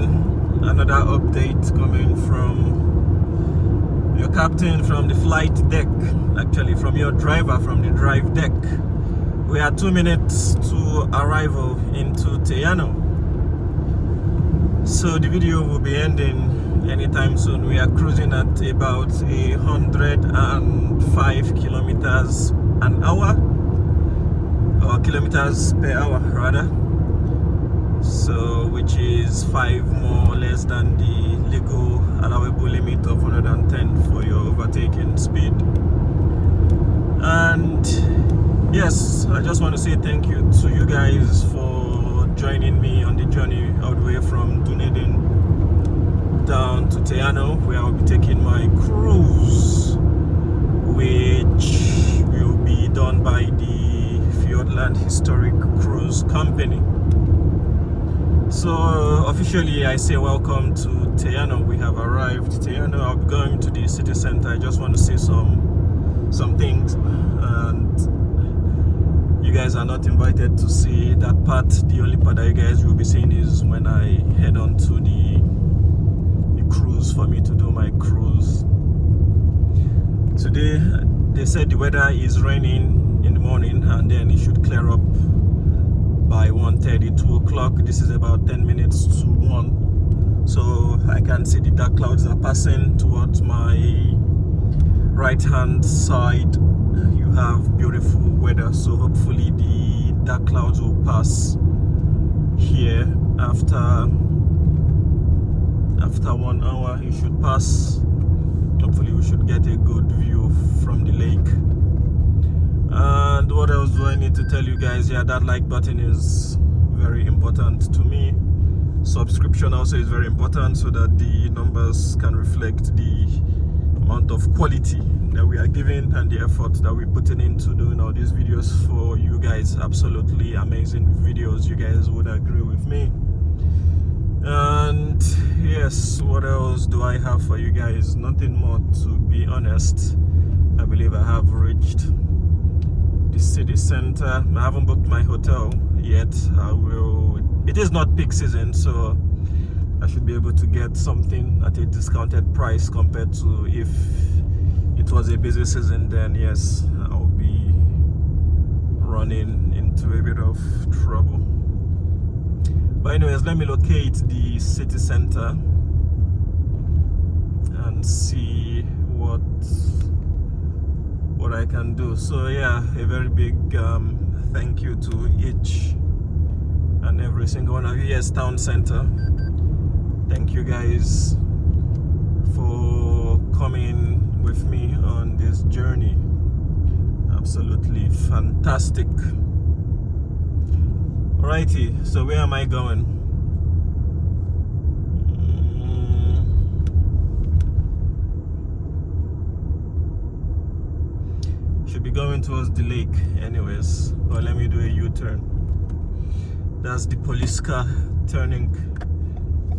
another update coming from your captain from the flight deck, actually from your driver from the drive deck. We are 2 minutes to arrival into Te Anau, so the video will be ending anytime soon. We are cruising at about 105 kilometers an hour, or kilometers per hour rather, so which is 5 more less than the legal allowable limit of 110 for your overtaking speed. And yes, I just want to say thank you to you guys for joining me on the journey all the way from Dunedin down to Te Anau, where I'll be taking my cruise, which will be done by the Fiordland Historic Cruise Company. So officially I say welcome to Te Anau. We have arrived Te Anau. I'll be going to the city center. I just want to say some things, and you guys are not invited to see that part. The only part that you guys will be seeing is when I head on to the cruise, for me to do my cruise. Today they said the weather is raining in the morning and then it should clear up by 1:30, 2 o'clock. This is about 10 minutes to 1. So I can see the dark clouds are passing towards my right hand side. You have beautiful weather, so hopefully the dark clouds will pass here after 1 hour. It should pass. Hopefully we should get a good view from the lake. And what else do I need to tell you guys? Yeah, that like button is very important to me. Subscription also is very important, so that the numbers can reflect the amount of quality that we are giving and the effort that we're putting into doing all these videos for you guys. Absolutely amazing videos, you guys would agree with me. And yes, what else do I have for you guys? Nothing more, to be honest. I believe I have reached the city center. I haven't booked my hotel yet. I will. It is not peak season, so I should be able to get something at a discounted price compared to if it was a busy season. Then yes, I'll be running into a bit of trouble. But anyways, let me locate the city center and see what I can do. So yeah, a very big thank you to each and every single one of you. Yes, town center, thank you guys for coming with me on this journey. Absolutely fantastic. Alrighty, so where am I going? Should be going towards the lake anyways, but let me do a U-turn. That's the police car turning.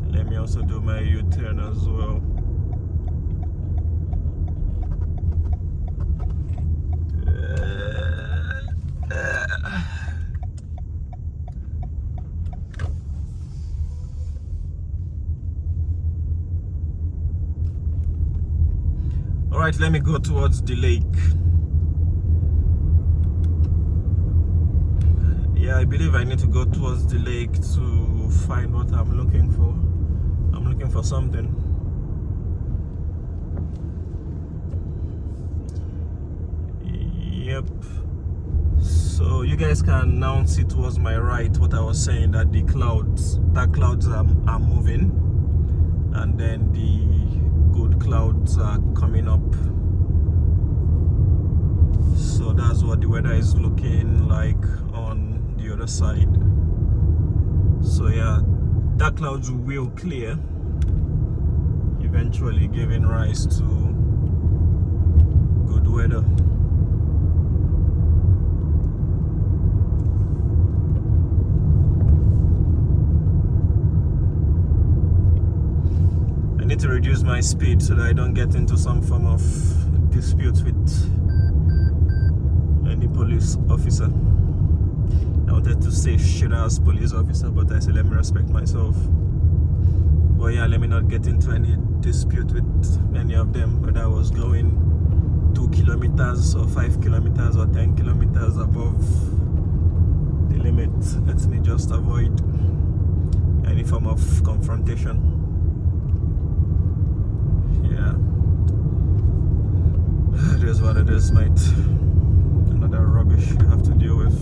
Let me also do my U-turn as well. Alright, let me go towards the lake. Yeah, I believe I need to go towards the lake to find what I'm looking for. I'm looking for something. Yep. So you guys can now see towards my right what I was saying, that the clouds, dark clouds are moving, and then the good clouds are coming up. So that's what the weather is looking like on the other side. So yeah, dark clouds will clear, eventually giving rise to good weather. I need to reduce my speed so that I don't get into some form of dispute with any police officer. I wanted to say shit ass police officer, but I said let me respect myself. But yeah, let me not get into any dispute with any of them, whether I was going 2 kilometers or 5 kilometers or 10 kilometers above the limit. Let me just avoid any form of confrontation. Yeah, it is what it is, mate. Another rubbish you have to deal with.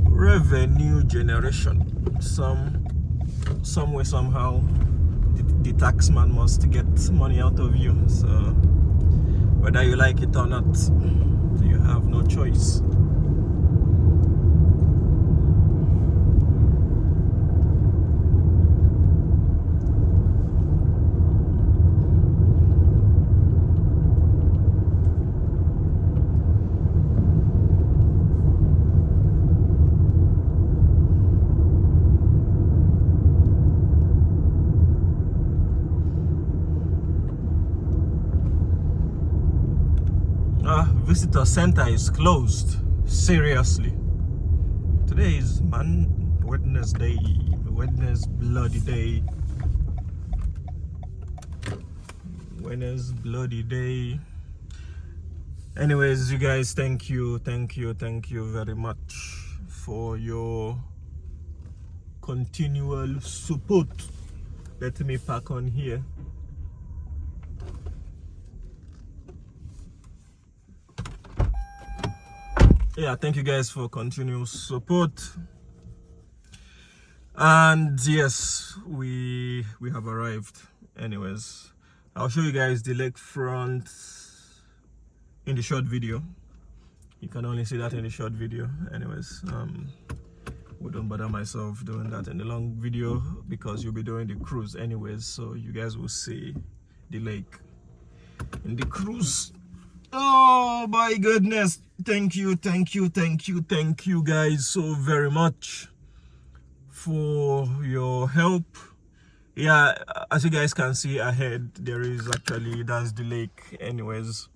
Revenue generation. Some way, somehow, the tax man must get money out of you. So whether you like it or not, you have no choice. Visitor center is closed. Seriously. Today is Wednesday. Bloody day. Bloody day. Anyways, you guys, thank you very much for your continual support. Let me park on here. Yeah, thank you guys for continuous support. And yes, we have arrived. Anyways, I'll show you guys the lakefront in the short video. You can only see that in the short video. Anyways, wouldn't bother myself doing that in the long video because you'll be doing the cruise anyways, so you guys will see the lake in the cruise. Oh my goodness, thank you guys so very much for your help. Yeah, as you guys can see ahead, that's the lake. Anyways,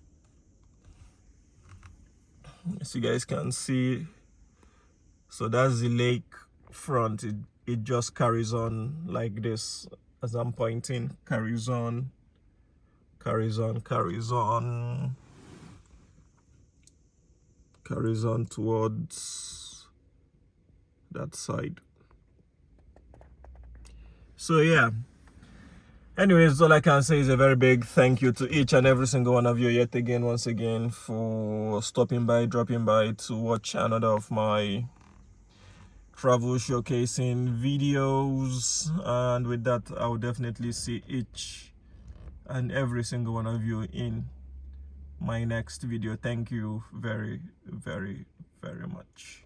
as you guys can see, so that's the lake front. It just carries on like this as I'm pointing. Carries on towards that side. So yeah, anyways, all I can say is a very big thank you to each and every single one of you once again dropping by to watch another of my travel showcasing videos. And with that, I will definitely see each and every single one of you in my next video. Thank you very much.